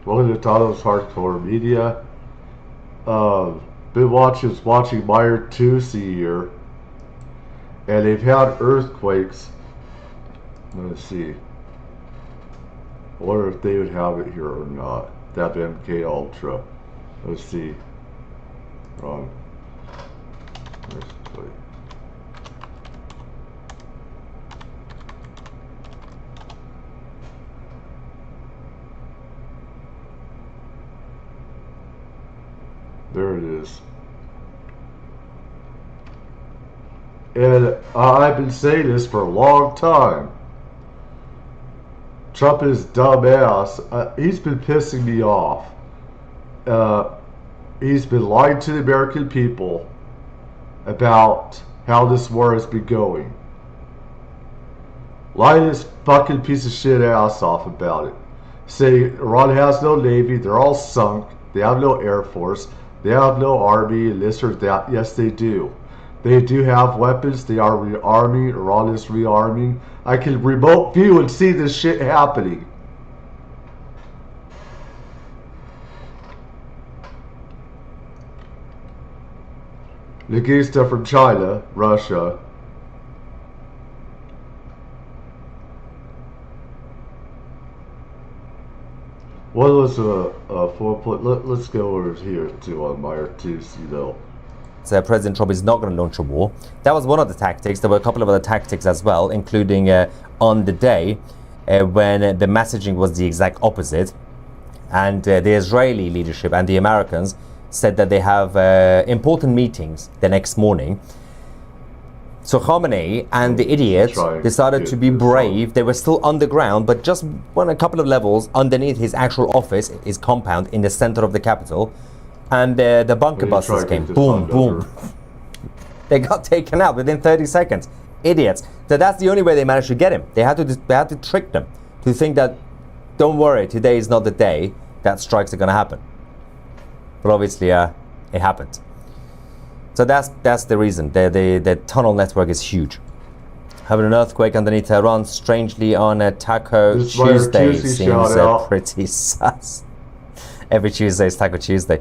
Welcome to Tato's Hardcore Media. Been watching Meyer 2C here, and they've had earthquakes. Let's see. I wonder if they would have it here or not. That MK Ultra. Let's see. Wrong. Earthquake. There it is. And I've been saying this for a long time. Trump is dumbass. He's been pissing me off. He's been lying to the American people about how this war has been going. Lying his fucking piece of shit ass off about it. Saying Iran has no navy, they're all sunk, they have no air force, they have no army, and this or that. Yes, they do. They do have weapons. They are rearming. Iran is rearming. I can remote view and see this shit happening. They get stuff from China, Russia. What was a 4 let's go over here to Meyer 2, President Trump is not going to launch a war. That was one of the tactics. There were a couple of other tactics as well, including on the day when the messaging was the exact opposite. And the Israeli leadership and the Americans said that they have important meetings the next morning. So Khamenei and the idiots decided to be brave. They were still underground, but just a couple of levels underneath his actual office, his compound in the center of the capital. And the bunker busters came. Boom, boom. They got taken out within 30 seconds. Idiots. So that's the only way they managed to get him. They had to trick them to think that, don't worry, today is not the day that strikes are going to happen. But obviously, it happened. So that's the reason. The tunnel network is huge. Having an earthquake underneath Tehran, strangely on a Taco Tuesday, seems pretty sus. Every Tuesday is Taco Tuesday.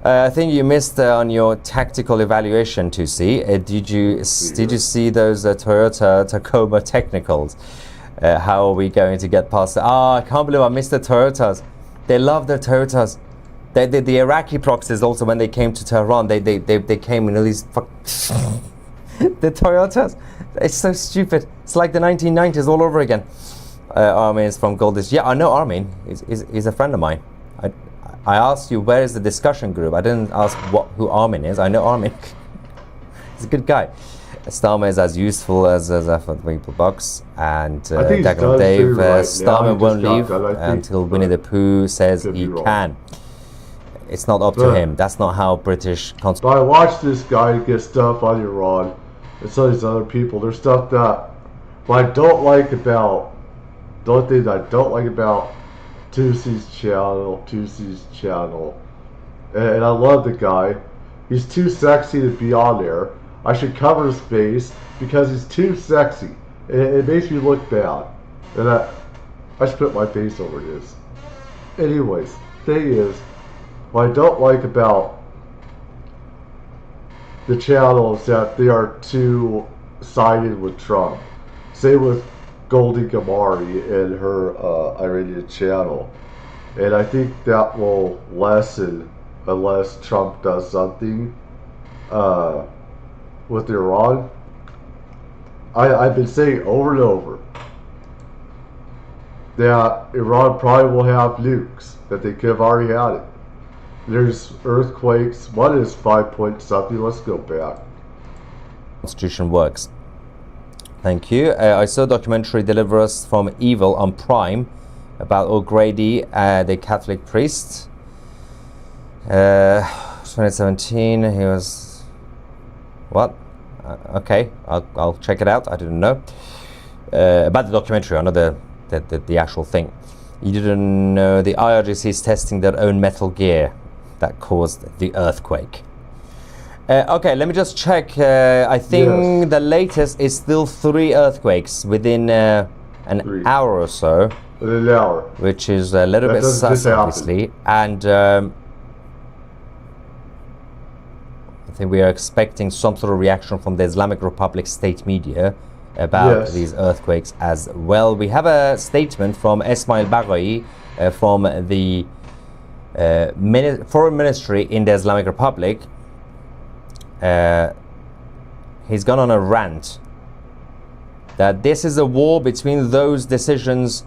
I think you missed on your tactical evaluation to see. Did you see those Toyota Tacoma Technicals? How are we going to get past it? I can't believe I missed the Toyotas. They love their Toyotas. The Iraqi proxies also, when they came to Tehran, they came in all these the Toyotas. It's so stupid. It's like the 1990s all over again. Armin is from Goldis. Yeah, I know Armin. He's a friend of mine. I asked you, where is the discussion group? I didn't ask who Armin is. I know Armin. He's a good guy. Starman is as useful as People Box. And Dave, Starman won't leave until Winnie the Pooh says he can. It's not up to him. That's not how British... I watched this guy get stuff on Iran and some of these other people. There's stuff that I don't like about... The only thing that I don't like about Tusi's channel. And I love the guy. He's too sexy to be on there. I should cover his face because he's too sexy. It makes me look bad. And I should put my face over his. Anyways, thing is, what I don't like about the channel is that they are too sided with Trump. Same with Goldie Gamari and her Iranian channel. And I think that will lessen unless Trump does something with Iran. I've been saying over and over that Iran probably will have nukes, that they could have already had it. There's earthquakes. One is 5 point something. Let's go back. Constitution works. Thank you. I saw a documentary, Deliver Us from Evil, on Prime about O'Grady, the Catholic priest. 2017, he was... What? Okay, I'll check it out. I didn't know. About the documentary, I know the actual thing. You didn't know the IRGC is testing their own Metal Gear that caused the earthquake. Okay, let me just check. I think the latest is still 3 earthquakes within an hour or so. an hour. which is a little bit doesn't just sus, happen. obviously. And I think we are expecting some sort of reaction from the Islamic Republic state media about Yes. these earthquakes as well. We have a statement from Esmail Baghai from the Foreign Ministry in the Islamic Republic. He's gone on a rant that this is a war between those decisions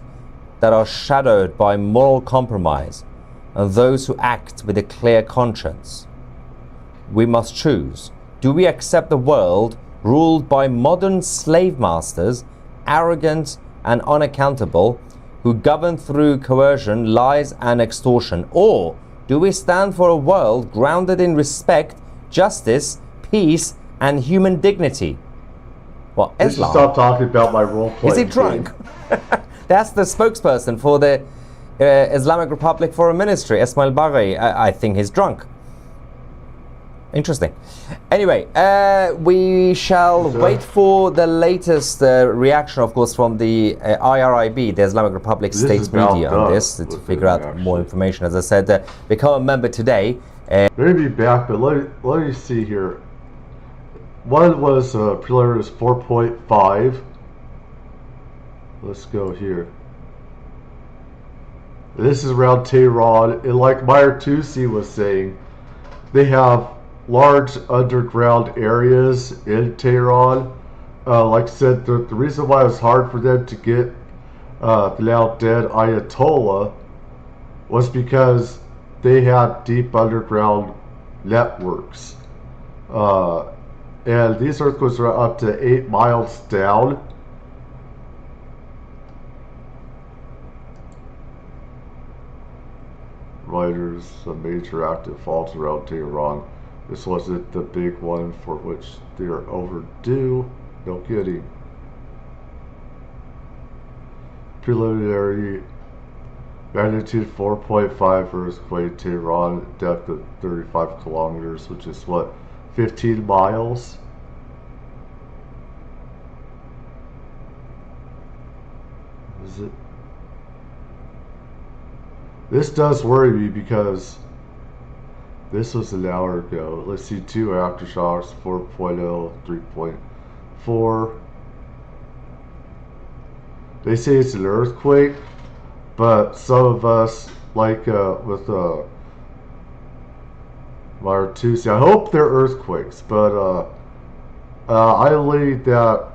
that are shadowed by moral compromise and those who act with a clear conscience. We must choose. Do we accept the world ruled by modern slave masters, arrogant and unaccountable, who govern through coercion, lies and extortion? Or do we stand for a world grounded in respect, justice, peace and human dignity? Well, You should Islam. stop talking about my role playing. Is he drunk? That's the spokesperson for the Islamic Republic Foreign Ministry, Esmail Baghai. I think he's drunk. Interesting. Anyway, we shall wait for the latest reaction, of course, from the IRIB, the Islamic Republic This State is about Media, on done this to with figure it, out more actually. information. As I said, become a member today. Maybe back, but let me see here. One was preliminary was 4.5. Let's go here. This is around Tehran, and like Meyer Tusi was saying, they have large underground areas in Tehran. Like I said, the reason why it was hard for them to get the now dead Ayatollah was because they had deep underground networks. And these earthquakes are up to 8 miles down. Reuters, a major active faults around Tehran. This wasn't the big one for which they are overdue. No kidding. Preliminary magnitude 4.5 earthquake, Tehran, depth of 35 kilometers, which is what, 15 miles? Is it? This does worry me because this was an hour ago. Let's see, 2 aftershocks, 4.0, 3.4. They say it's an earthquake, but some of us, like with Martusi, I hope they're earthquakes, but I believe that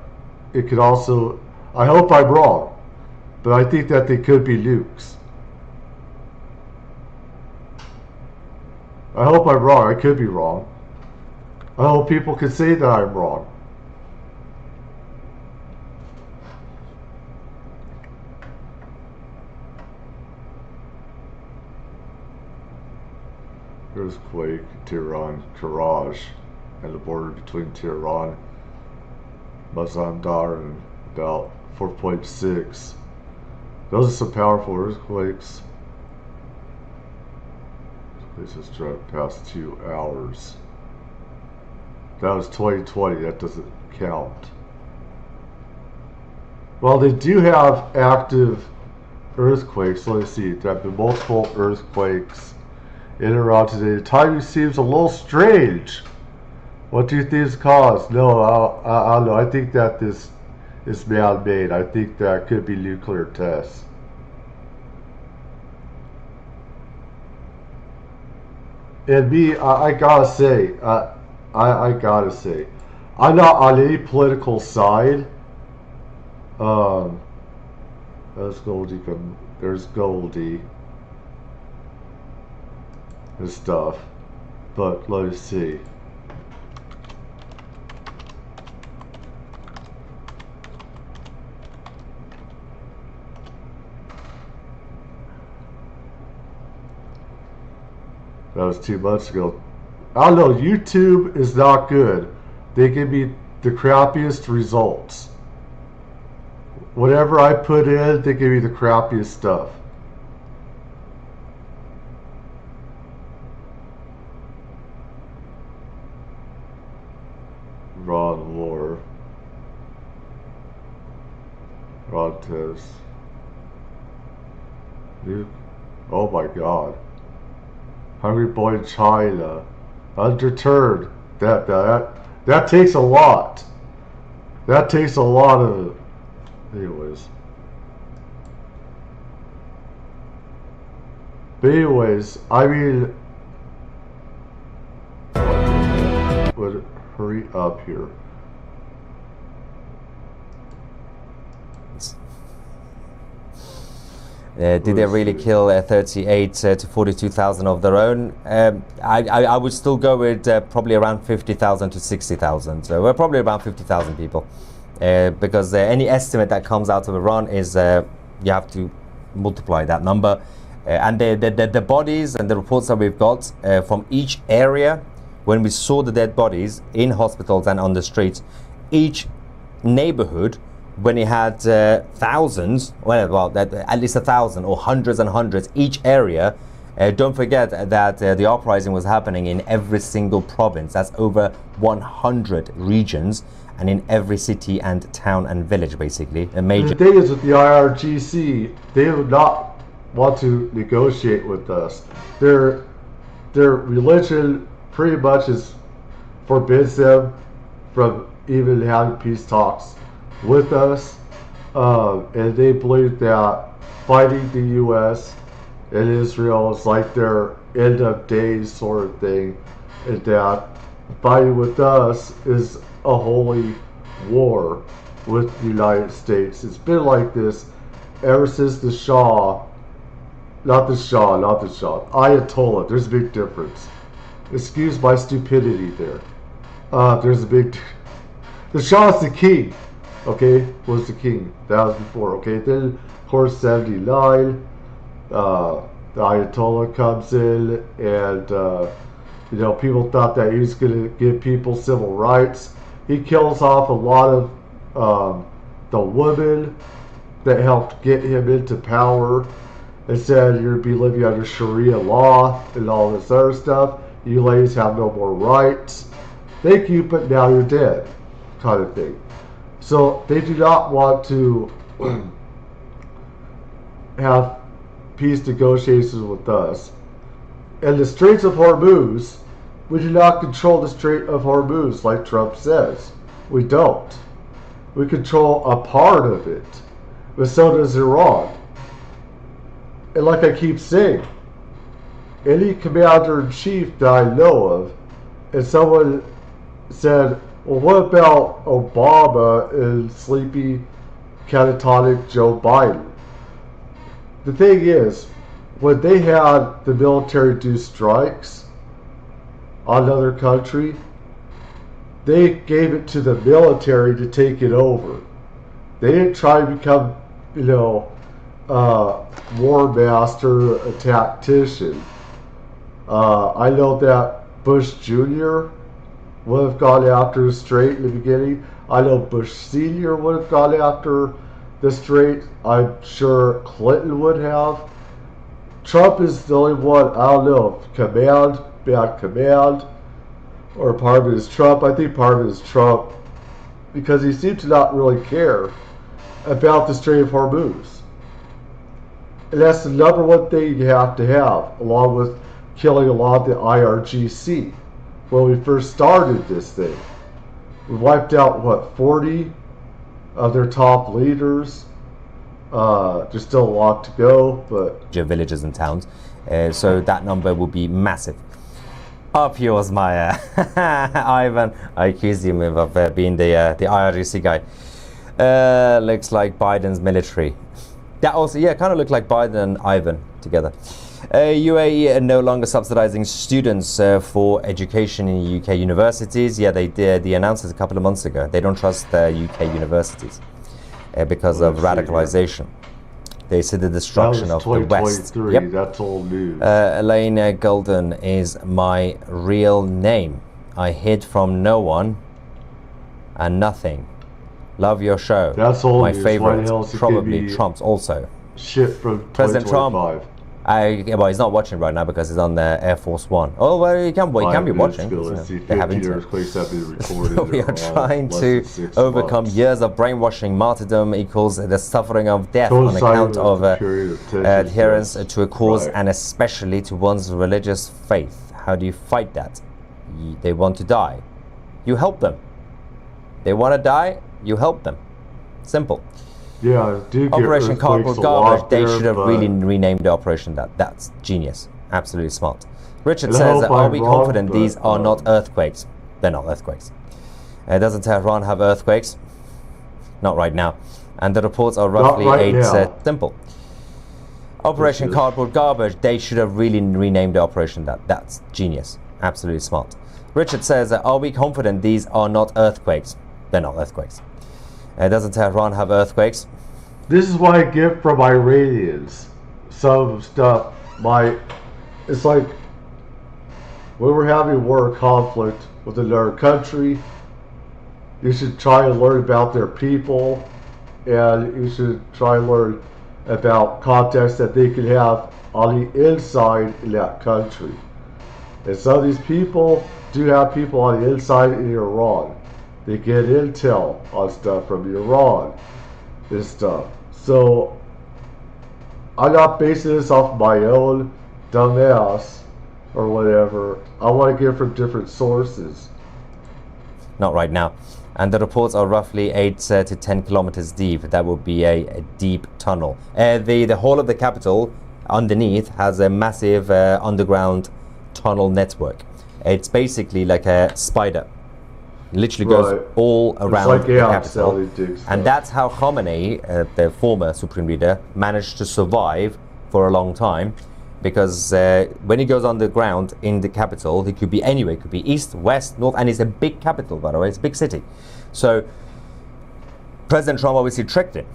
it could also, I hope I'm wrong, but I think that they could be nukes. I hope I'm wrong. I could be wrong. I hope people can say that I'm wrong. Earthquake, Tehran, Karaj, and the border between Tehran, Mazandar, and about 4.6. Those are some powerful earthquakes. This is struck past 2 hours. That was 2020. That doesn't count. Well, they do have active earthquakes. Let's see. There have been multiple earthquakes in and around today. The timing seems a little strange. What do you think is caused? No, I don't know. I think that this is man-made. I think that could be nuclear tests. And me, I gotta say, I gotta say, I'm not on any political side. There's Goldie, there's Goldie and stuff, but let's see. That was 2 months ago. I don't know, YouTube is not good. They give me the crappiest results. Whatever I put in, they give me the crappiest stuff. Ron Lore. Ron Tez. Nuke. Oh my God. Hungry boy in China. Undeterred. That takes a lot. That takes a lot of. Anyways. But anyways, I mean, would hurry up here. Did they really kill 38 to 42,000 of their own? I would still go with probably around 50,000 to 60,000. So we're probably around 50,000 people, because any estimate that comes out of Iran is you have to multiply that number. And the bodies and the reports that we've got from each area, when we saw the dead bodies in hospitals and on the streets, each neighborhood, when it had thousands, well, at least 1,000 or hundreds and hundreds each area, don't forget that the uprising was happening in every single province. That's over 100 regions, and in every city and town and village, basically. A major. The thing is with the IRGC, they would not want to negotiate with us. Their religion pretty much forbids them from even having peace talks with us, and they believe that fighting the U.S. and Israel is like their end of days sort of thing, and that fighting with us is a holy war with the United States. It's been like this ever since the Ayatollah. There's a big difference. Excuse my stupidity there. There's a big. The Shah's the king. Okay, was the king. That was before. Okay, then of course 79, the Ayatollah comes in, and people thought that he was going to give people civil rights. He kills off a lot of the women that helped get him into power, and said you're going to be living under Sharia law and all this other stuff. You ladies have no more rights. Thank you, but now you're dead, kind of thing. So they do not want to have peace negotiations with us. And the Straits of Hormuz, we do not control the Strait of Hormuz like Trump says. We don't. We control a part of it, but so does Iran. And like I keep saying, any commander-in-chief that I know of, and someone said, well, what about Obama and sleepy, catatonic Joe Biden? The thing is, when they had the military do strikes on another country, they gave it to the military to take it over. They didn't try to become, war master, a tactician. I know that Bush Jr. would have gone after the strait in the beginning. I know Bush Sr. would have gone after the strait. I'm sure Clinton would have. Trump is the only one, I don't know, bad command, or part of it is Trump. I think part of it is Trump, because he seemed to not really care about the Strait of Hormuz. And that's the number one thing you have to have, along with killing a lot of the IRGC. When we first started this thing, we wiped out, 40 of their top leaders. There's still a lot to go, but villages and towns, so that number will be massive. Up yours, my Ivan. I accused him of being the IRGC guy. Looks like Biden's military. That also, kind of looked like Biden and Ivan together. UAE are no longer subsidizing students for education in UK universities. Yeah, they did. They announced it a couple of months ago. They don't trust UK universities because of radicalization. They see the destruction of the West. Yep. That's old news. Elaine Golden is my real name. I hid from no one and nothing. Love your show. That's old my news. favorite, probably Trump's also. Shit from President Trump Well, he's not watching right now because he's on the Air Force One. Oh, well, he can be watching. They have earthquakes have been recorded. We are trying to overcome years of brainwashing. Martyrdom equals the suffering of death on account of adherence to a cause, and especially to one's religious faith. How do you fight that? They want to die. You help them. They want to die. You help them. Simple. Yeah, Operation Cardboard Garbage. They should have really renamed the operation that. That's genius. Absolutely smart. Richard says, are we confident these are not earthquakes? They're not earthquakes. Doesn't Tehran have earthquakes? Not right now. And the reports are roughly simple. Operation Cardboard Garbage. They should have really renamed the operation that. That's genius. Absolutely smart. Richard says, are we confident these are not earthquakes? They're not earthquakes. Doesn't Tehran have earthquakes? This is what I get from Iranians. Some stuff, it's like when we're having war conflict with another country, you should try and learn about their people, and you should try and learn about context that they can have on the inside in that country. And some of these people do have people on the inside in Iran. They get intel on stuff from Iran and stuff. So I'm not basing this off my own dumbass or whatever. I want to get from different sources. Not right now. And the reports are roughly 8 to 10 kilometers deep. That would be a deep tunnel. The whole of the capital underneath has a massive underground tunnel network. It's basically like a spider. It literally goes all around the capital. And that's how Khamenei, the former supreme leader, managed to survive for a long time. Because when he goes underground in the capital, he could be anywhere. It could be east, west, north. And it's a big capital, by the way. It's a big city. So President Trump obviously tricked him.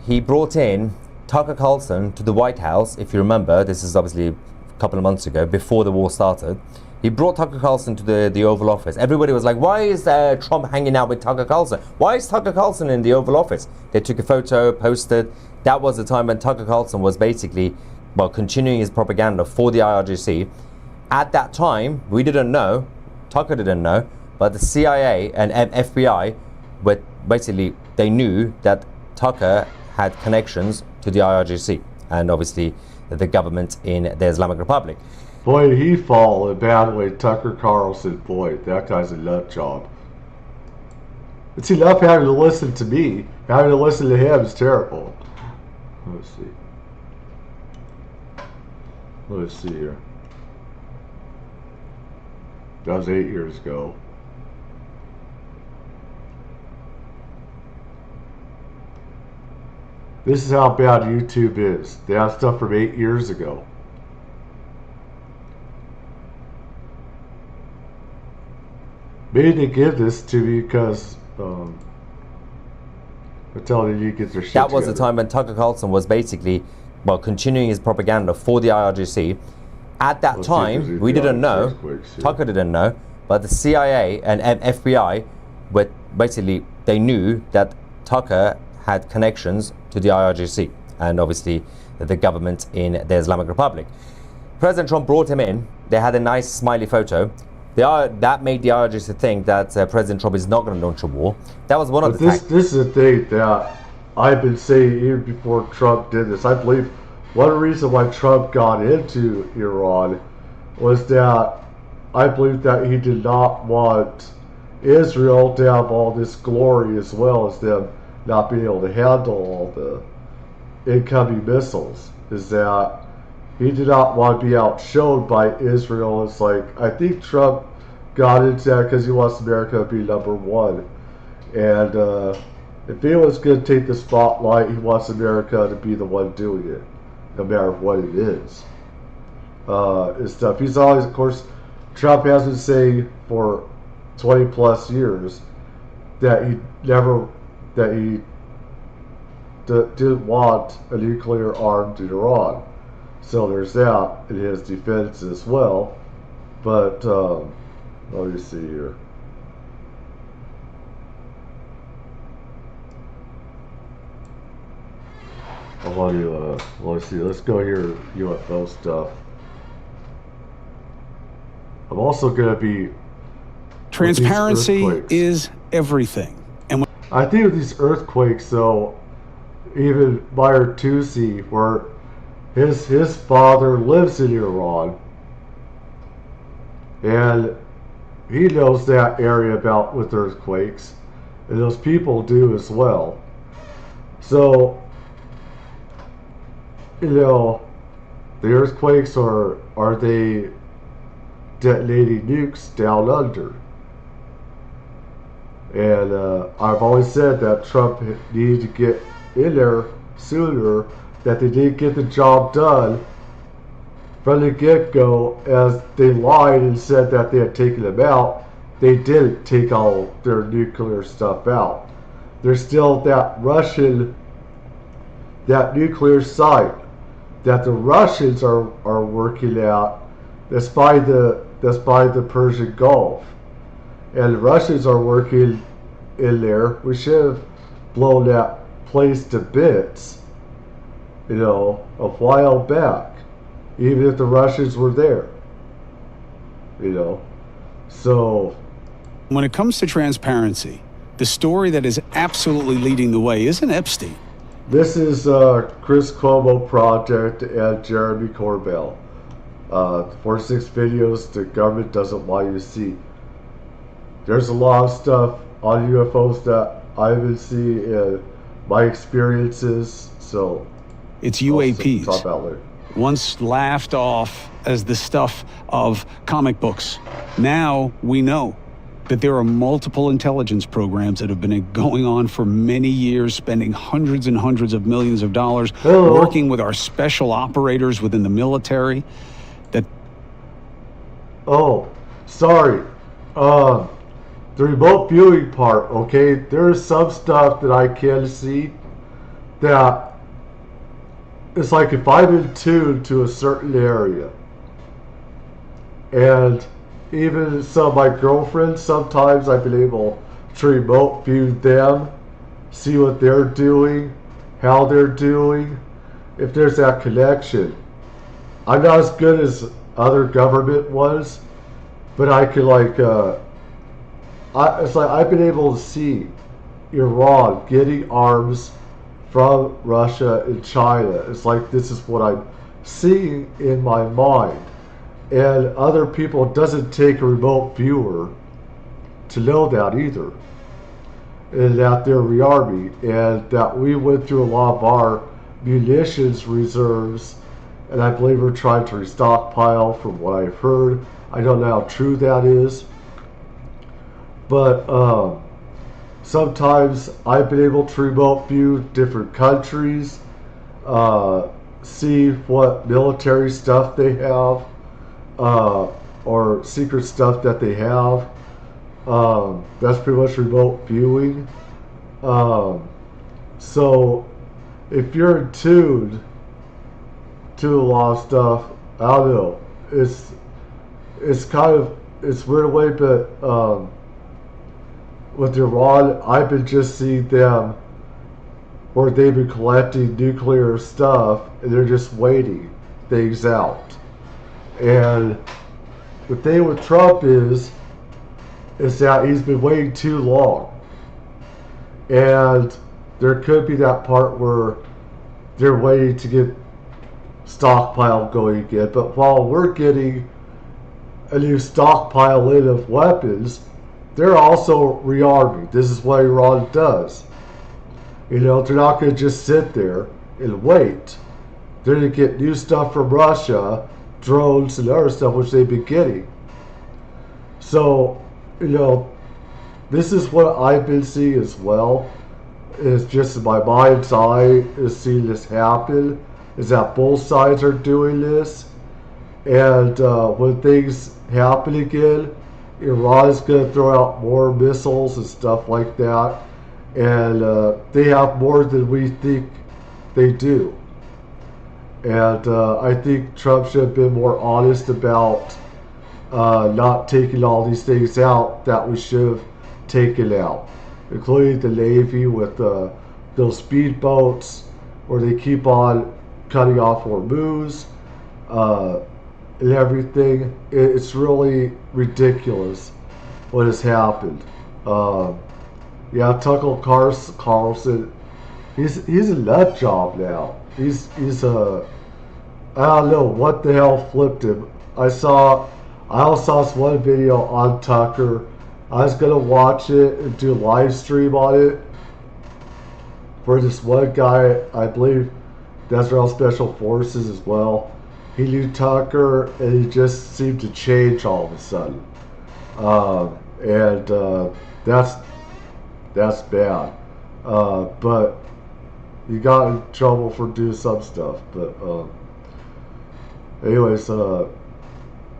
He brought in Tucker Carlson to the White House. If you remember, this is obviously a couple of months ago, before the war started. He brought Tucker Carlson to the Oval Office. Everybody was like, why is Trump hanging out with Tucker Carlson? Why is Tucker Carlson in the Oval Office? They took a photo, posted. That was the time when Tucker Carlson was basically, continuing his propaganda for the IRGC. At that time, we didn't know, Tucker didn't know, but the CIA and FBI, they knew that Tucker had connections to the IRGC and obviously the government in the Islamic Republic. Boy, did he fall in a bad way. Tucker Carlson, boy, that guy's a nut job. It's enough having to listen to me. Having to listen to him is terrible. Let's see. Let's see here. That was 8 years ago. This is how bad YouTube is. They have stuff from 8 years ago. Maybe they give this to me because they're telling you to get their shit That was together. the time when Tucker Carlson was basically, continuing his propaganda for the IRGC. At that time, we didn't know, Tucker didn't know, but the CIA and FBI, they knew that Tucker had connections to the IRGC and obviously the government in the Islamic Republic. President Trump brought him in. They had a nice smiley photo. That made the IRGC think that President Trump is not going to launch a war. That was one of the This is the thing that I've been saying even before Trump did this. I believe one reason why Trump got into Iran was that I believe that he did not want Israel to have all this glory as well as them not being able to handle all the incoming missiles. Is that he did not want to be outshone by Israel. It's like, I think Trump got into that because he wants America to be number one. And if anyone's going to take the spotlight, he wants America to be the one doing it, no matter what it is. And stuff. He's always, of course, Trump has been saying for 20 plus years that he didn't want a nuclear armed Iran. So there's that in his defense as well. But let me see here. I want to, let's see, let's go here, UFO stuff. I'm also going to be... Transparency is everything. And I think with these earthquakes, though, even Meyer Tusi, where his father lives in Iran, and he knows that area about with earthquakes, and those people do as well. So, you know, the earthquakes are they detonating nukes down under? And I've always said that Trump needed to get in there sooner, that they didn't get the job done from the get-go, as they lied and said that they had taken them out. They didn't take all their nuclear stuff out. There's still that nuclear site that the Russians are working at, that's by the Persian Gulf. And the Russians are working in there. We should have blown that place to bits, you know, a while back, even if the Russians were there, you know. So when it comes to transparency, the story that is absolutely leading the way isn't Epstein. This is Chris Cuomo Project and Jeremy Corbell. 46 videos the government doesn't want you to see. There's a lot of stuff on UFOs that I've been seeing in my experiences, so it's UAPs. Talk about later. Once laughed off as the stuff of comic books. Now we know that there are multiple intelligence programs that have been going on for many years, spending hundreds and hundreds of millions of dollars, working with our special operators within the military. Oh, sorry. The remote viewing part, okay? There's some stuff that I can see that it's like if I'm in tune to a certain area, and even some of my girlfriends, sometimes I've been able to remote view them, see what they're doing, how they're doing, if there's that connection. I'm not as good as other government ones, but I could it's like I've been able to see Iran getting arms from Russia and China. It's like this is what I'm seeing in my mind. And other people, it doesn't take a remote viewer to know that either. And that they're rearming, and that we went through a lot of our munitions reserves, and I believe we're trying to restockpile from what I've heard. I don't know how true that is. But sometimes I've been able to remote view different countries, see what military stuff they have, or secret stuff that they have. That's pretty much remote viewing. So if you're in tune to a lot of stuff, I don't know. It's kind of, it's weird way, but with Iran, I've been just seeing them where they've been collecting nuclear stuff and they're just waiting things out. And the thing with Trump is that he's been waiting too long. And there could be that part where they're waiting to get stockpile going again. But while we're getting a new stockpile in of weapons, they're also rearming. This is what Iran does. You know, they're not going to just sit there and wait. They're going to get new stuff from Russia, drones and other stuff, which they've been getting. So, you know, this is what I've been seeing as well. It's just in my mind's eye is seeing this happen, is that both sides are doing this. And when things happen again, Iran is going to throw out more missiles and stuff like that. And they have more than we think they do. And I think Trump should have been more honest about not taking all these things out that we should have taken out, including the Navy with those speedboats where they keep on cutting off Hormuz and everything. It's really ridiculous what has happened. Yeah, Tucker Carlson, he's a nut job now. He's I don't know what the hell flipped him. I also saw this one video on Tucker. I was gonna watch it and do a live stream on it. For this one guy, I believe that's around Special Forces as well. He knew Tucker, and he just seemed to change all of a sudden. That's bad. But he got in trouble for doing some stuff. But anyways,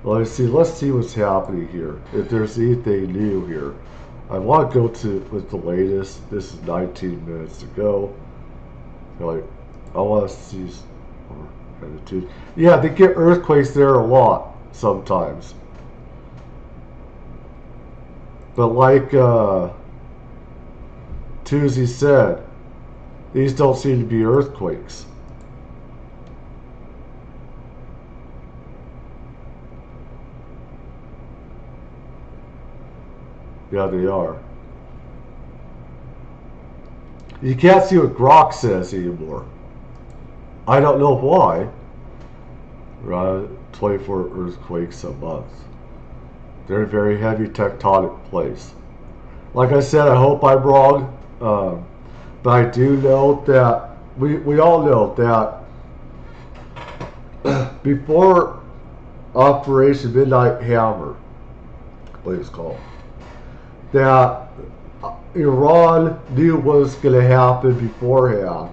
let's see what's happening here. If there's anything new here, I want to go with the latest. This is 19 minutes to go. Like, I want to see more attitude. Yeah, they get earthquakes there a lot sometimes. But like Tuesday said, these don't seem to be earthquakes. Yeah, they are. You can't see what Grok says anymore. I don't know why. Right, 24 earthquakes a month. They're a very heavy tectonic place. Like I said, I hope I'm wrong. But I do know that, we all know that before Operation Midnight Hammer, I believe it's called, that Iran knew what was going to happen beforehand.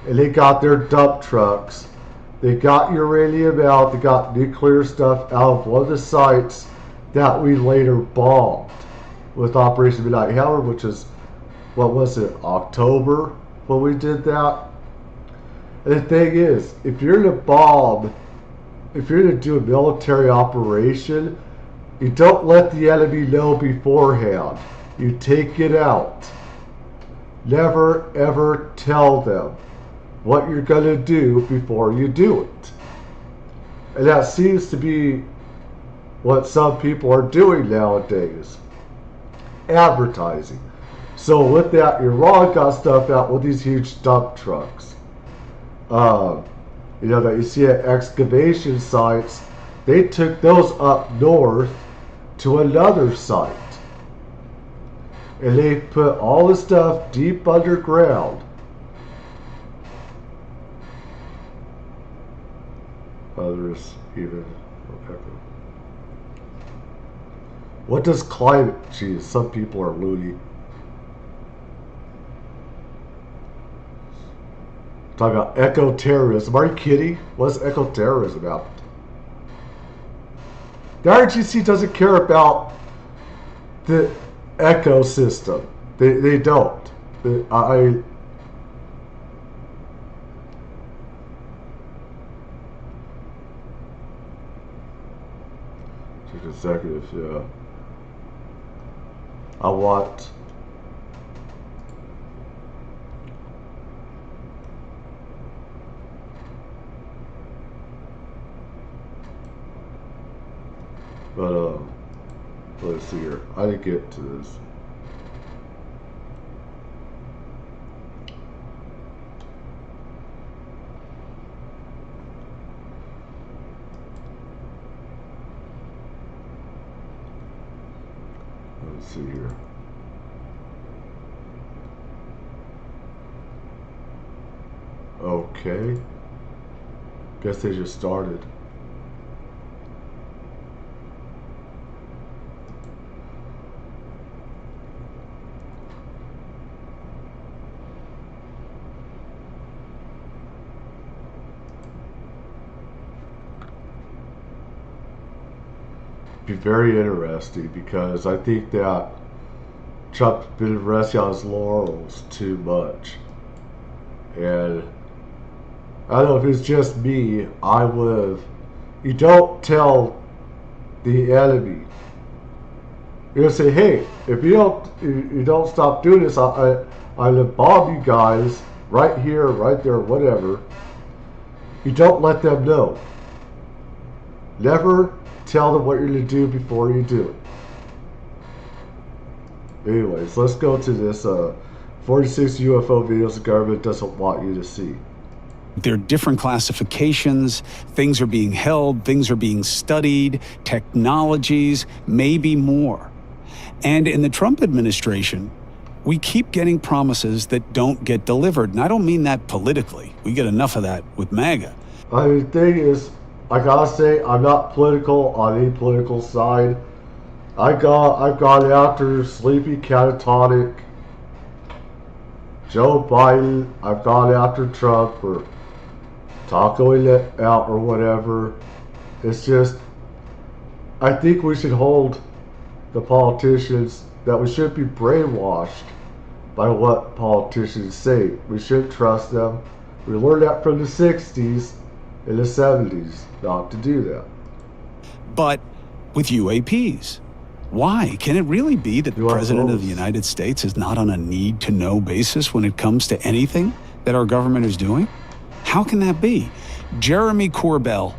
And they got their dump trucks. They got uranium out. They got nuclear stuff out of one of the sites that we later bombed with Operation Midnight Hammer, which is, what was it, October when we did that? And the thing is, if you're going to bomb, if you're going to do a military operation, you don't let the enemy know beforehand. You take it out. Never ever tell them what you're going to do before you do it. And that seems to be what some people are doing nowadays. Advertising. So with that, Iran got stuff out with these huge dump trucks. That you see at excavation sites. They took those up north to another site. And they put all the stuff deep underground. Others even. What does climate change? Some people are loony. Talking about eco-terrorism. Are you kidding? What's eco-terrorism about? The RGC doesn't care about the ecosystem. They don't. Consecutive, yeah. I want but let's see here. I didn't get to this. Let's see here. Okay. Guess they just started. Be very interesting because I think that Trump's been resting on his laurels too much. And I don't know if it's just me, I would have, you don't tell the enemy. You're gonna say, hey, if you don't stop doing this, I'm gonna bomb you guys right here, right there, whatever, you don't let them know. Never tell them what you're going to do before you do it. Anyways, let's go to this 46 UFO videos the government doesn't want you to see. There are different classifications, things are being held, things are being studied, technologies, maybe more. And in the Trump administration, we keep getting promises that don't get delivered. And I don't mean that politically. We get enough of that with MAGA. I mean, the thing is, I gotta say, I'm not political on any political side. I've gone after sleepy, catatonic Joe Biden. I've gone after Trump for tacoing it out or whatever. It's just, I think we should hold the politicians, that we shouldn't be brainwashed by what politicians say. We shouldn't trust them. We learned that from the 60s and the 70s not to do that. But with UAPs, why? Can it really be that the President of the United States is not on a need-to-know basis when it comes to anything that our government is doing? How can that be? Jeremy Corbell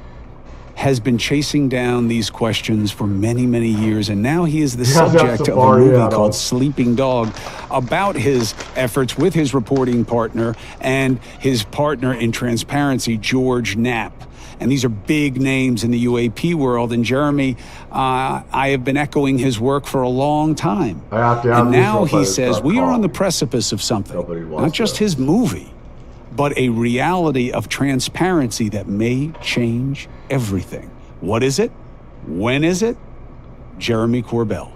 has been chasing down these questions for many, many years, and now he is the subject of a movie called Sleeping Dog about his efforts with his reporting partner and his partner in transparency, George Knapp. And these are big names in the UAP world. And Jeremy, I have been echoing his work for a long time. And now he says we are on the precipice of something, not just his movie, but a reality of transparency that may change everything. What is it? When is it? Jeremy Corbell.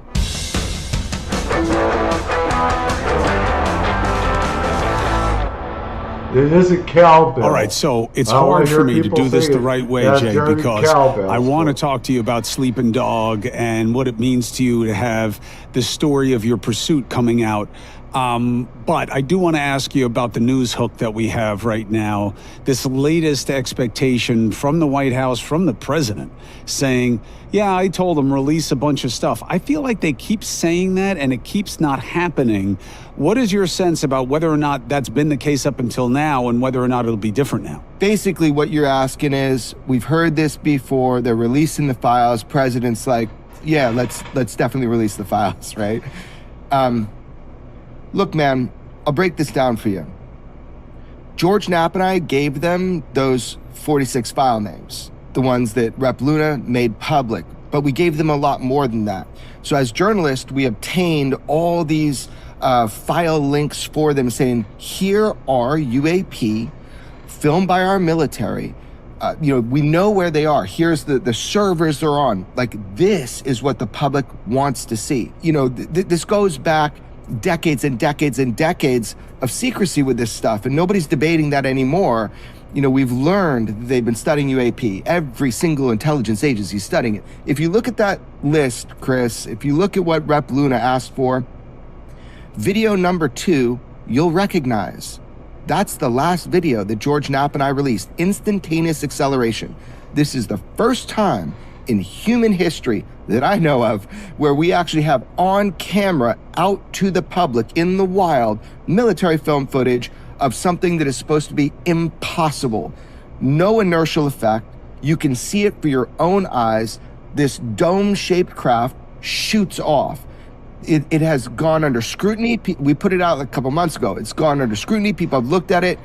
It isn't cowbell. All right, so it's hard for me to do this the right way, Jay, because I want to talk to you about Sleeping Dog and what it means to you to have the story of your pursuit coming out. But I do want to ask you about the news hook that we have right now, this latest expectation from the White House, from the president, saying, yeah, I told him release a bunch of stuff. I feel like they keep saying that and it keeps not happening. What is your sense about whether or not that's been the case up until now and whether or not it'll be different now? Basically, what you're asking is, we've heard this before, they're releasing the files, president's like, yeah, let's definitely release the files, right? Look, man, I'll break this down for you. George Knapp and I gave them those 46 file names, the ones that Rep. Luna made public, but we gave them a lot more than that. So as journalists, we obtained all these file links for them saying, here are UAP filmed by our military. We know where they are. Here's the servers they're on. Like, this is what the public wants to see. This goes back decades and decades and decades of secrecy with this stuff, and nobody's debating that anymore. We've learned they've been studying UAP. Every single intelligence agency is studying it. If you look at that list, Chris, if you look at what Rep. Luna asked for, video number 2, you'll recognize. That's the last video that George Knapp and I released, instantaneous acceleration. This is the first time in human history that I know of where we actually have on camera, out to the public in the wild, military film footage of something that is supposed to be impossible. No inertial effect. You can see it for your own eyes. This dome-shaped craft shoots off. It has gone under scrutiny. We put it out a couple months ago. It's gone under scrutiny. People have looked at it.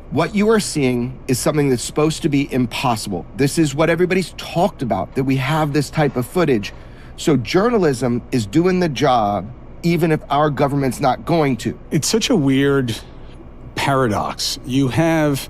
What you are seeing is something that's supposed to be impossible. This is what everybody's talked about, that we have this type of footage. So journalism is doing the job, even if our government's not going to. It's such a weird paradox. You have,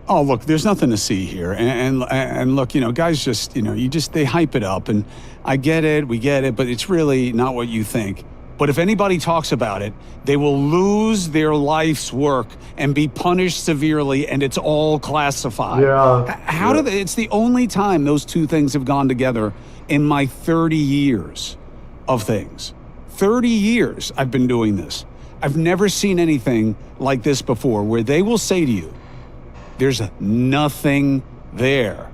oh, look, there's nothing to see here. And look, guys they hype it up, and I get it, we get it, but it's really not what you think. But if anybody talks about it, they will lose their life's work and be punished severely, and it's all classified. Yeah. It's the only time those two things have gone together in my 30 years of things. 30 years I've been doing this. I've never seen anything like this before, where they will say to you, there's nothing there.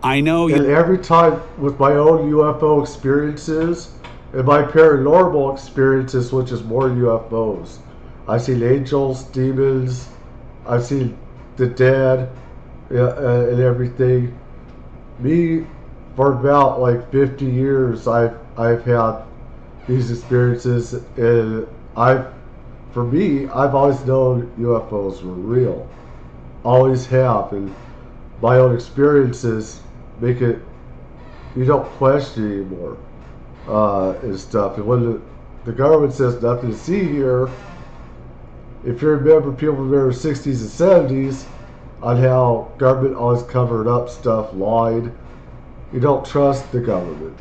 I know. And every time with my own UFO experiences and my paranormal experiences, which is more UFOs, I've seen angels, demons, I've seen the dead, and everything. Me, for about like 50 years, I've had these experiences, and for me, I've always known UFOs were real, always have, and my own experiences make it, you don't question anymore, and stuff. And when the government says nothing to see here, if you remember, people remember 60s and 70s on how government always covered up stuff, lied. You don't trust the government.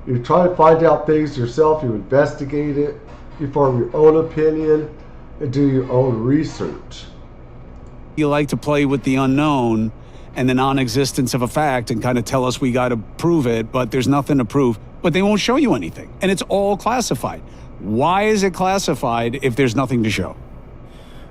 You try to find out things yourself, you investigate it, you form your own opinion, and do your own research. You like to play with the unknown and the non-existence of a fact and kind of tell us we got to prove it, but there's nothing to prove. But they won't show you anything, and it's all classified. Why is it classified if there's nothing to show?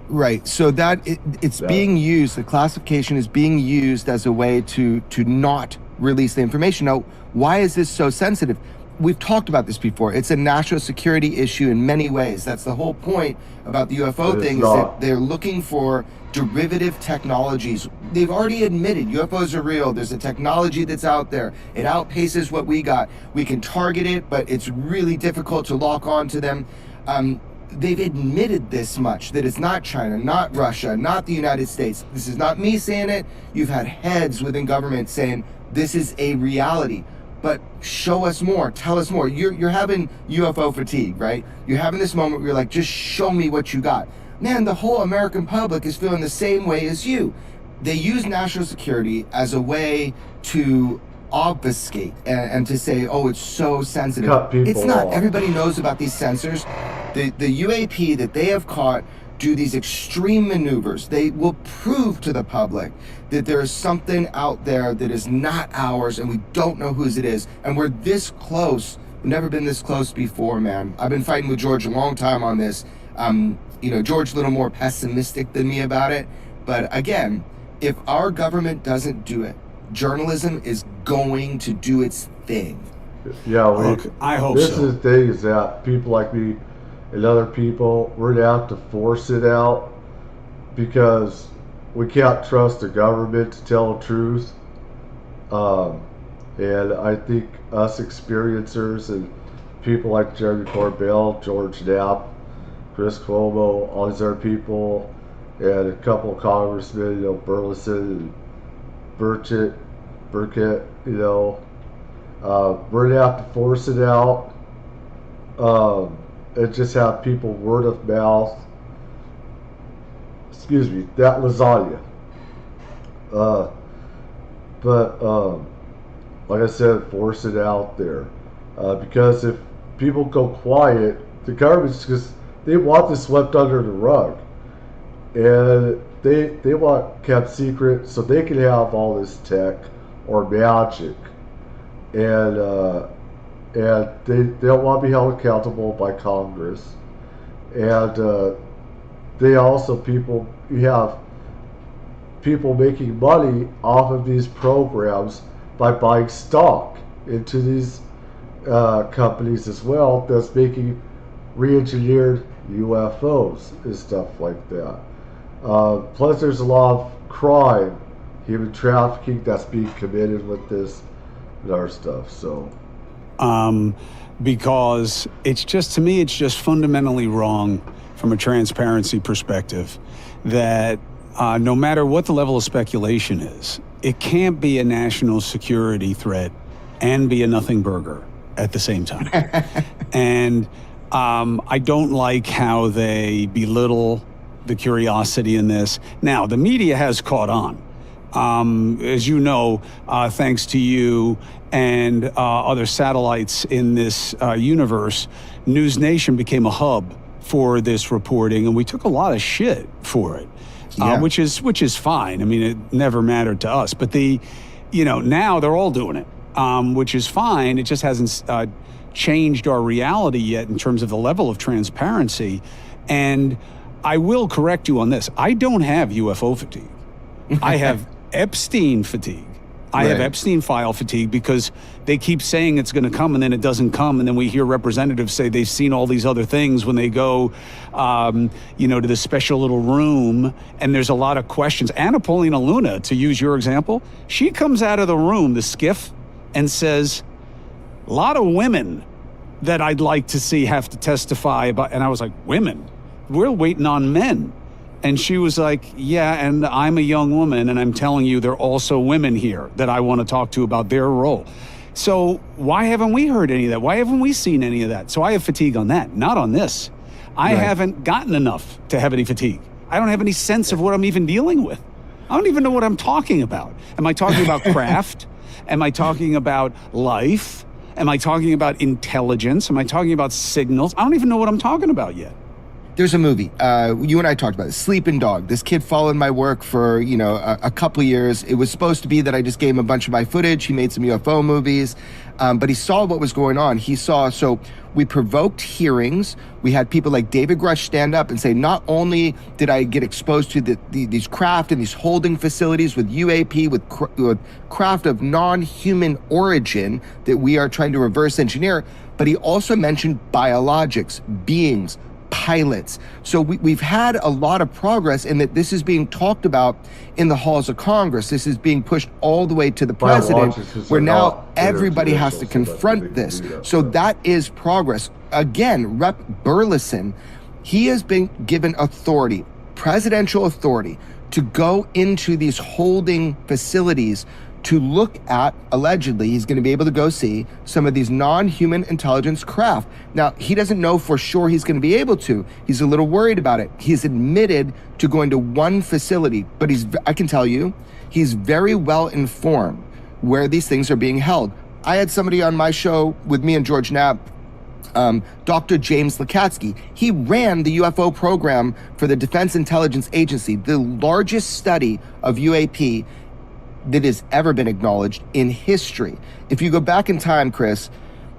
Right. So it's being used. The classification is being used as a way to not release the information. Now, why is this so sensitive? We've talked about this before. It's a national security issue in many ways. That's the whole point about the UFO thing, is that they're looking for derivative technologies. They've already admitted UFOs are real. There's a technology that's out there. It outpaces what we got. We can target it, but it's really difficult to lock onto them. They've admitted this much, that it's not China, not Russia, not the United States. This is not me saying it. You've had heads within government saying this is a reality. But show us more, tell us more. You're having UFO fatigue, right? You're having this moment where you're like, just show me what you got. Man, the whole American public is feeling the same way as you. They use national security as a way to obfuscate and to say, oh, it's so sensitive. It's not. Off. Everybody knows about these sensors. The UAP that they have caught do these extreme maneuvers. They will prove to the public that there is something out there that is not ours and we don't know whose it is. And we're this close. We've never been this close before, man. I've been fighting with George a long time on this. George a little more pessimistic than me about it. But again, if our government doesn't do it, journalism is going to do its thing. Yeah, I hope so. This is the thing, is that people like me and other people, we're going to have to force it out, because we can't trust the government to tell the truth. And I think us experiencers and people like Jeremy Corbell, George Knapp, Chris Cuomo, all these other people, and a couple of congressmen, Burleson and Burkett, we're going to have to force it out, and just have people word of mouth. Excuse me, that lasagna. But like I said, force it out there, because if people go quiet, the government's just, they want this swept under the rug, and they want kept secret so they can have all this tech or magic, and they don't want to be held accountable by Congress, and they also you have people making money off of these programs by buying stock into these companies as well, that's making re-engineered UFOs and stuff like that. Plus there's a lot of crime, human trafficking that's being committed with this and other stuff. So because it's just, to me, it's just fundamentally wrong from a transparency perspective that no matter what the level of speculation is, it can't be a national security threat and be a nothing burger at the same time. And I don't like how they belittle the curiosity in this. Now, the media has caught on. As you know, thanks to you and other satellites in this universe, News Nation became a hub for this reporting, and we took a lot of shit for it, which is fine. I mean, it never mattered to us. But now they're all doing it, which is fine. It just hasn't changed our reality yet in terms of the level of transparency. And I will correct you on this. I don't have UFO fatigue. I have Epstein fatigue. I have Right. Epstein file fatigue because they keep saying it's going to come and then it doesn't come. And then we hear representatives say they've seen all these other things when they go, to the special little room. And there's a lot of questions. Anna Paulina Luna, to use your example, she comes out of the room, the skiff, and says, a lot of women that I'd like to see have to testify about. And I was like, women? We're waiting on men. And she was like, yeah, and I'm a young woman, and I'm telling you, there are also women here that I want to talk to about their role. So why haven't we heard any of that? Why haven't we seen any of that? So I have fatigue on that, not on this. I haven't gotten enough to have any fatigue. I don't have any sense of what I'm even dealing with. I don't even know what I'm talking about. Am I talking about craft? Am I talking about life? Am I talking about intelligence? Am I talking about signals? I don't even know what I'm talking about yet. There's a movie, you and I talked about it, Sleeping Dog. This kid followed my work for, a couple of years. It was supposed to be that I just gave him a bunch of my footage. He made some UFO movies, but he saw what was going on. So we provoked hearings. We had people like David Grush stand up and say, not only did I get exposed to these craft and these holding facilities with UAP, with craft of non-human origin that we are trying to reverse engineer, but he also mentioned biologics, beings, pilots. So we've had a lot of progress in that this is being talked about in the halls of Congress. This is being pushed all the way to the president, where now everybody has to confront this. So that is progress. Again, Rep. Burleson, he has been given authority, presidential authority, to go into these holding facilities to look at, allegedly, he's going to be able to go see some of these non-human intelligence craft. Now, he doesn't know for sure he's going to be able to. He's a little worried about it. He's admitted to going to one facility, but I can tell you, he's very well informed where these things are being held. I had somebody on my show with me and George Knapp, Dr. James Lukatsky. He ran the UFO program for the Defense Intelligence Agency, the largest study of UAP that has ever been acknowledged in history. If you go back in time, Chris,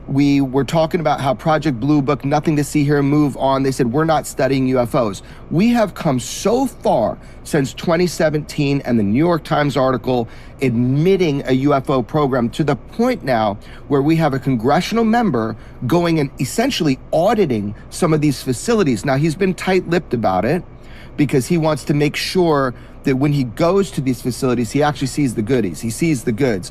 we were talking about how Project Blue Book, nothing to see here, move on. They said, we're not studying UFOs. We have come so far since 2017 and the New York Times article admitting a UFO program, to the point now where we have a congressional member going and essentially auditing some of these facilities. Now, he's been tight-lipped about it because he wants to make sure that when he goes to these facilities, he actually sees the goodies, he sees the goods.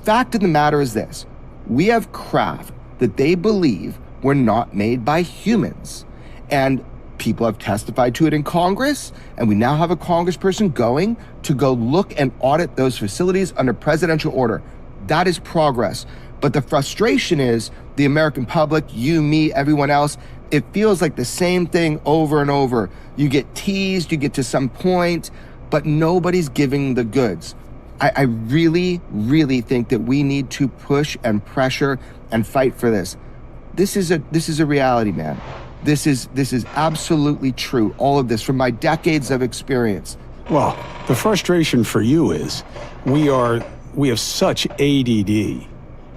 Fact of the matter is this: we have craft that they believe were not made by humans. And people have testified to it in Congress, and we now have a congressperson going to go look and audit those facilities under presidential order. That is progress. But the frustration is the American public, you, me, everyone else, it feels like the same thing over and over. You get teased, you get to some point, but nobody's giving the goods. I really, really think that we need to push and pressure and fight for this. This is a reality, man. This is absolutely true. All of this from my decades of experience. Well, the frustration for you is we have such ADD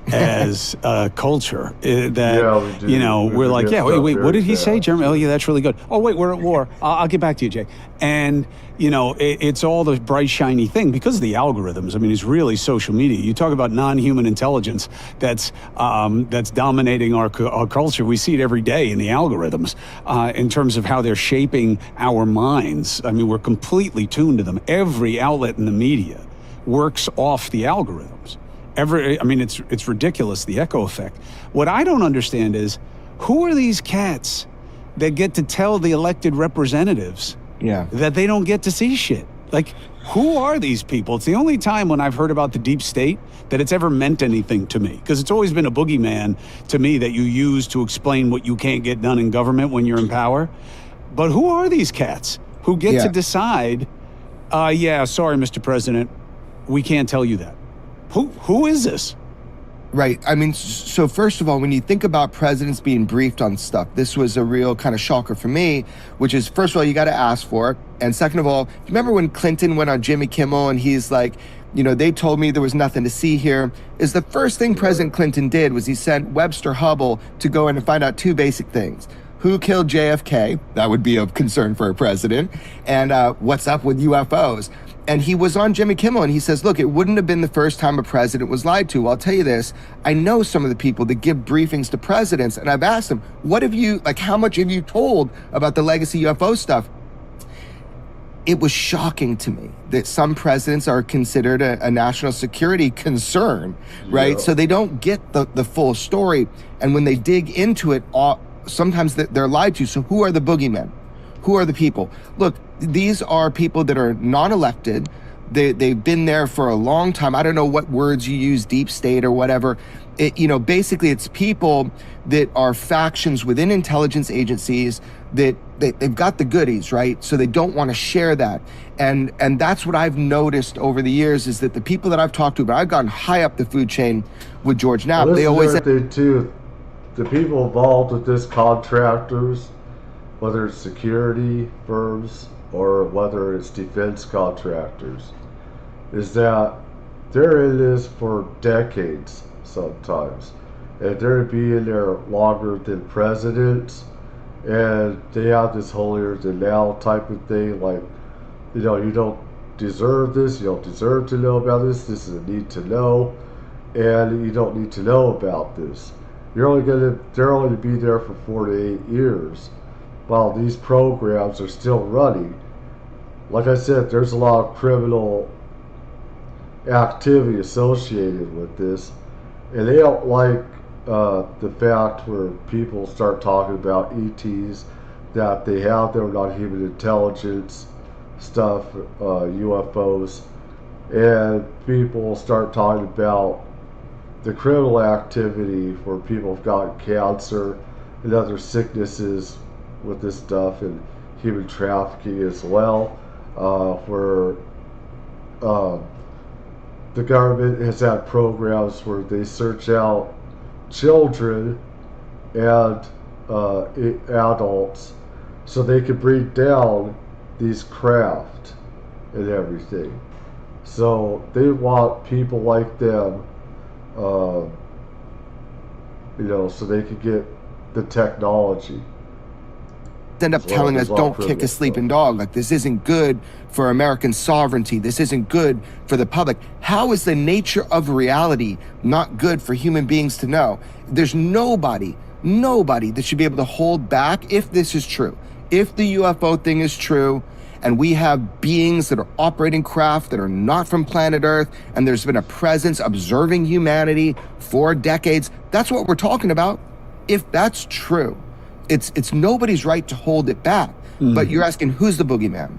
as a culture that, we do. we're like, yeah, wait, what did he say, fast. Jeremy? Oh, yeah, that's really good. Oh, wait, we're at war. I'll get back to you, Jay. And, it's all the bright, shiny thing because of the algorithms. I mean, it's really social media. You talk about non-human intelligence that's dominating our culture. We see it every day in the algorithms in terms of how they're shaping our minds. I mean, we're completely tuned to them. Every outlet in the media works off the algorithms. It's ridiculous, the echo effect. What I don't understand is, who are these cats that get to tell the elected representatives that they don't get to see shit? Like, who are these people? It's the only time when I've heard about the deep state that it's ever meant anything to me, because it's always been a boogeyman to me that you use to explain what you can't get done in government when you're in power. But who are these cats who get to decide, sorry, Mr. President, we can't tell you that? Who is this? Right. I mean, so first of all, when you think about presidents being briefed on stuff, this was a real kind of shocker for me, which is, first of all, you got to ask for it. And second of all, remember when Clinton went on Jimmy Kimmel and he's like, they told me there was nothing to see here? Is the first thing President Clinton did was he sent Webster Hubble to go in and find out two basic things. Who killed JFK? That would be of concern for a president. And what's up with UFOs? And he was on Jimmy Kimmel, and he says, look, it wouldn't have been the first time a president was lied to. Well, I'll tell you this. I know some of the people that give briefings to presidents, and I've asked them, how much have you told about the legacy UFO stuff? It was shocking to me that some presidents are considered a national security concern, right? Yeah. So they don't get the full story. And when they dig into it, sometimes they're lied to. So who are the boogeymen? Who are the people? Look, these are people that are non-elected. They've been there for a long time. I don't know what words you use, deep state or whatever. Basically it's people that are factions within intelligence agencies that they've got the goodies, right? So they don't want to share that. And that's what I've noticed over the years, is that the people that I've talked to, but I've gone high up the food chain with George Knapp. They always too. The people involved with this, contractors, whether it's security firms or whether it's defense contractors, is that they're in this for decades sometimes. And they're being there longer than presidents. And they have this holier than thou type of thing, like, you don't deserve this, you don't deserve to know about this, this is a need to know, and you don't need to know about this. They're only to be there for 4 to 8 years while these programs are still running. Like I said, there's a lot of criminal activity associated with this, and they don't like the fact where people start talking about ETs, that they have their non-human intelligence stuff, UFOs, and people start talking about the criminal activity where people have gotten cancer and other sicknesses with this stuff, and human trafficking as well, where the government has had programs where they search out children and adults so they can bring down these craft and everything. So they want people like them, so they can get the technology. End up telling us, don't kick a sleeping dog. Like, this isn't good for American sovereignty. This isn't good for the public. How is the nature of reality not good for human beings to know? There's nobody that should be able to hold back if this is true. If the UFO thing is true, and we have beings that are operating craft that are not from planet Earth, and there's been a presence observing humanity for decades, that's what we're talking about. If that's true, it's nobody's right to hold it back. But you're asking, who's the boogeyman?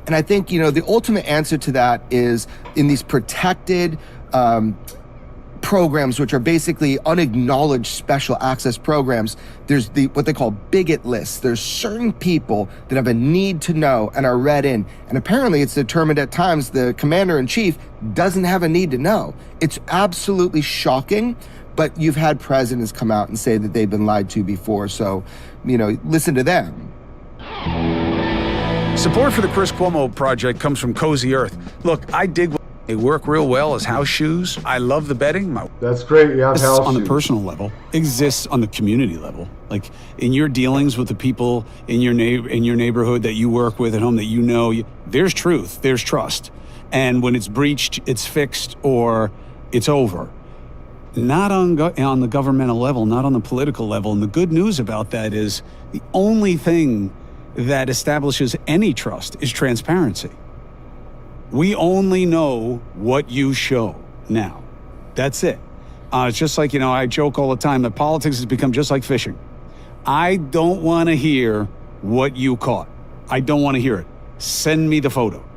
And I think, the ultimate answer to that is in these protected programs, which are basically unacknowledged special access programs. There's what they call bigot lists. There's certain people that have a need to know and are read in. And apparently it's determined at times the commander-in-chief doesn't have a need to know. It's absolutely shocking. But you've had presidents come out and say that they've been lied to before. So, listen to them. Support for the Chris Cuomo project comes from Cozy Earth. Look, I dig they work real well as house shoes. I love the bedding. That's great. You have house on shoes. The personal level, exists on the community level. Like in your dealings with the people in your neighborhood that you work with at home, that there's truth, there's trust. And when it's breached, it's fixed or it's over. Not on the governmental level, not on the political level. And the good news about that is the only thing that establishes any trust is transparency. We only know what you show now. That's it. It's just like, I joke all the time that politics has become just like fishing. I don't want to hear what you caught. I don't want to hear it. Send me the photo.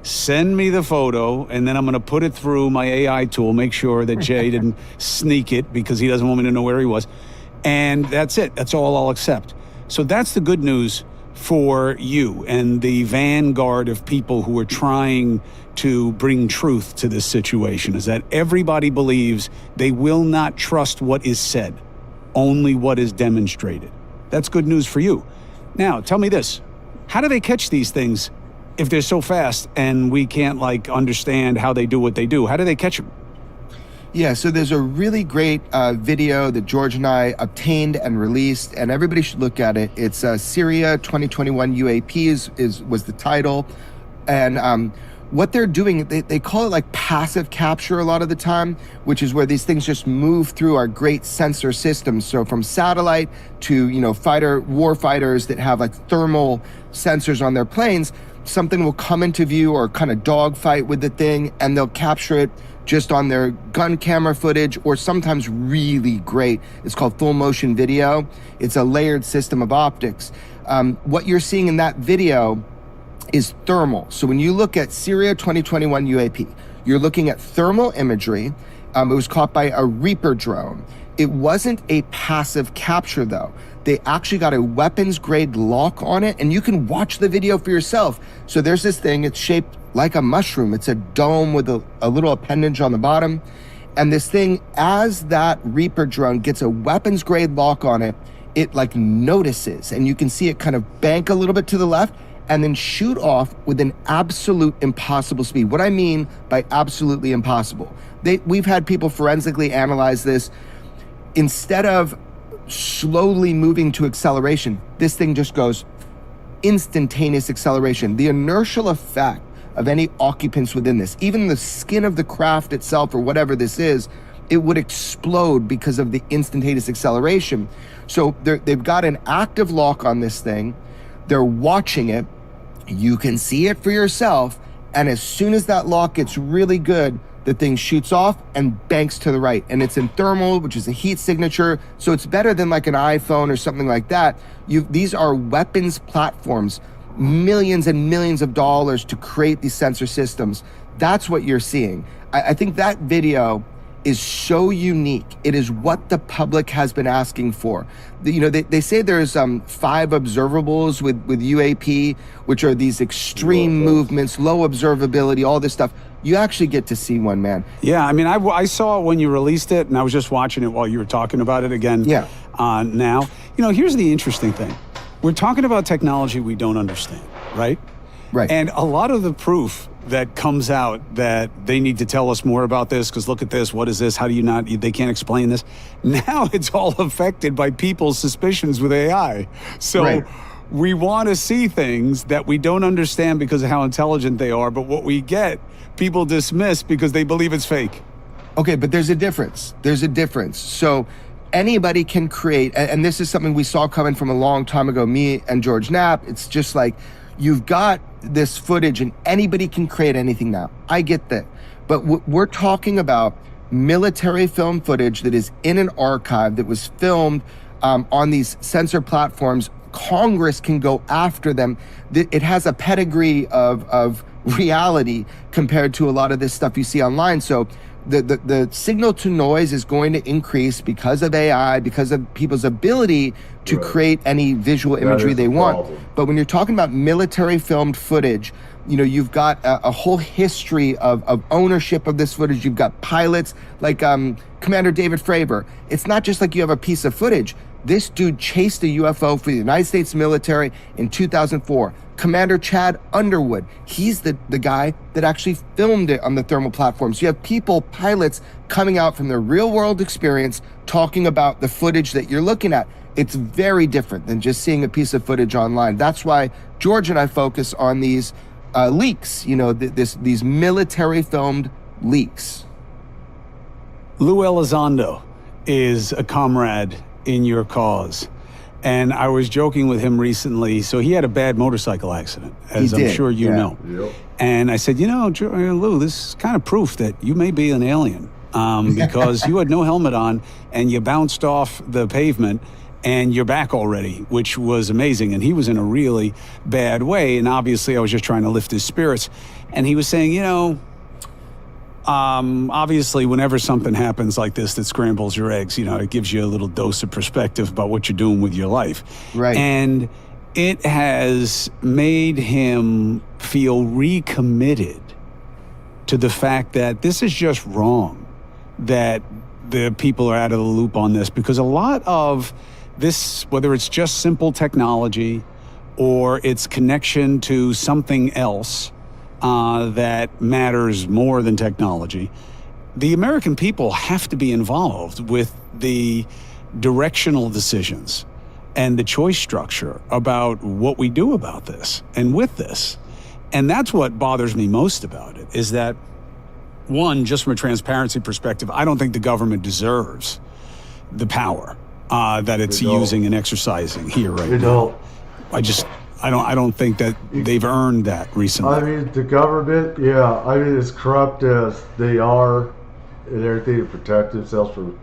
Send me the photo, and then I'm going to put it through my AI tool, make sure that Jay didn't sneak it because he doesn't want me to know where he was. And that's it. That's all I'll accept. So that's the good news for you and the vanguard of people who are trying to bring truth to this situation, is that everybody believes they will not trust what is said, only what is demonstrated. That's good news for you. Now, tell me this. How do they catch these things if they're so fast and we can't understand how they do what they do? How do they catch them? Yeah, so there's a really great video that George and I obtained and released, and everybody should look at it. It's Syria 2021 UAP was the title. And what they're doing, they call it like passive capture a lot of the time, which is where these things just move through our great sensor systems. So from satellite to, war fighters that have like thermal sensors on their planes, something will come into view or kind of dogfight with the thing, and they'll capture it just on their gun camera footage, or sometimes really great. It's called full motion video. It's a layered system of optics. What you're seeing in that video is thermal. So when you look at Syria 2021 UAP, you're looking at thermal imagery. It was caught by a Reaper drone. It wasn't a passive capture though. They actually got a weapons grade lock on it, and you can watch the video for yourself. So there's this thing, it's shaped like a mushroom. It's a dome with a little appendage on the bottom. And this thing, as that Reaper drone gets a weapons grade lock on it, it like notices, and you can see it kind of bank a little bit to the left and then shoot off with an absolute impossible speed. What I mean by absolutely impossible, we've had people forensically analyze this. Instead of slowly moving to acceleration, this thing just goes instantaneous acceleration. The inertial effect of any occupants within this, even the skin of the craft itself or whatever this is, it would explode because of the instantaneous acceleration. So they've got an active lock on this thing. They're watching it. You can see it for yourself. And as soon as that lock gets really good, the thing shoots off and banks to the right. And it's in thermal, which is a heat signature. So it's better than like an iPhone or something like that. These are weapons platforms, millions and millions of dollars to create these sensor systems. That's what you're seeing. I think that video is so unique. It is what the public has been asking for. They say there's 5 observables with UAP, which are these extreme movements, low observability, all this stuff. You actually get to see one, man. Yeah, I mean, I saw it when you released it, and I was just watching it while you were talking about it again. Yeah. Now, here's the interesting thing. We're talking about technology we don't understand, right? Right. And a lot of the proof that comes out that they need to tell us more about this, because look at this, what is this, how do you not, they can't explain this. Now it's all affected by people's suspicions with AI. So right. We want to see things that we don't understand because of how intelligent they are, but what we get, people dismiss because they believe it's fake. Okay, but there's a difference. So anybody can create, and this is something we saw coming from a long time ago, me and George Knapp. It's just like, you've got this footage and anybody can create anything now. I get that. But we're talking about military film footage that is in an archive that was filmed on these sensor platforms. Congress can go after them. It has a pedigree of reality compared to a lot of this stuff you see online. So the signal to noise is going to increase because of AI, because of people's ability to create any visual imagery they want. But when you're talking about military filmed footage, you've got a whole history of ownership of this footage. You've got pilots like Commander David Fravor. It's not just like you have a piece of footage. This dude chased a UFO for the United States military in 2004. Commander Chad Underwood, he's the guy that actually filmed it on the thermal platforms. You have people, pilots, coming out from their real world experience talking about the footage that you're looking at. It's very different than just seeing a piece of footage online. That's why George and I focus on these leaks, these military filmed leaks. Lou Elizondo is a comrade in your cause. And I was joking with him recently. So he had a bad motorcycle accident, as I'm sure you know. Yep. And I said, Lou, this is kind of proof that you may be an alien because you had no helmet on and you bounced off the pavement and you're back already, which was amazing. And he was in a really bad way. And obviously I was just trying to lift his spirits. And he was saying, obviously, whenever something happens like this that scrambles your eggs, it gives you a little dose of perspective about what you're doing with your life. Right. And it has made him feel recommitted to the fact that this is just wrong, that the people are out of the loop on this, because a lot of this, whether it's just simple technology or its connection to something else, that matters more than technology, the American people have to be involved with the directional decisions and the choice structure about what we do about this and with this. And that's what bothers me most about it, is that, one, just from a transparency perspective, I don't think the government deserves the power that it's using and exercising here right now. I don't think that they've earned that recently. I mean, the government, as corrupt as they are and everything to protect themselves from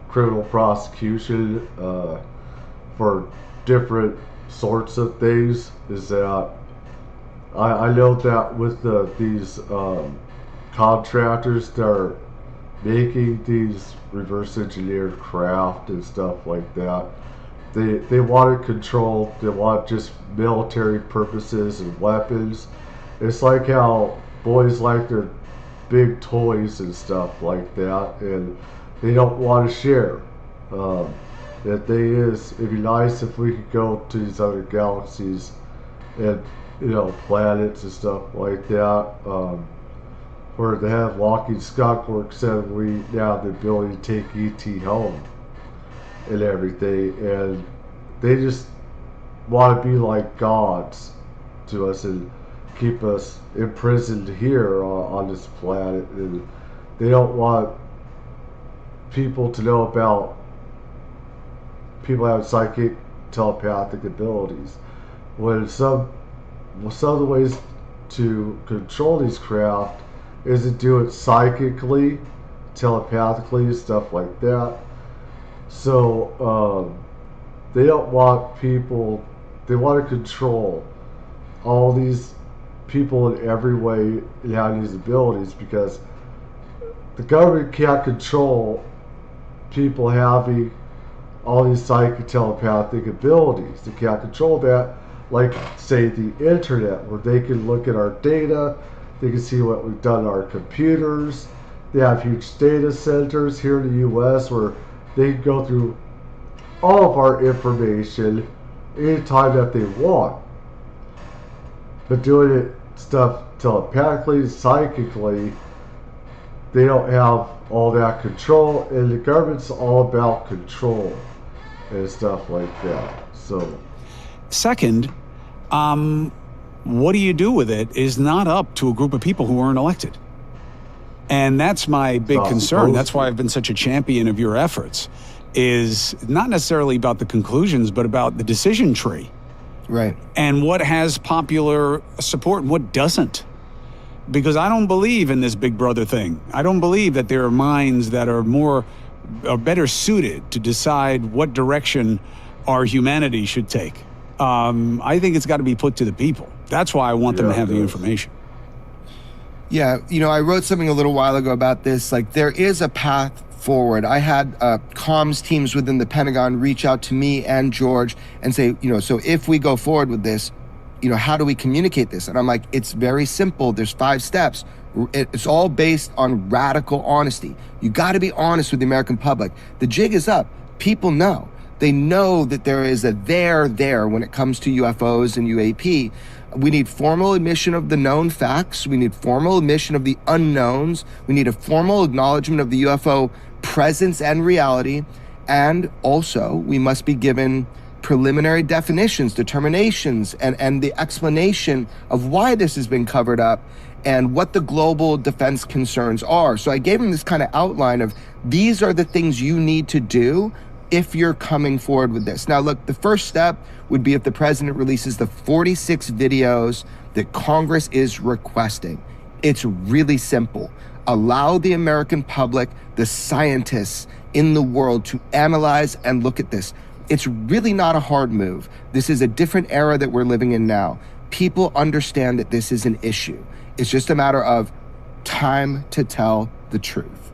criminal prosecution for different sorts of things, is that I know that with these contractors that are making these reverse engineered craft and stuff like that, they want it controlled. They want just military purposes and weapons. It's like how boys like their big toys and stuff like that, and they don't want to share. The thing is, it'd be nice if we could go to these other galaxies and, planets and stuff like that, where they have Lockheed Skunk said we now have the ability to take ET home and everything, and they just want to be like gods to us and keep us imprisoned here on this planet, and they don't want people to know about people having psychic telepathic abilities, when some of the ways to control these craft is to do it psychically, telepathically, stuff like that. So they don't want people, they want to control all these people in every way and having these abilities, because the government can't control people having all these psychic telepathic abilities. They can't control that, like, say, the internet, where they can look at our data, they can see what we've done on our computers. They have huge data centers here in the US where they can go through all of our information anytime that they want. But doing it stuff telepathically, psychically, they don't have all that control, and the government's all about control and stuff like that. So, second, what do you do with it is not up to a group of people who weren't elected. And that's my big concern. That's why I've been such a champion of your efforts, is not necessarily about the conclusions, but about the decision tree. Right. And what has popular support and what doesn't. Because I don't believe in this Big Brother thing. I don't believe that there are minds that are better suited to decide what direction our humanity should take. I think it's got to be put to the people. That's why I want them to have the information. Yeah, I wrote something a little while ago about this. Like, there is a path forward. I had comms teams within the Pentagon reach out to me and George and say, so if we go forward with this, how do we communicate this? And I'm like, it's very simple. There's 5 steps. It's all based on radical honesty. You got to be honest with the American public. The jig is up. People know. They know that there is a there when it comes to UFOs and UAP. We need formal admission of the known facts. We need formal admission of the unknowns. We need a formal acknowledgement of the UFO presence and reality. And also, we must be given preliminary definitions, determinations, and the explanation of why this has been covered up and what the global defense concerns are. So I gave him this kind of outline of, these are the things you need to do if you're coming forward with this. Now, look, the first step would be if the president releases the 46 videos that Congress is requesting. It's really simple. Allow the American public, the scientists in the world, to analyze and look at this. It's really not a hard move. This is a different era that we're living in now. People understand that this is an issue. It's just a matter of time to tell the truth.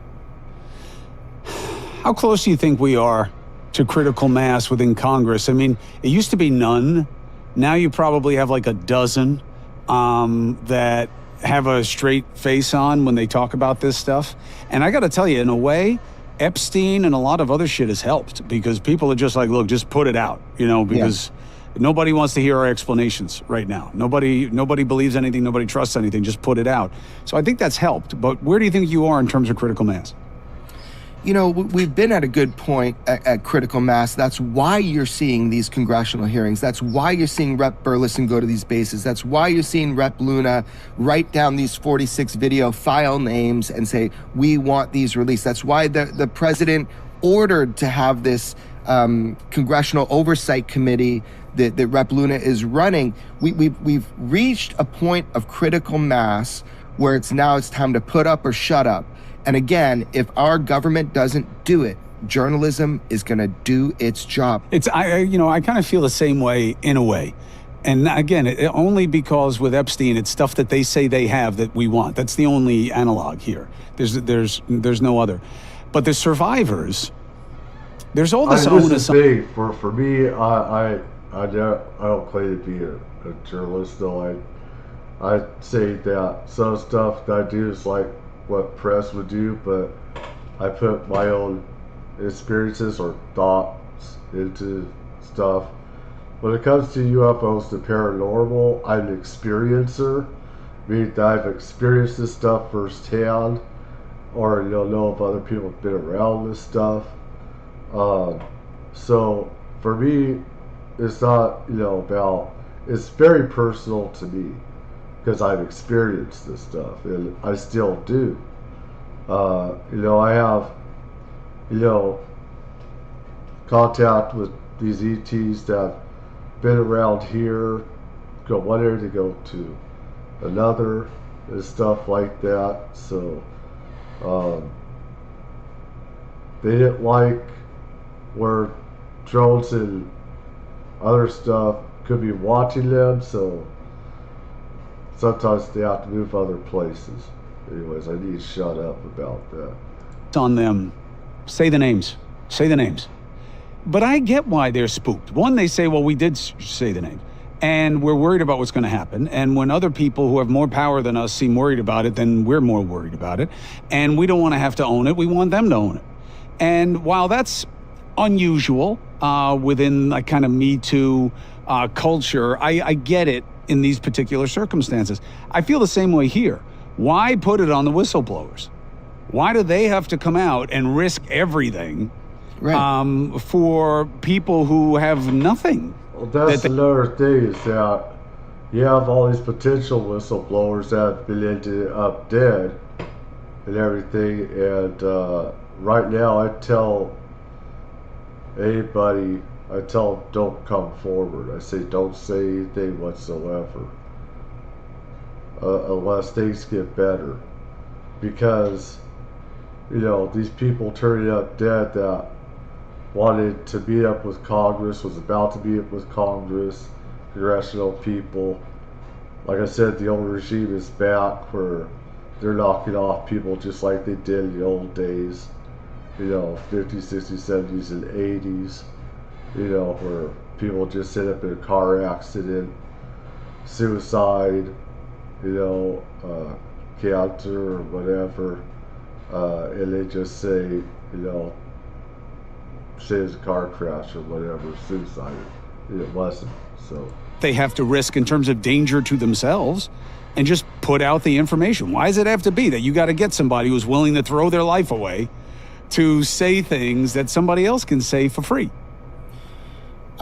How close do you think we are to critical mass within Congress? I mean, it used to be none. Now you probably have like a dozen that have a straight face on when they talk about this stuff. And I got to tell you, in a way, Epstein and a lot of other shit has helped, because people are just like, look, just put it out, because nobody wants to hear our explanations right now. Nobody believes anything. Nobody trusts anything. Just put it out. So I think that's helped. But where do you think you are in terms of critical mass? We've been at a good point at critical mass. That's why you're seeing these congressional hearings. That's why you're seeing Rep. Burleson go to these bases. That's why you're seeing Rep. Luna write down these 46 video file names and say, we want these released. That's why the president ordered to have this congressional oversight committee that Rep. Luna is running. We've reached a point of critical mass where it's time to put up or shut up. And again, if our government doesn't do it, journalism is going to do its job. I kind of feel the same way in a way. And again, only because with Epstein, it's stuff that they say they have that we want. That's the only analog here. There's no other. But the survivors, there's all this onus. This is big. For me, I don't claim to be a journalist, though. I say that some stuff that I do is like what press would do, but I put my own experiences or thoughts into stuff. When it comes to UFOs, the paranormal, I'm an experiencer, meaning that I've experienced this stuff firsthand, or know if other people have been around this stuff. So for me, it's not about. It's very personal to me, because I've experienced this stuff, and I still do. I have, contact with these ETs that have been around here, go one area to go to another, and stuff like that. So, they didn't like where drones and other stuff could be watching them, so sometimes they have to move other places. Anyways, I need to shut up about that. It's on them. Say the names. But I get why they're spooked. One, they say, well, we did say the names, and we're worried about what's going to happen. And when other people who have more power than us seem worried about it, then we're more worried about it. And we don't want to have to own it. We want them to own it. And while that's unusual within like kind of Me Too culture, I get it in these particular circumstances. I feel the same way here. Why put it on the whistleblowers? Why do they have to come out and risk everything for people who have nothing? Well, that's another thing, is that you have all these potential whistleblowers that have been ended up dead and everything. And right now, I tell anybody, don't come forward. I say don't say anything whatsoever unless things get better, because these people turning up dead that wanted to meet up with Congress, was about to meet up with Congress, congressional people. Like I said, the old regime is back, where they're knocking off people just like they did in the old days, 50s, 60s, 70s, and 80s, where people just end up in a car accident, suicide, cancer or whatever, and they just say, say it's a car crash or whatever, suicide. It wasn't. So they have to risk in terms of danger to themselves and just put out the information. Why does it have to be that you got to get somebody who's willing to throw their life away to say things that somebody else can say for free?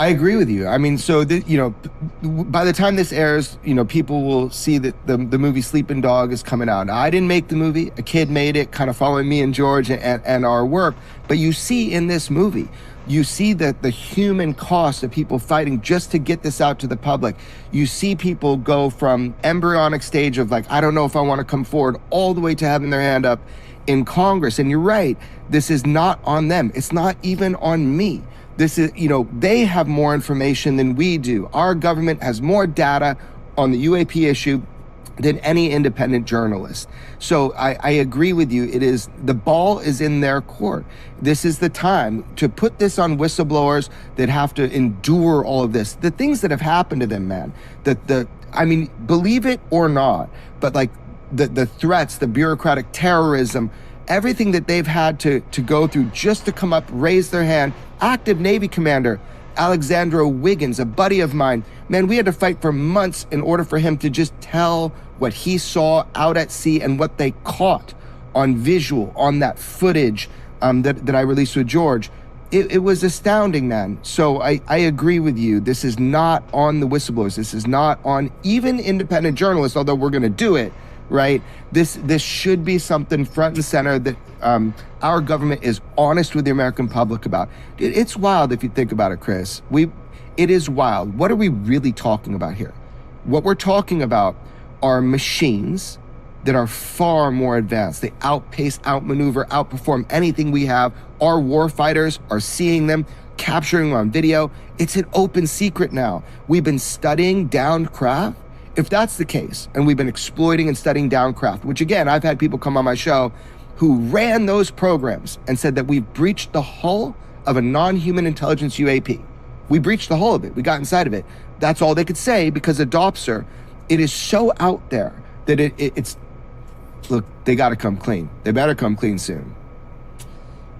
I agree with you. I mean, so by the time this airs, people will see that the movie Sleeping Dog is coming out. Now, I didn't make the movie. A kid made it, kind of following me and George and our work. But you see in this movie, you see that the human cost of people fighting just to get this out to the public. You see people go from embryonic stage of like, I don't know if I want to come forward, all the way to having their hand up in Congress. And you're right, this is not on them. It's not even on me. This is, they have more information than we do. Our government has more data on the UAP issue than any independent journalist. So I agree with you. The ball is in their court. This is the time to put this on whistleblowers that have to endure all of this. The things that have happened to them, man, believe it or not, but like the threats, the bureaucratic terrorism, everything that they've had to go through just to come up, raise their hand. Active Navy commander Alexandro Wiggins, a buddy of mine, man, we had to fight for months in order for him to just tell what he saw out at sea and what they caught on visual, on that footage that I released with George, it was astounding, man. So I agree with you. This is not on the whistleblowers. This is not on even independent journalists, although we're going to do it, right? This should be something front and center that our government is honest with the American public about. It's wild if you think about it, Chris. It is wild. What are we really talking about here? What we're talking about are machines that are far more advanced. They outpace, outmaneuver, outperform anything we have. Our warfighters are seeing them, capturing them on video. It's an open secret now. We've been studying downed craft. If that's the case, and we've been exploiting and studying downed craft, which again, I've had people come on my show who ran those programs and said that we've breached the hull of a non-human intelligence UAP. We breached the hull of it. We got inside of it. That's all they could say because of Dopser. It is so out there that it's, look, they got to come clean. They better come clean soon.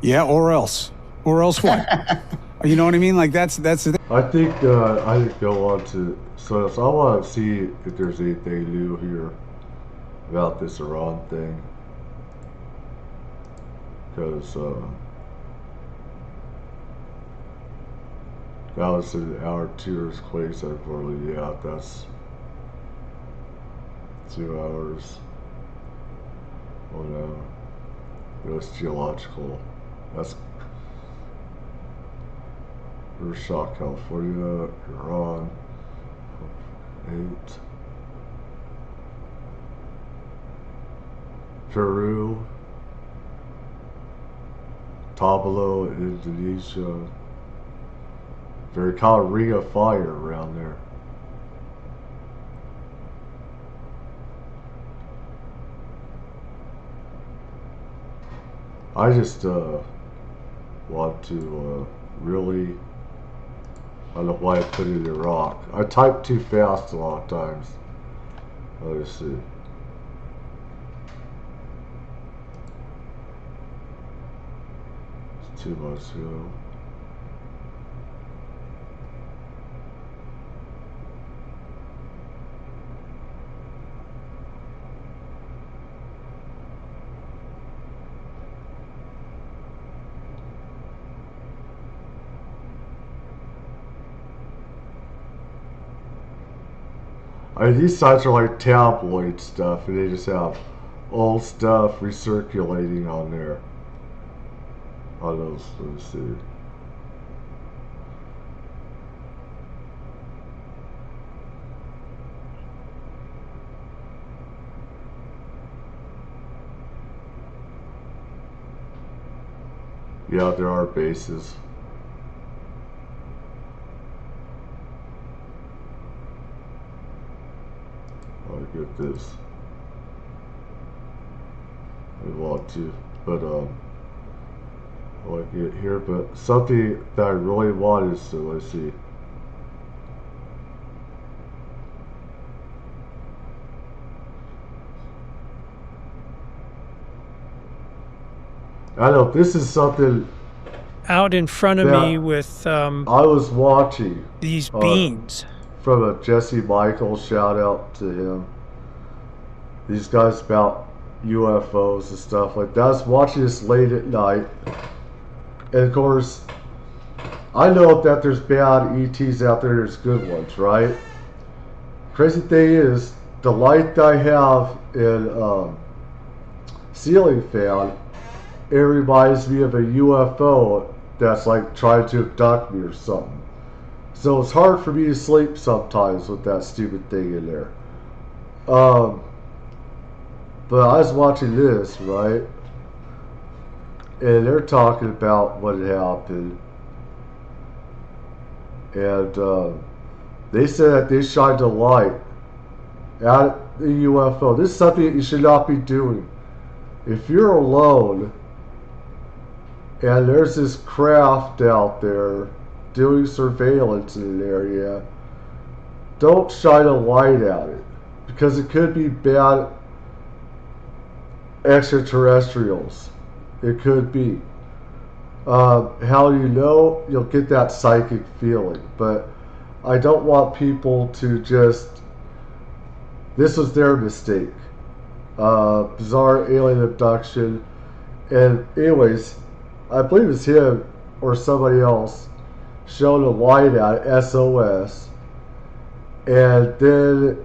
Yeah, or else what? You know what I mean? Like that's the thing. I think I could go on to so I want to see if there's anything new here about this Iran thing, because that was an hour 2 earthquakes. I probably, yeah, that's 2 hours. Oh no, it was geological. That's Earthshock, California, Iran, 8. Peru, Tabalo, Indonesia. Very kind of ring of fire around there. I just want to really, I don't know why I put it in Iraq. I type too fast a lot of times. Let's see. It's 2 months ago. These sites are like tabloid stuff, and they just have old stuff recirculating on there. On those, let's see. Yeah, there are bases. I get this. I want to, but I want to get here. But something that I really want is to, let's see. I know this is something out in front of me with I was watching these beams. From a Jesse Michaels, shout out to him. These guys about UFOs and stuff like that. I was watching this late at night, and of course, I know that there's bad ETs out there. There's good ones, right? Crazy thing is, the light that I have in ceiling fan, it reminds me of a UFO that's like trying to abduct me or something. So it's hard for me to sleep sometimes with that stupid thing in there. But I was watching this, right? And they're talking about what had happened. And they said that they shined a light at the UFO. This is something that you should not be doing. If you're alone and there's this craft out there doing surveillance in an area, don't shine a light at it, because it could be bad extraterrestrials. It could be. How do you know? You'll get that psychic feeling. But I don't want people to just, this was their mistake. Bizarre alien abduction. And anyways, I believe it's him or somebody else, showed a light at SOS, and then,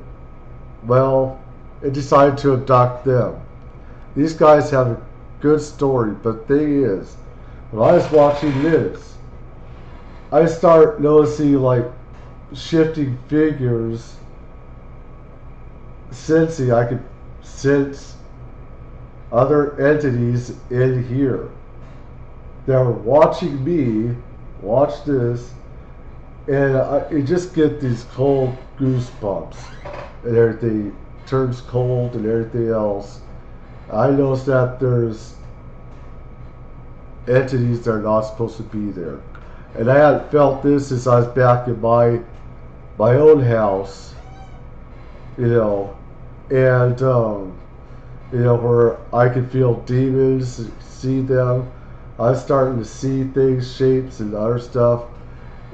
well, it decided to abduct them. These guys have a good story, but the thing is, when I was watching this, I start noticing like shifting figures, sensing I could sense other entities in here. They're watching me watch this, and you just get these cold goosebumps, and everything turns cold and everything else. I noticed that there's entities that are not supposed to be there, and I hadn't felt this since I was back in my own house, and where I could feel demons, see them. I was starting to see things, shapes, and other stuff,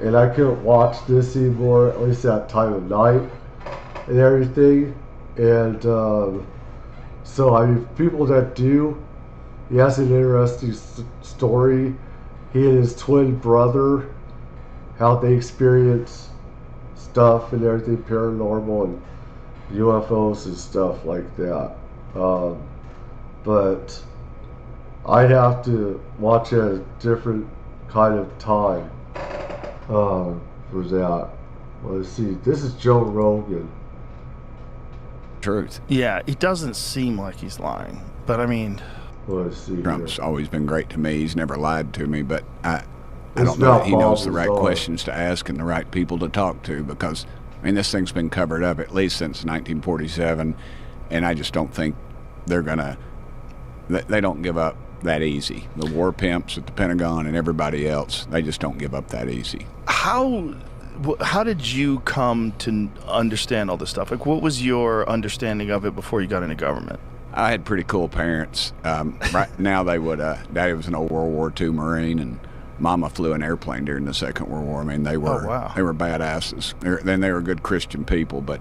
and I couldn't watch this anymore, at least that time of night, and everything. And so, I mean, people that do, he has an interesting story. He and his twin brother, how they experience stuff and everything, paranormal and UFOs and stuff like that. But I'd have to watch at a different kind of time for that. Let's see. This is Joe Rogan. Truth. Yeah, it doesn't seem like he's lying, but I mean, Let's see. Trump's here. always been great to me. He's never lied to me, but I It's don't know not that he knows the Bob's right own. questions to ask and the right people to talk to, because, I mean, this thing's been covered up at least since 1947, and I just don't think they're going to, they don't give up that easy. The war pimps at the Pentagon and everybody else, they just don't give up that easy. how did you come to understand all this stuff? Like, what was your understanding of it before you got into government? I had pretty cool parents. Right now, they would. Daddy was an old World War II Marine, and Mama flew an airplane during the Second World War. I mean, they were they were badasses. They were good Christian people, but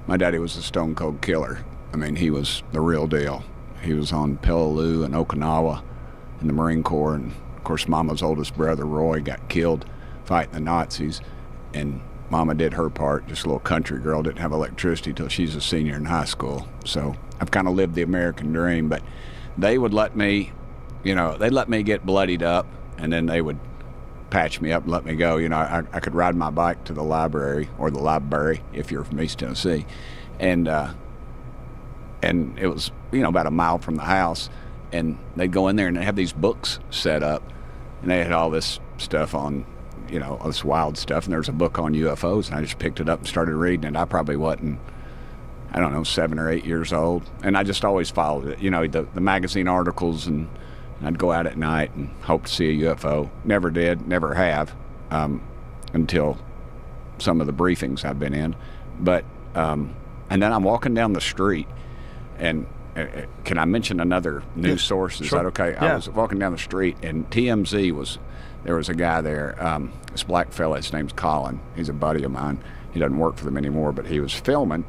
my daddy was a stone cold killer. I mean, he was the real deal. He was on Peleliu and Okinawa in the Marine Corps, and of course, Mama's oldest brother Roy got killed fighting the Nazis, and Mama did her part. Just a little country girl, didn't have electricity till she's a senior in high school. So I've kind of lived the American dream, but they would let me, they'd let me get bloodied up, and then they would patch me up and let me go. I could ride my bike to the library, or the library if you're from East Tennessee, and it was, about a mile from the house, and they'd go in there and they'd have these books set up, and they had all this stuff on, all this wild stuff, and there was a book on UFOs, and I just picked it up and started reading it. I probably wasn't, 7 or 8 years old, and I just always followed it, the magazine articles, and I'd go out at night and hope to see a UFO. Never did, never have, until some of the briefings I've been in. But and then I'm walking down the street, and can I mention another news source? Is sure. that okay? Yeah. I was walking down the street, and TMZ there was a guy there, this black fella, his name's Colin. He's a buddy of mine. He doesn't work for them anymore, but he was filming,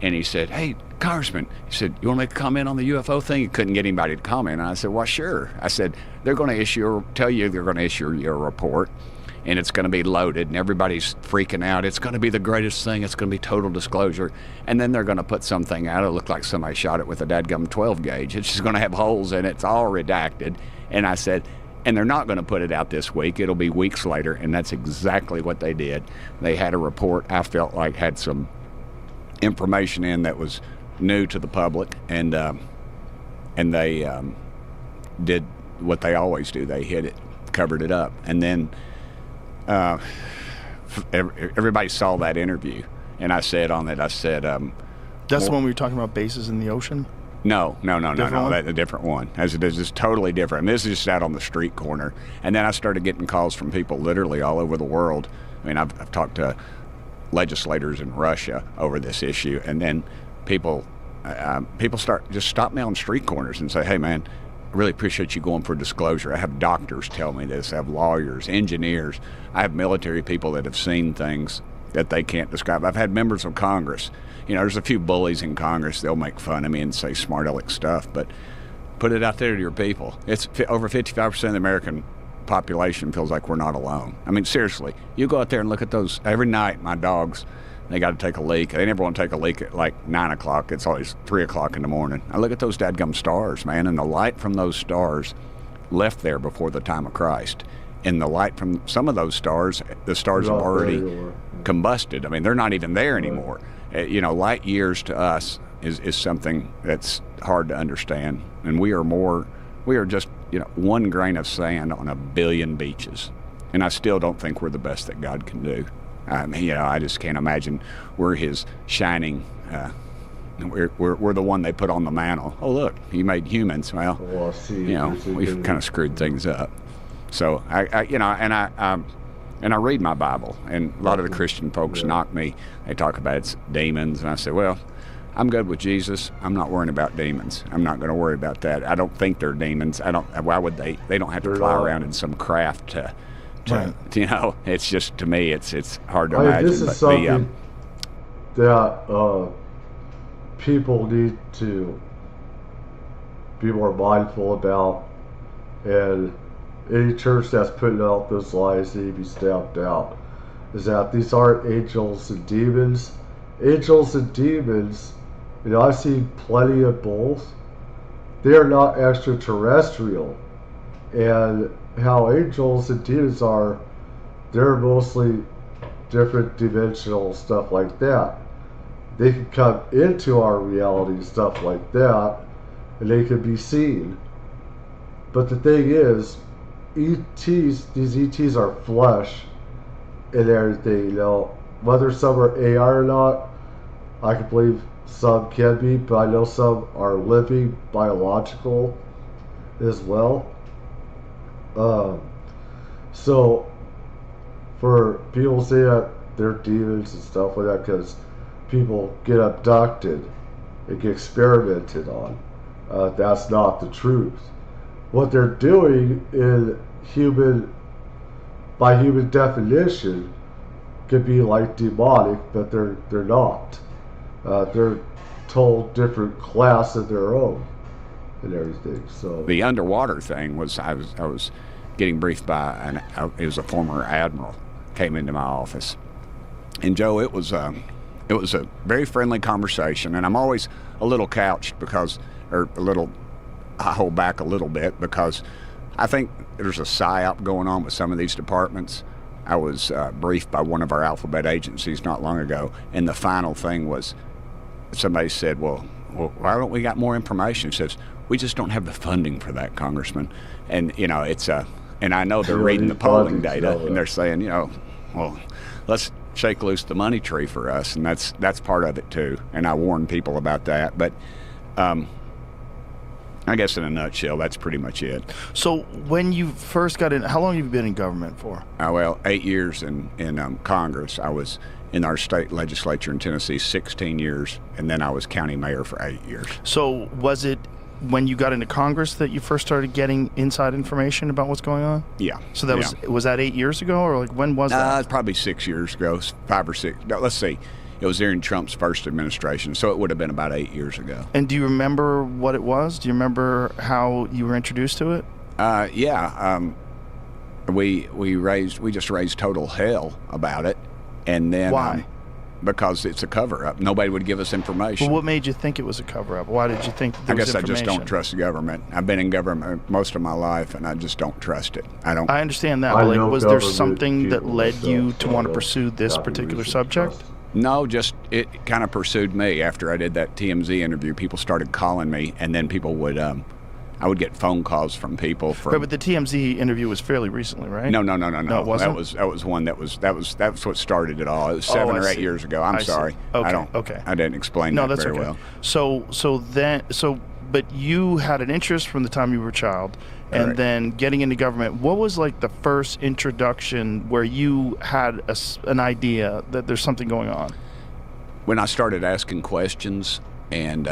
and he said, "Hey, Congressman," he said, "you want to make a comment on the UFO thing?" He couldn't get anybody to comment. And I said, "Well, sure." I said, they're going to tell you they're going to issue your report, and it's going to be loaded, and everybody's freaking out. It's going to be the greatest thing. It's going to be total disclosure. And then they're going to put something out. It'll look like somebody shot it with a dadgum 12 gauge. It's just going to have holes in it. It's all redacted. And I said, and they're not going to put it out this week. It'll be weeks later. And that's exactly what they did. They had a report I felt like had some information in that was new to the public, and they did what they always do. They hid it, covered it up, and then everybody saw that interview, and I said on it, that's the one we were talking about, bases in the ocean? No, Different one? that's a different one. As it is just totally different. This is just out on the street corner, and then I started getting calls from people literally all over the world. I mean, I've talked to legislators in Russia over this issue, and then people stop me on street corners and say, "Hey, man, I really appreciate you going for disclosure." I have doctors tell me this. I have lawyers, engineers. I have military people that have seen things that they can't describe. I've had members of Congress. There's a few bullies in Congress. They'll make fun of me and say smart aleck stuff, but Put it out there to your people. It's over 55% of the American population feels like we're not alone. I mean, seriously, you go out there and look at those. Every night, my dogs, they got to take a leak. They never want to take a leak at like 9 o'clock. It's always 3 o'clock in the morning. I look at those dadgum stars, man, and the light from those stars left there before the time of Christ. And the light from some of those stars, the stars have already combusted. I mean, they're not even there anymore. You know, light years to us is something that's hard to understand. And we are just, you know, one grain of sand on a billion beaches. And I still don't think we're the best that God can do. You know, I just can't imagine we're his shining, we're the one they put on the mantle. Oh, look, he made humans. Well, you know, we've kind of screwed things up. So you know, and I read my Bible, and a lot of the Christian folks knock me. They talk about it's demons, and I say, well, I'm good with Jesus. I'm not worrying about demons. I'm not going to worry about that. I don't think they're demons. Why would they? They don't have to fly around in some craft to right. You know, it's just, to me, it's hard to imagine. This is something that people need to be more mindful about, and any church that's putting out those lies need to be stamped out. Is that these aren't angels and demons. Angels and demons, you know, I've seen plenty of both. They are not extraterrestrial. And how angels and demons are, they're mostly different dimensional stuff like that. They can come into our reality, stuff like that, and they can be seen. But the thing is, ETs, these ETs are flesh and everything, you know. Whether some are AI or not, I can believe some can be, but I know some are living, biological as well. So for people to say that they're demons and stuff like that, because people get abducted and get experimented on, that's not the truth. What they're doing by human definition, could be like demonic, but they're not. They're told different class of their own and everything. So the underwater thing was, I was getting briefed by it was a former admiral, came into my office, and Joe, it was a very friendly conversation, and I'm always a little couched I hold back a little bit because I think there's a psyop going on with some of these departments. I was briefed by one of our alphabet agencies not long ago, and the final thing was, somebody said, well, why don't we got more information? He says, we just don't have the funding for that, Congressman. And, you know, it's and I know they're reading the polling data, and they're saying, you know, well, let's shake loose the money tree for us, and that's part of it too. And I warn people about that, but I guess in a nutshell, that's pretty much it. So when you first got in, how long have you been in government for? Well, 8 years in Congress. I was in our state legislature in Tennessee 16 years, and then I was county mayor for 8 years. So was it when you got into Congress that you first started getting inside information about what's going on? Yeah. So that was that 8 years ago, or like when was that? It's probably 6 years ago, 5 or 6. No, let's see. It was during Trump's first administration, so it would have been about 8 years ago. And do you remember what it was? Do you remember how you were introduced to it? Yeah. We just raised total hell about it, and then why? Because it's a cover-up. Nobody would give us information. Well, what made you think it was a cover-up? Why did you think there was information? I guess I just don't trust the government. I've been in government most of my life, and I just don't trust it. I understand that, but like, was there something that led you to want to pursue this particular subject? No, just it kind of pursued me. After I did that TMZ interview, people started calling me, and then people would, I would get phone calls from people. Right, but the TMZ interview was fairly recently, right? No. No, it wasn't? That was one that's what started it all. It was 7 or 8 years ago. I'm sorry. Okay. I didn't explain that very well. But you had an interest from the time you were a child, and Correct. Then getting into government. What was like the first introduction where you had an idea that there's something going on? When I started asking questions, and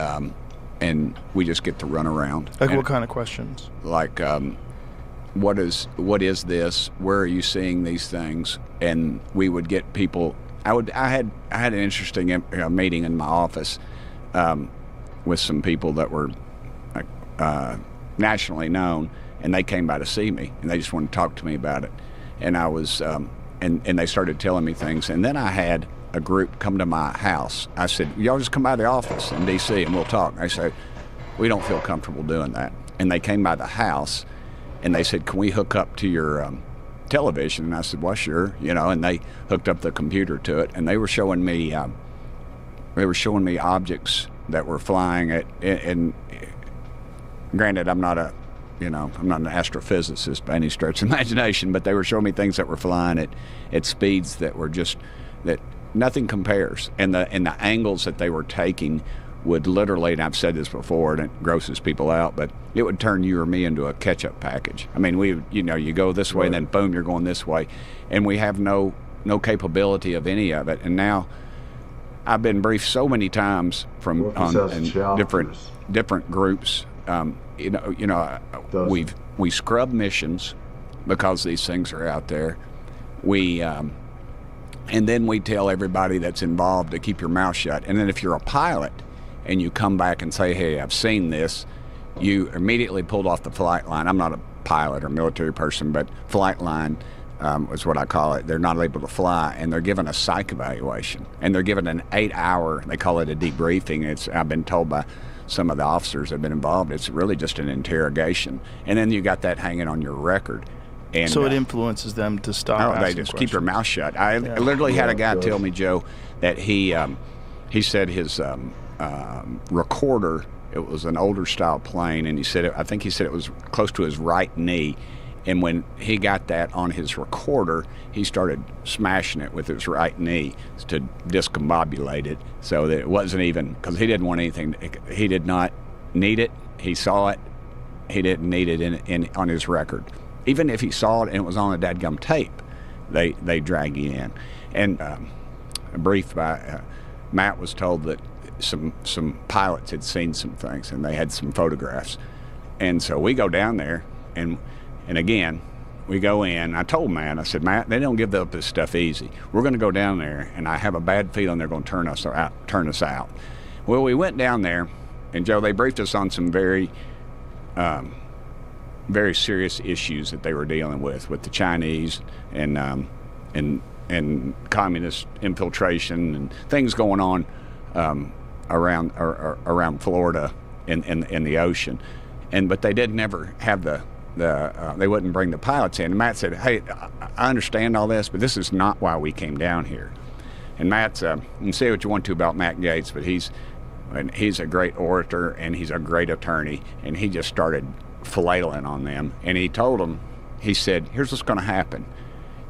we just get to run around. Like what kind of questions? Like, what is this? Where are you seeing these things? And we would get people. I had an interesting meeting in my office with some people that were nationally known, and they came by to see me, and they just wanted to talk to me about it. And I was, and they started telling me things. And then I had a group come to my house. I said, y'all just come by the office in D.C. and we'll talk. They said, we don't feel comfortable doing that. And they came by the house, and they said, can we hook up to your television? And I said, well, sure, and they hooked up the computer to it, and they were showing me objects that were flying and granted, I'm not an astrophysicist by any stretch of imagination, but they were showing me things that were flying at speeds that were just, that nothing compares. And the angles that they were taking would literally, and I've said this before and it grosses people out, but it would turn you or me into a ketchup package. I mean, you go this way and then boom, you're going this way. And we have no capability of any of it. And now I've been briefed so many times from different groups. We scrub missions because these things are out there. And then we tell everybody that's involved to keep your mouth shut. And then if you're a pilot and you come back and say, hey, I've seen this, you immediately pulled off the flight line. I'm not a pilot or military person, but flight line is what I call it. They're not able to fly, and they're given a psych evaluation. And they're given an 8-hour, they call it a debriefing. I've been told by some of the officers that have been involved, it's really just an interrogation. And then you got that hanging on your record. And so it influences them to stop asking they just questions. Keep their mouth shut. I literally had a guy tell me, Joe, that he said his recorder, it was an older style plane, and I think he said it was close to his right knee. And when he got that on his recorder, he started smashing it with his right knee to discombobulate it, so that it wasn't even, because he didn't want anything. He did not need it. He saw it. He didn't need it on his record. Even if he saw it and it was on a dadgum tape, they drag you in. And a brief by Matt was told that some pilots had seen some things, and they had some photographs. And so we go down there, and again, we go in. I told Matt, I said, Matt, they don't give up this stuff easy. We're going to go down there, and I have a bad feeling they're going to turn us out. Well, we went down there, and Joe, they briefed us on some very serious issues that they were dealing with the Chinese and communist infiltration and things going on around Florida in the ocean. But they did never have they wouldn't bring the pilots in. And Matt said, hey, I understand all this, but this is not why we came down here. And Matt's, you can say what you want to about Matt Gaetz, but he's a great orator, and he's a great attorney, and he just started flailing on them. And he told them, he said, here's what's going to happen.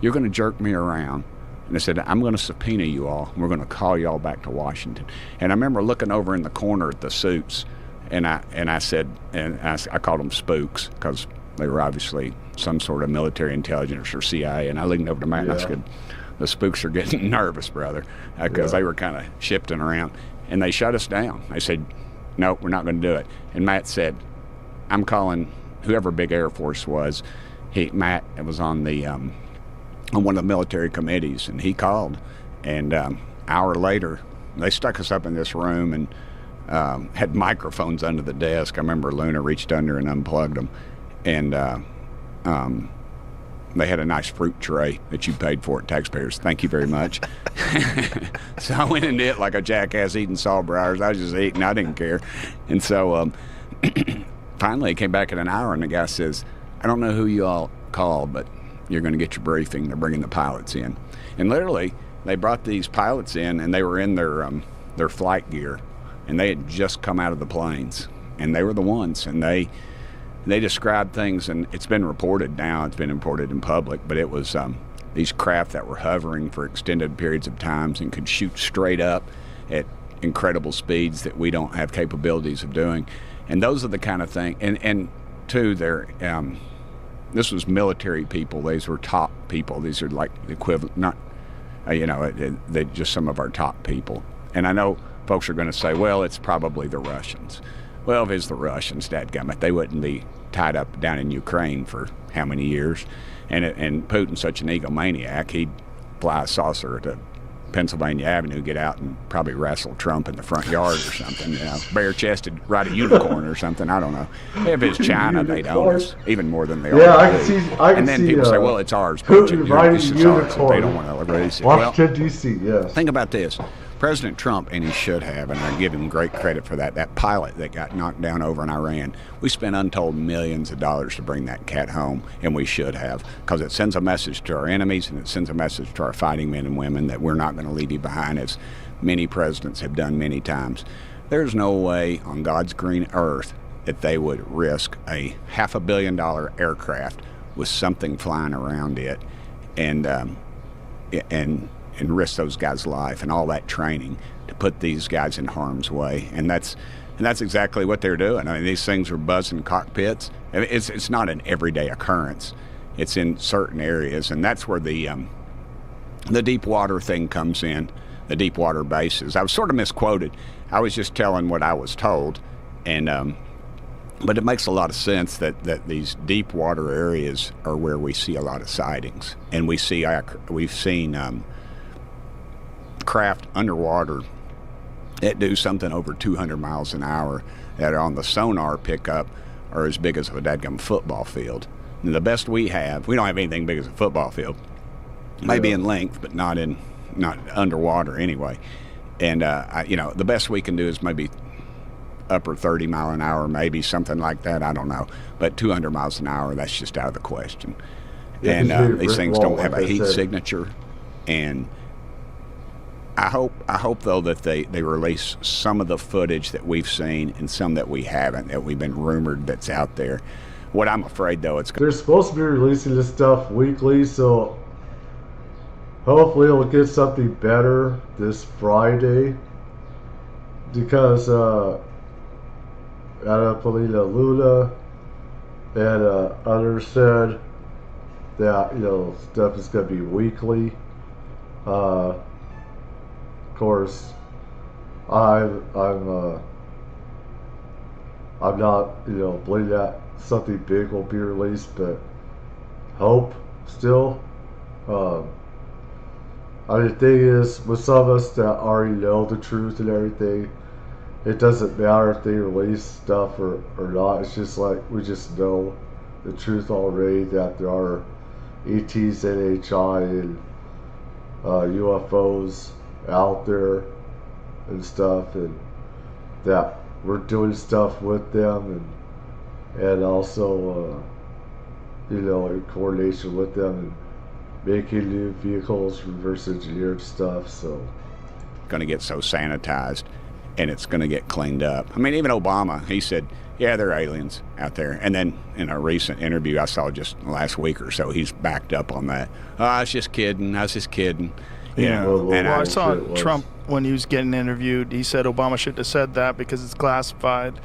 You're going to jerk me around. And they said, I'm going to subpoena you all, and we're going to call you all back to Washington. And I remember looking over in the corner at the suits, and I said, I called them spooks, because they were obviously some sort of military intelligence or CIA. And I leaned over to Matt and I said, the spooks are getting nervous, brother, because they were kind of shifting around. And they shut us down. They said, no, we're not going to do it. And Matt said, I'm calling whoever Big Air Force was. Matt was on one of the military committees, and he called. And hour later, they stuck us up in this room and had microphones under the desk. I remember Luna reached under and unplugged them. And they had a nice fruit tray that you paid for it, taxpayers. Thank you very much. So I went and ate like a jackass eating sawbriars. I was just eating. I didn't care. And so finally, he came back in an hour, and the guy says, I don't know who you all called, but you're going to get your briefing. They're bringing the pilots in. And literally, they brought these pilots in, and they were in their flight gear, and they had just come out of the planes. And they were the ones, and they described things, and it's been reported now. It's been reported in public, but it was these craft that were hovering for extended periods of times and could shoot straight up at incredible speeds that we don't have capabilities of doing. And those are the kind of thing. And two, this was military people. These were top people. These are like the equivalent, not, they just some of our top people. And I know folks are going to say, well, it's probably the Russians. Well, if it's the Russians, dadgummit, they wouldn't be tied up down in Ukraine for how many years? And Putin's such an egomaniac, he'd fly a saucer to Pennsylvania Avenue, get out and probably wrestle Trump in the front yard or something, bare-chested, ride a unicorn or something, I don't know. If it's China, they'd own us, even more than they are. Yeah, I can see. And then people say, well, it's ours. Putin riding It's ours. unicorn. They don't want to release it. Washington, D.C., yes. Think about this. President Trump, and he should have, and I give him great credit for that pilot that got knocked down over in Iran, we spent untold millions of dollars to bring that cat home, and we should have, because it sends a message to our enemies, and it sends a message to our fighting men and women that we're not going to leave you behind, as many presidents have done many times. There's no way on God's green earth that they would risk a $500 million aircraft with something flying around it, and risk those guys' life and all that training to put these guys in harm's way. And that's exactly what they're doing. I mean, these things are buzzing cockpits. I mean, it's not an everyday occurrence. It's in certain areas, and that's where the deep water thing comes in, the deep water bases. I was sort of misquoted. I was just telling what I was told, and but it makes a lot of sense that these deep water areas are where we see a lot of sightings, and we've seen craft underwater that do something over 200 miles an hour that are on the sonar pickup are as big as a dadgum football field. And the best we don't have anything big as a football field. Maybe in length, but not underwater anyway. And the best we can do is maybe upper 30 mile an hour, maybe something like that. I don't know. But 200 miles an hour, that's just out of the question. Yeah, and these things don't have a heat signature. And I hope though that they release some of the footage that we've seen and some that we haven't, that we've been rumored that's out there. What I'm afraid though, they're supposed to be releasing this stuff weekly, so hopefully we'll get something better this Friday, because Polina Luna and others said that stuff is going to be weekly. Of course, I'm not believe that something big will be released, but hope still. The thing is, with some of us that already know the truth and everything, it doesn't matter if they release stuff or not. It's just like we just know the truth already, that there are ETs, NHI, and UFOs out there and stuff, and that we're doing stuff with them, and also in coordination with them, and making new vehicles, reverse engineered stuff. So going to get so sanitized, and it's going to get cleaned up. I mean, even Obama, he said, yeah, there are aliens out there. And then in a recent interview I saw just last week or so, he's backed up on that. Oh, I was just kidding. Yeah. Well, I saw Trump when he was getting interviewed. He said Obama shouldn't have said that because it's classified.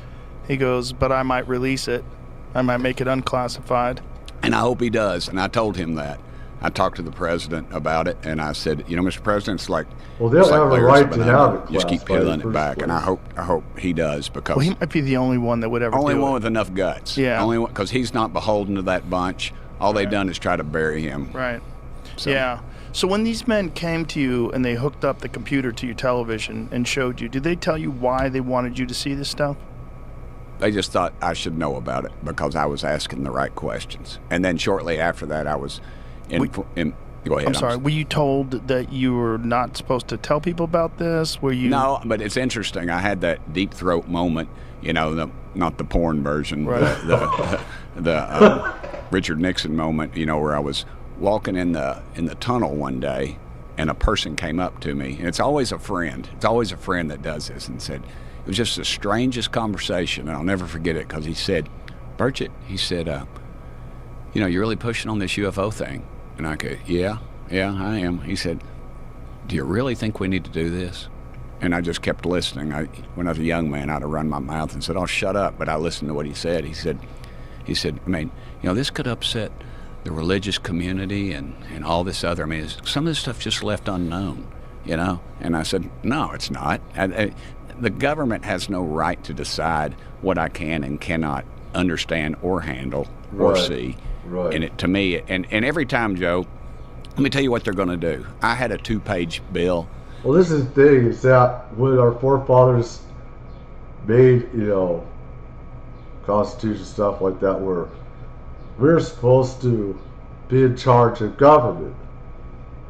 He goes, but I might release it. I might make it unclassified. And I hope he does. And I told him that. I talked to the president about it, and I said, Mr. President, it's like, well, they'll have a right to have it. Just keep peeling it back, and I hope he does, because he might be the only one that would ever. Only one with enough guts. Yeah. Only one, because he's not beholden to that bunch. All they've done is try to bury him. Right. So. Yeah. So when these men came to you and they hooked up the computer to your television and showed you, did they tell you why they wanted you to see this stuff? They just thought I should know about it because I was asking the right questions. And then shortly after that, I was go ahead. I'm sorry. Were you told that you were not supposed to tell people about this? Were you? No, but it's interesting. I had that deep throat moment. Not the porn version, right. the Richard Nixon moment. Where I was walking in the tunnel one day, and a person came up to me, and it's always a friend. It's always a friend that does this, and said, it was just the strangest conversation, and I'll never forget it, because he said, Burchett, he said, you're really pushing on this UFO thing. And I go, yeah, I am. He said, do you really think we need to do this? And I just kept listening. When I was a young man, I'd have run my mouth and said, oh, shut up. But I listened to what he said. He said, I mean, this could upset the religious community and all this other. I mean, some of this stuff just left unknown, And I said, no, it's not. The government has no right to decide what I can and cannot understand or handle or see. Right. And to me, and every time, Joe, Let me tell you what they're going to do. I had a 2-page bill. Well, this is the thing, is that when our forefathers made, Constitution, stuff like that, where we're supposed to be in charge of government,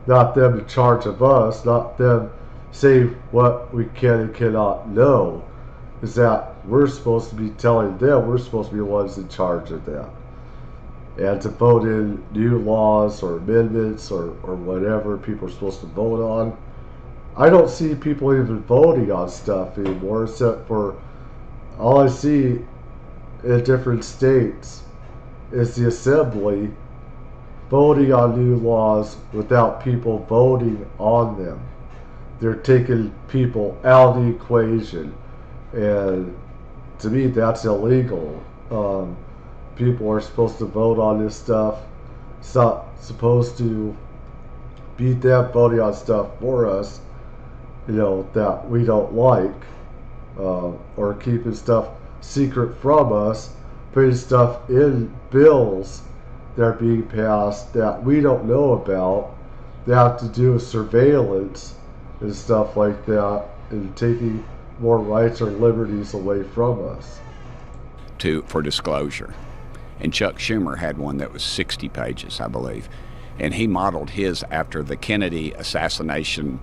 not them in charge of us, not them say what we can and cannot know, is that we're supposed to be telling them we're supposed to be the ones in charge of that. And to vote in new laws or amendments or whatever people are supposed to vote on. I don't see people even voting on stuff anymore, except for all I see in different states is the assembly voting on new laws without people voting on them. They're taking people out of the equation, and to me that's illegal. People are supposed to vote on this stuff. It's not supposed to be them voting on stuff for us, that we don't like, or keeping stuff secret from us, putting stuff in bills that are being passed that we don't know about, that have to do with surveillance and stuff like that, and taking more rights or liberties away from us. For disclosure. And Chuck Schumer had one that was 60 pages, I believe. And he modeled his after the Kennedy assassination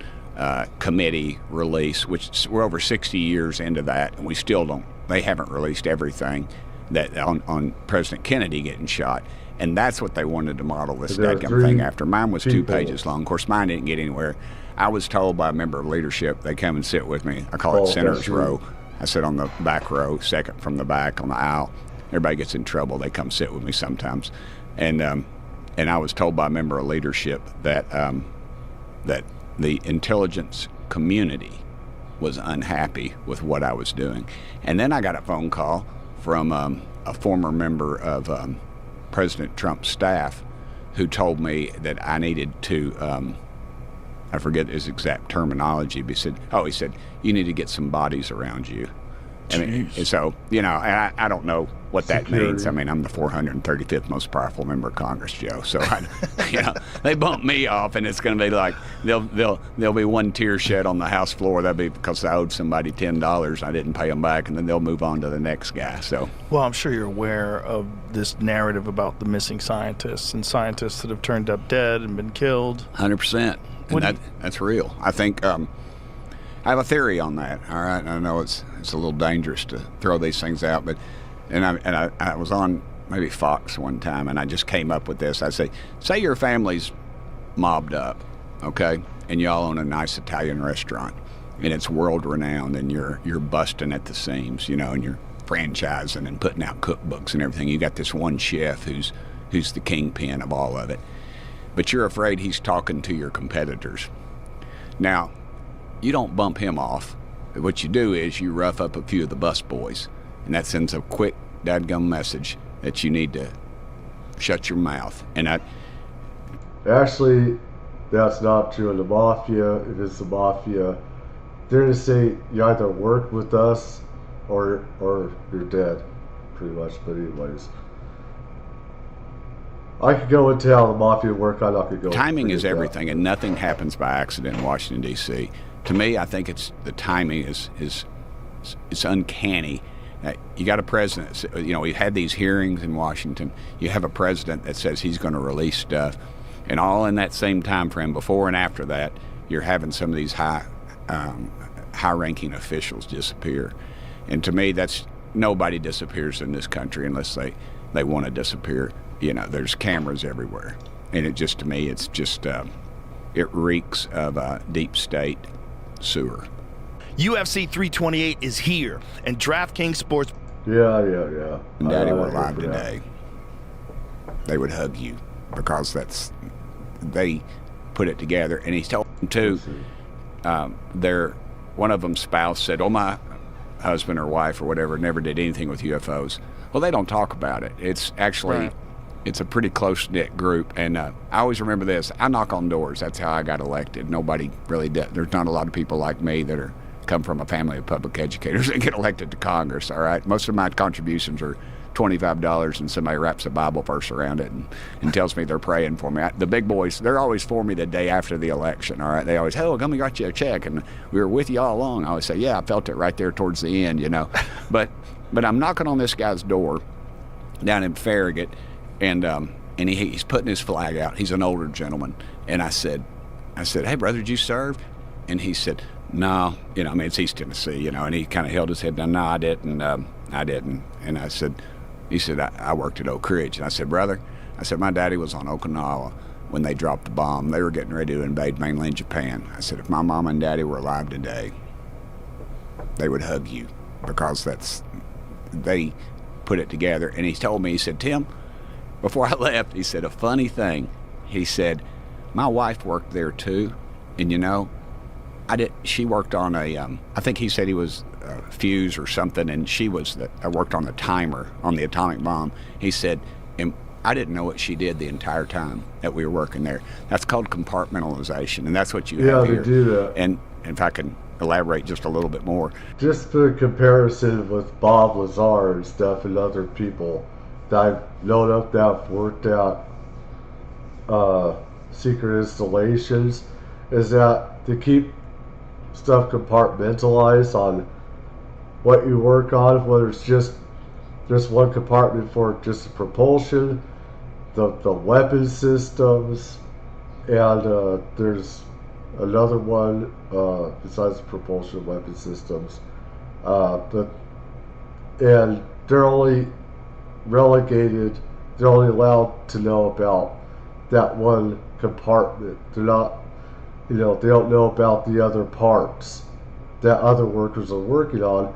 committee release, which we're over 60 years into that, and we still don't, they haven't released everything that on President Kennedy getting shot. And that's what they wanted to model this dadgum thing after. Mine was 2 pages long. Of course, mine didn't get anywhere. I was told by a member of leadership, they come and sit with me. I call it Senator's Row. I sit on the back row, second from the back on the aisle. Everybody gets in trouble. They come sit with me sometimes. And I was told by a member of leadership that that the intelligence community was unhappy with what I was doing. And then I got a phone call from a former member of President Trump's staff who told me that I needed to, I forget his exact terminology, but he said, you need to get some bodies around you. And so, and I don't know what that means. I mean, I'm the 435th most powerful member of Congress, Joe. So, they bump me off, and it's going to be like there'll be one tear shed on the House floor. That'll be because I owed somebody $10. I didn't pay them back, and then they'll move on to the next guy. So, well, I'm sure you're aware of this narrative about the missing scientists and scientists that have turned up dead and been killed. 100%, and that's real. I think. I have a theory on that. All right, I know it's a little dangerous to throw these things out, but I was on maybe Fox one time, and I just came up with this. I say your family's mobbed up, okay, and y'all own a nice Italian restaurant, and it's world renowned, and you're busting at the seams, and you're franchising and putting out cookbooks and everything. You got this one chef who's the kingpin of all of it, but you're afraid he's talking to your competitors. Now, you don't bump him off. What you do is you rough up a few of the bus boys, and that sends a quick dadgum message that you need to shut your mouth. And actually, that's not true in the mafia. If it's the mafia, they're going to say you either work with us or you're dead, pretty much. But anyways, I could go and tell the mafia work. I'm not going to go. Timing is everything, and nothing happens by accident in Washington, D.C. To me, I think the timing is uncanny. You got a president, we've had these hearings in Washington. You have a president that says he's going to release stuff, and all in that same time frame, before and after that, you're having some of these high-ranking officials disappear. And to me, nobody disappears in this country unless they want to disappear. There's cameras everywhere, and to me, it's just it reeks of deep state sewer. UFC 328 is here, and DraftKings Sports. Yeah. And Daddy were live today. They would hug you because they put it together. And he's telling them too. One of them's spouse said, "Oh, my husband or wife or whatever never did anything with UFOs." Well, they don't talk about it. It's actually. Right. It's a pretty close-knit group, and I always remember this. I knock on doors. That's how I got elected. Nobody really did. There's not a lot of people like me that come from a family of public educators that get elected to Congress, all right? Most of my contributions are $25 and somebody wraps a Bible verse around it and tells me they're praying for me. The big boys, they're always for me the day after the election, all right? They always, "Oh, come and got you a check, and we were with you all along." I always say, "Yeah, I felt it right there towards the end, you know." But I'm knocking on this guy's door down in Farragut, and he's putting his flag out. He's an older gentleman. And I said, "Hey, brother, did you serve?" And he said, "No, you know, I mean, it's East Tennessee, you know," and he kind of held his head down. "No, I didn't. And he said, I worked at Oak Ridge. And I said, "Brother," I said, "my daddy was on Okinawa when they dropped the bomb. They were getting ready to invade mainland Japan." I said, "If my mom and daddy were alive today, they would hug you, because they put it together." And he told me, he said, "Tim," before I left, he said, "a funny thing." He said, "My wife worked there too, and you know, she worked on a, I think he said he was a fuse or something, and I worked on the timer on the atomic bomb." He said, "And I didn't know what she did the entire time that we were working there." That's called compartmentalization, and that's what you have here. Yeah, they do that. And if I can elaborate just a little bit more. Just for comparison with Bob Lazar and stuff and other people that I've known up that have worked out secret installations, is that to keep stuff compartmentalized on what you work on, whether it's just one compartment for just the propulsion, the weapon systems, and there's another one besides the propulsion weapon systems, and they're only relegated, they're only allowed to know about that one compartment. They're not, they don't know about the other parts that other workers are working on,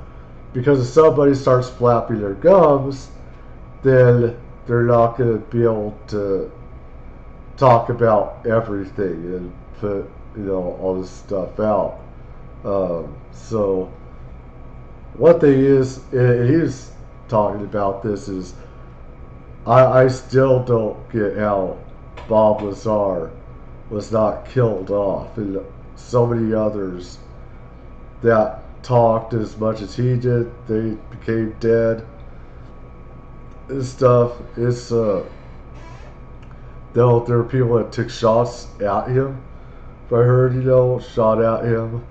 because if somebody starts flapping their gums, then they're not going to be able to talk about everything and put all this stuff out. So what they is, and he's talking about this, is I still don't get how Bob Lazar was not killed off, and so many others that talked as much as he did, they became dead and stuff. It's there were people that took shots at him. If I heard, shot at him,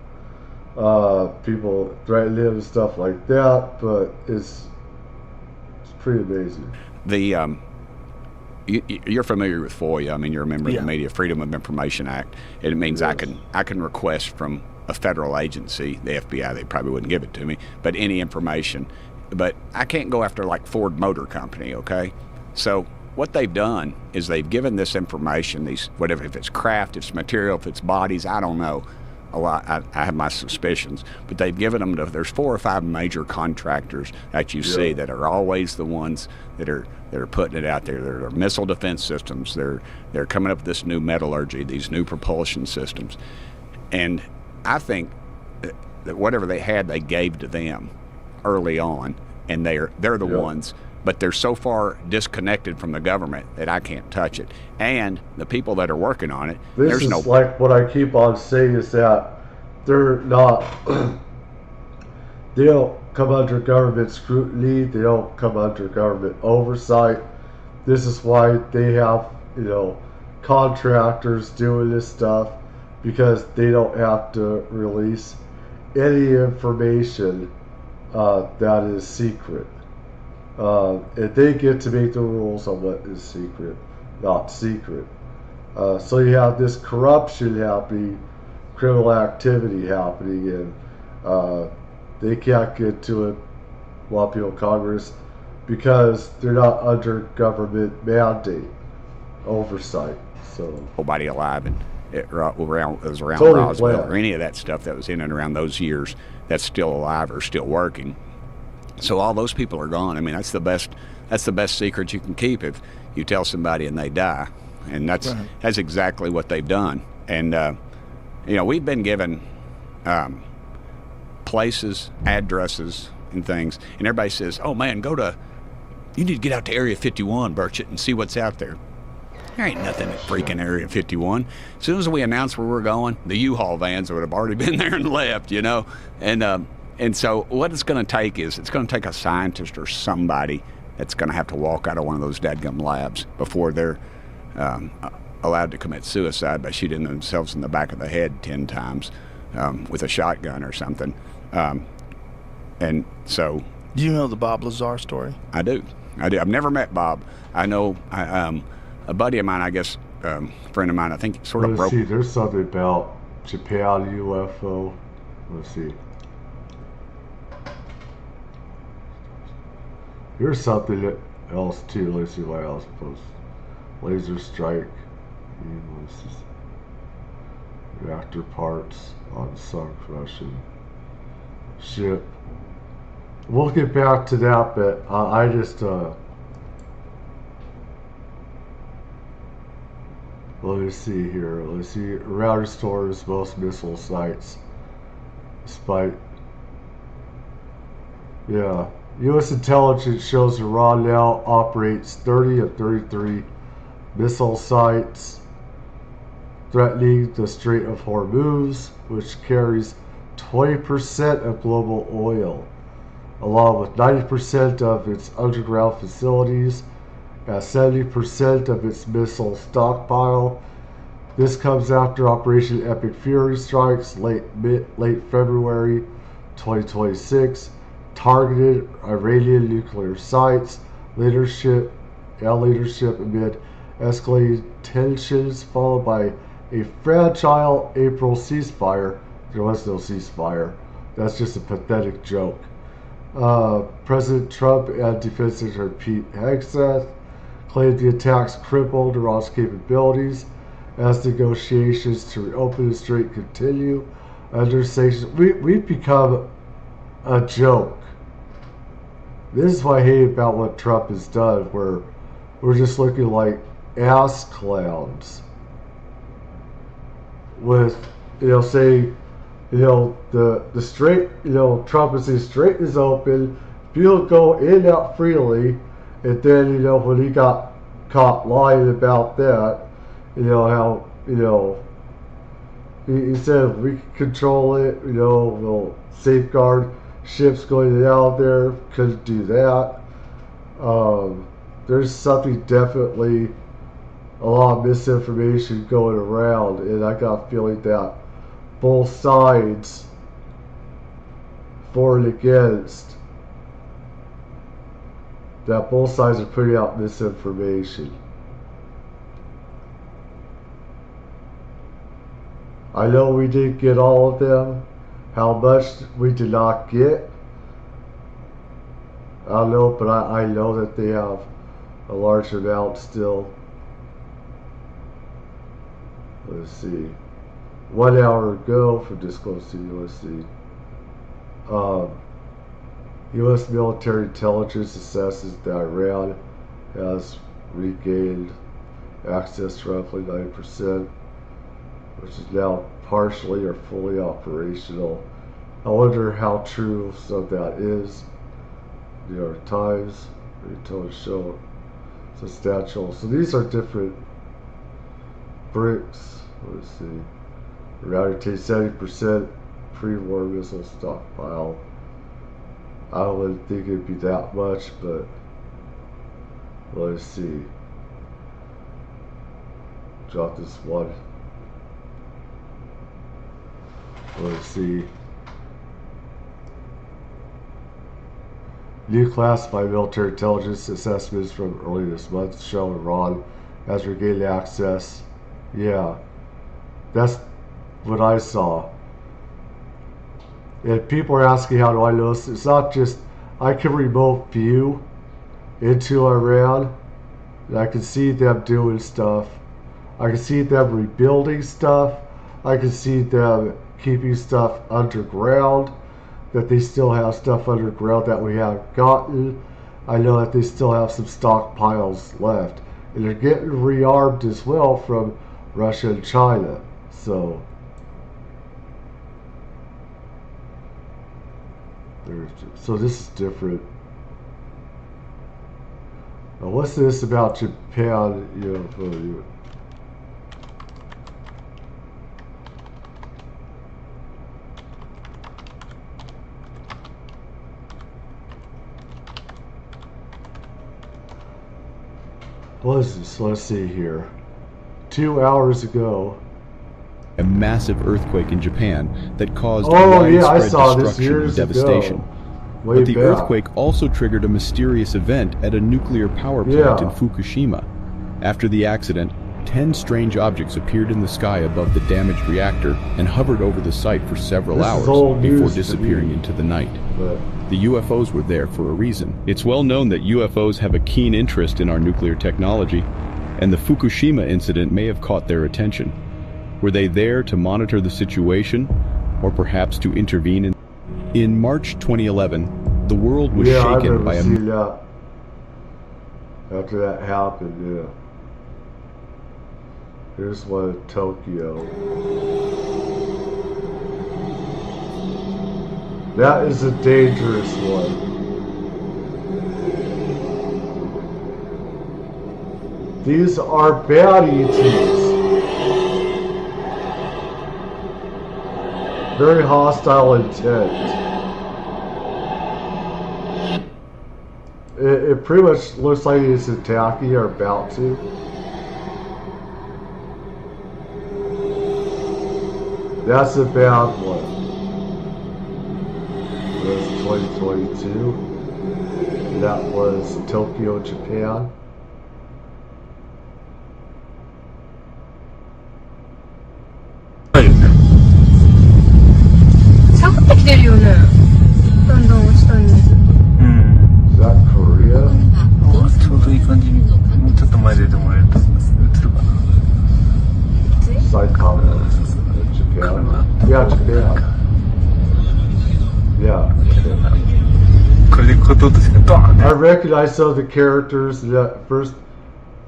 people threatened him and stuff like that, but it's pretty amazing. You're familiar with FOIA. I mean, you're a member of the Media Freedom of Information Act. It means I can request from a federal agency, the FBI, they probably wouldn't give it to me, but any information. But I can't go after like Ford Motor Company, okay? So what they've done is they've given this information, these, whatever, if it's craft, if it's material, if it's bodies, I don't know. A lot, I have my suspicions, but they've given them to, there's 4 or 5 major contractors that you see that are always the ones that are putting it out there. There are missile defense systems. They're coming up with this new metallurgy, these new propulsion systems, and I think that whatever they had, they gave to them early on, and they're the ones. But they're so far disconnected from the government that I can't touch it. And the people that are working on it, there's no... like what I keep on saying is that they're not, they don't come under government scrutiny, they don't come under government oversight. This is why they have, contractors doing this stuff, because they don't have to release any information that is secret. And they get to make the rules on what is secret, not secret. So you have this corruption happening, criminal activity happening, and they can't get to it, a lot of people in Congress, because they're not under government mandate oversight. So nobody alive and it was around totally Roswell flat. or any of that stuff that was in and around those years that's still alive or still working. So all those people are gone. I mean, that's the best secret you can keep if you tell somebody and they die. And that's exactly what they've done. And we've been given places, addresses, and things, and everybody says, "Oh man, you need to get out to Area 51, Burchett, and see what's out there." There ain't nothing at freaking Area 51. As soon as we announced where we're going, the U-Haul vans would have already been there and left, And so what it's going to take is, it's going to take a scientist or somebody that's going to have to walk out of one of those dadgum labs before they're allowed to commit suicide by shooting themselves in the back of the head 10 times with a shotgun or something. And so... Do you know the Bob Lazar story? I do. I've never met Bob. I know a buddy of mine, I guess, friend of mine, I think sort of broke... Let's see, there's something about Japan UFO. Let's see. Here's something else too. Let's see what else post. Laser strike. Reactor parts on sunk Russian ship. We'll get back to that, but I just let me see here. Let's see. Router stores most missile sites. Despite, yeah, U.S. intelligence shows Iran now operates 30 of 33 missile sites threatening the Strait of Hormuz, which carries 20% of global oil, along with 90% of its underground facilities and 70% of its missile stockpile. This comes after Operation Epic Fury strikes late February 2026 targeted Iranian nuclear sites, leadership amid escalating tensions, followed by a fragile April ceasefire. There was no ceasefire. That's just a pathetic joke. President Trump and Defense Secretary Pete Hegseth claimed the attacks crippled Iran's capabilities as negotiations to reopen the strait continue under sanctions. We've become a joke. This is what I hate about what Trump has done, where we're just looking like ass clowns with, saying, the strait, Trump is saying strait is open, people go in and out freely, and then, when he got caught lying about that, how, he said we can control it, we'll safeguard ships going in and out there, couldn't do that. There's something definitely, a lot of misinformation going around, and I got a feeling that both sides, for and against, that both sides are putting out misinformation. I know we didn't get all of them. How much we did not get, I don't know, but I know that they have a large amount still. Let's see. 1 hour ago, from disclosed to USC, U.S. military intelligence assesses that Iran has regained access to roughly 90%, which is now partially or fully operational. I wonder how true some of that is. New York Times, intelligence show substantial. So these are different bricks. Let's see. Iran retains 70% pre-war missile stockpile. I wouldn't think it'd be that much, but let's see. Drop this one. Let's see. New classified military intelligence assessments from early this month show Iran has regained access. Yeah, that's what I saw. And people are asking, how do I know this? It's not just, I can remote view into Iran, and I can see them doing stuff. I can see them rebuilding stuff. I can see them keeping stuff underground, that they still have stuff underground that we haven't gotten. I know that they still have some stockpiles left. And they're getting rearmed as well from Russia and China. So this is different. Now what's this about Japan UFO? What is this? Let's see here. 2 hours ago. A massive earthquake in Japan that caused I widespread saw this destruction years and devastation. ago. But the back. earthquake also triggered a mysterious event at a nuclear power plant in Fukushima. After the accident, 10 strange objects appeared in the sky above the damaged reactor and hovered over the site for several hours before disappearing into the night. The UFOs were there for a reason. It's well known that UFOs have a keen interest in our nuclear technology, and the Fukushima incident may have caught their attention. Were they there to monitor the situation, or perhaps to intervene? In March 2011, the world was shaken by a... that. After that happened, Here's one in Tokyo. That is a dangerous one. These are bad ETs. Very hostile intent. It pretty much looks like it's attacking or about to. That's a bad one. That's 2022. That was Tokyo, Japan. Is that Korea? ちょうどいい感じにもうちょっと前で出てもらえると映るかな。Saitama, Japan. Yeah, Japan. Yeah. I recognize some of the characters that first.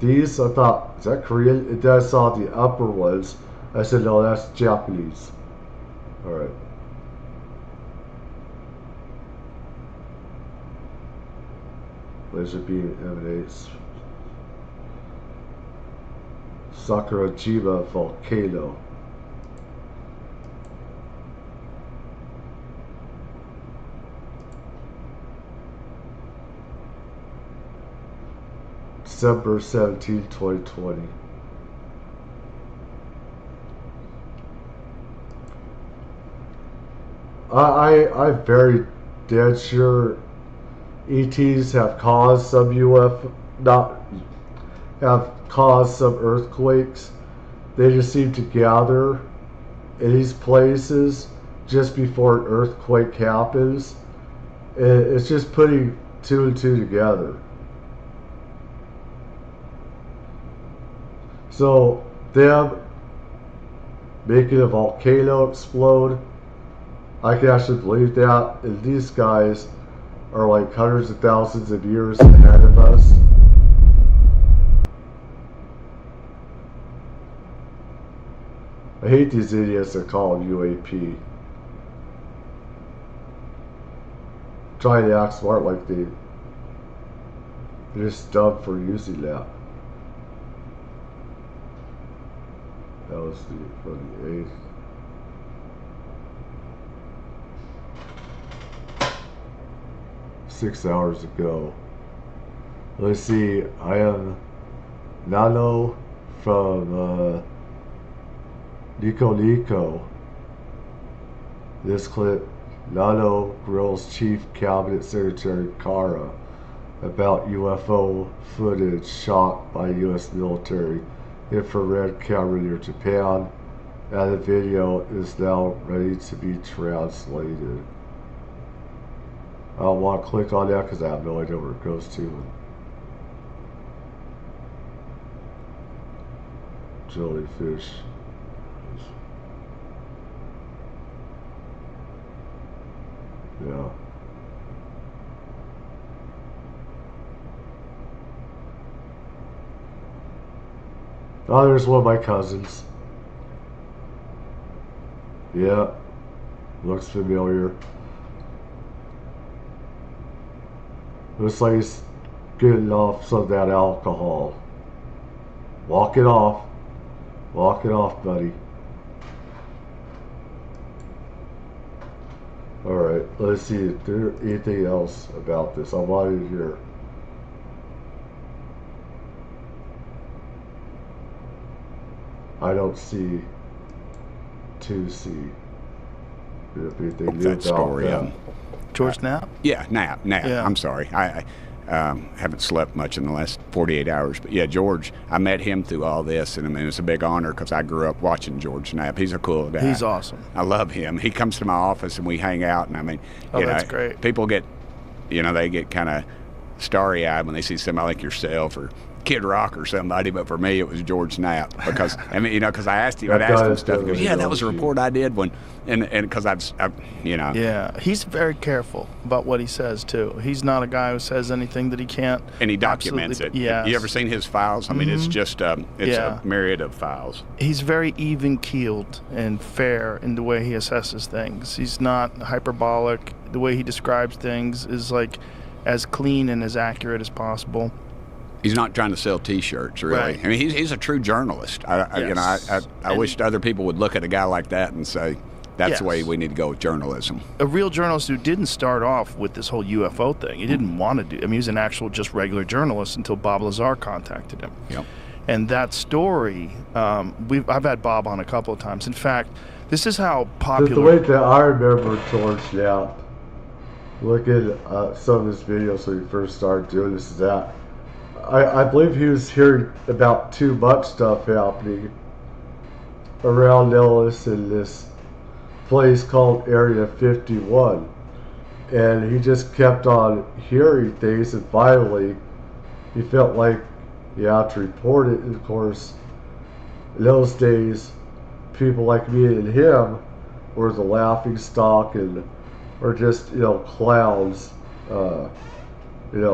These I thought, is that Korean? And then I saw the upper ones. I said, no, that's Japanese. Alright. Laser beam emanates. Sakurajima volcano. December 17, 2020. I'm very dead sure ETs have caused some have caused some earthquakes. They just seem to gather in these places just before an earthquake happens. It's just putting two and two together. So them making a volcano explode, I can actually believe that. And these guys are like hundreds of thousands of years ahead of us. I hate these idiots that call them UAP. Trying to act smart like they're just dumb for using that. That was the 8th. Six hours ago. Let's see, I am Nano from Nico. This clip, Nano grills Chief Cabinet Secretary Kara about UFO footage shot by U.S. military infrared camera near Japan, and the video is now ready to be translated. I don't want to click on that because I have no idea where it goes to. Jellyfish. Yeah. Oh, there's one of my cousins. Yeah. Looks familiar. Looks like he's getting off some of that alcohol. Walk it off. Walk it off, buddy. Alright, let's see if there's anything else about this. I wanted to hear. I don't see 2C. If they knew that story. George Knapp? Yeah, Knapp. Yeah. I'm sorry. I haven't slept much in the last 48 hours. But yeah, George, I met him through all this, and I mean, it's a big honor because I grew up watching George Knapp. He's a cool guy. He's awesome. I love him. He comes to my office and we hang out, and I mean, that's great. People get, they get kind of starry-eyed when they see somebody like yourself or Kid Rock or somebody, but for me it was George Knapp because I mean, because I asked him stuff. He goes, "Yeah, that was a report I did when," and because I've. Yeah, he's very careful about what he says too. He's not a guy who says anything that he can't. And he documents it. Yeah. You ever seen his files? I mean, it's just a myriad of files. He's very even keeled and fair in the way he assesses things. He's not hyperbolic. The way he describes things is like as clean and as accurate as possible. He's not trying to sell T-shirts, really. Right. I mean, he's a true journalist. I wish other people would look at a guy like that and say, that's the way we need to go with journalism. A real journalist who didn't start off with this whole UFO thing. He didn't want to do. I mean, he was an actual just regular journalist until Bob Lazar contacted him. Yep. And that story, I've had Bob on a couple of times. In fact, this is how popular. The way that I remember George Knapp, look at some of his videos when he first started doing this and that. I believe he was hearing about too much stuff happening around Ellis in this place called Area 51. And he just kept on hearing things, and finally he felt like he had to report it. And of course, in those days, people like me and him were the laughing stock and were just, clowns.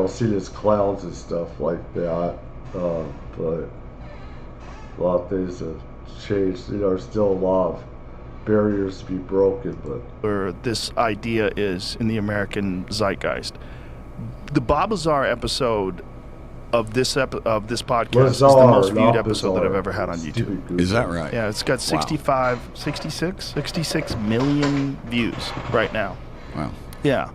Seen as clowns and stuff like that. But a lot of things have changed. There's still a lot of barriers to be broken. But where this idea is in the American zeitgeist. The Bob Lazar episode of this podcast is the most viewed episode that I've ever had on YouTube. Is that right? Yeah, it's got 66 million views right now. Wow. Yeah.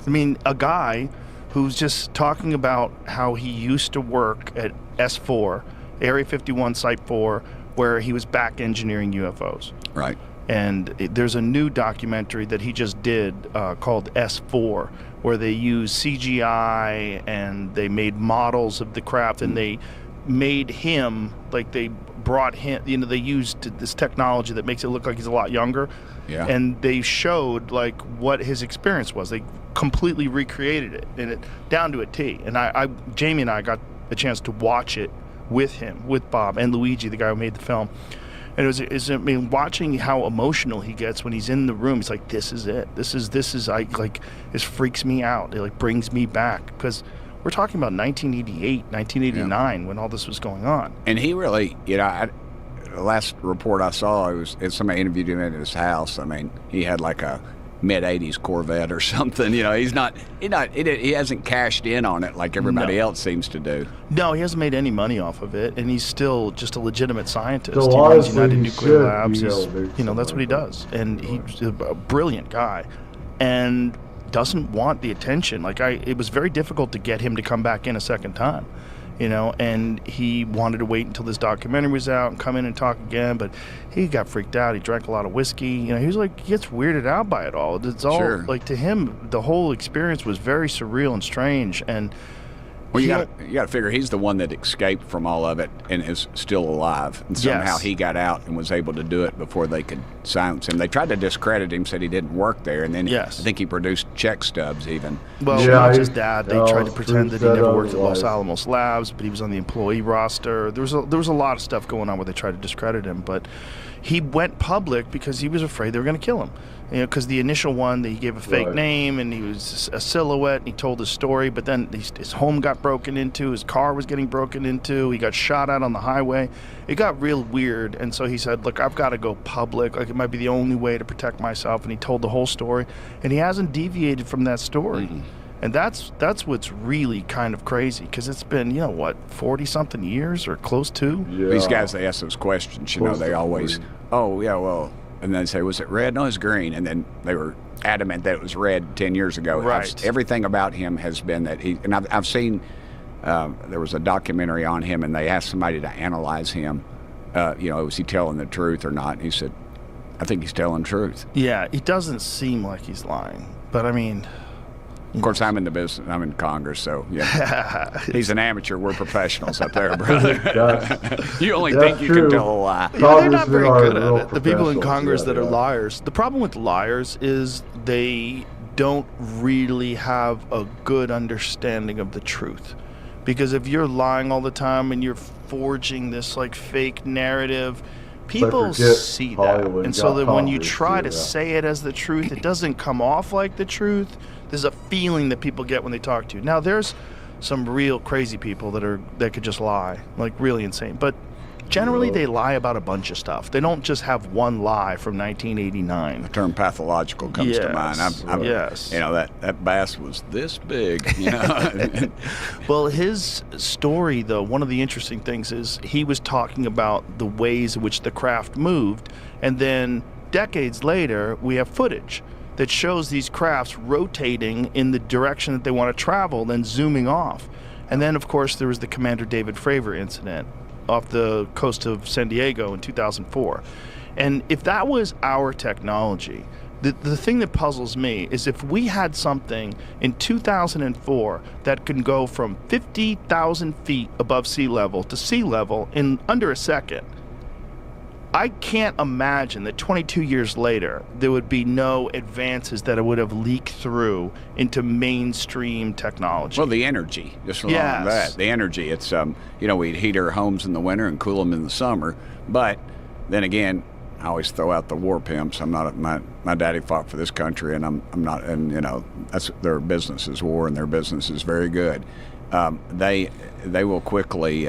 I mean, a guy who's just talking about how he used to work at S4, Area 51, Site 4, where he was back engineering UFOs. Right. And there's a new documentary that he just did called S4, where they use CGI and they made models of the craft, and they made him, like they brought him, they used this technology that makes it look like he's a lot younger. Yeah. And they showed like what his experience was. They completely recreated it, and it down to a T. And Jamie and I got a chance to watch it with him, with Bob and Luigi, the guy who made the film. And I mean, watching how emotional he gets when he's in the room. He's like, "This is it. This is this freaks me out. It like brings me back," because we're talking about 1988, 1989 when all this was going on. And he really, the last report I saw, somebody interviewed him at his house. I mean, he had like a mid-'80s Corvette or something. He hasn't cashed in on it like everybody else seems to do. No, he hasn't made any money off of it, and he's still just a legitimate scientist. So he runs United he Nuclear Labs. that's what he does, and he's a brilliant guy, and doesn't want the attention. It was very difficult to get him to come back in a second time. And he wanted to wait until this documentary was out and come in and talk again, but he got freaked out. He drank a lot of whiskey. He was like, he gets weirded out by it all. It's all, like, to him, the whole experience was very surreal and strange, and well, you got to figure he's the one that escaped from all of it and is still alive. And somehow he got out and was able to do it before they could silence him. They tried to discredit him, said he didn't work there, and then I think he produced check stubs even. Well, not just that. They tried to pretend that he never worked at Los Alamos Labs, but he was on the employee roster. There was a lot of stuff going on where they tried to discredit him, but he went public because he was afraid they were going to kill him. Because the initial one, he gave a fake name, and he was a silhouette, and he told his story, but then his home got broken into, his car was getting broken into, he got shot at on the highway. It got real weird, and so he said, look, I've got to go public. Like, it might be the only way to protect myself, and he told the whole story, and he hasn't deviated from that story. Mm-hmm. And that's what's really kind of crazy, because it's been, 40-something years or close to? Yeah. These guys, they ask those questions, they always, and then say, was it red? No, it's green. And then they were adamant that it was red 10 years ago. Right. Everything about him has been that and I've seen, there was a documentary on him, and they asked somebody to analyze him is he telling the truth or not? And he said, I think he's telling the truth. Yeah, it doesn't seem like he's lying. But, I mean... Of course, I'm in the business. I'm in Congress, so yeah. He's an amateur. We're professionals up there, brother. You only think you can tell a lie. Yeah, they're not very good at it. The people in Congress that are liars. The problem with liars is they don't really have a good understanding of the truth. Because if you're lying all the time and you're forging this like fake narrative, people see that. And so that when you try to say it as the truth, it doesn't come off like the truth. There's a feeling that people get when they talk to you. Now, there's some real crazy people that could just lie, like really insane. But generally, they lie about a bunch of stuff. They don't just have one lie from 1989. The term pathological comes to mind. Yes. That bass was this big. You know? Well, his story, though, one of the interesting things is he was talking about the ways in which the craft moved, and then decades later, we have footage that shows these crafts rotating in the direction that they want to travel, then zooming off. And then, of course, there was the Commander David Fravor incident off the coast of San Diego in 2004. And if that was our technology, the thing that puzzles me is if we had something in 2004 that can go from 50,000 feet above sea level to sea level in under a second, I can't imagine that 22 years later, there would be no advances that it would have leaked through into mainstream technology. Well, the energy, just along with that. The energy, it's, we'd heat our homes in the winter and cool them in the summer. But then again, I always throw out the war pimps. I'm not, my daddy fought for this country, and I'm not, and that's their business is war, and their business is very good. They will quickly,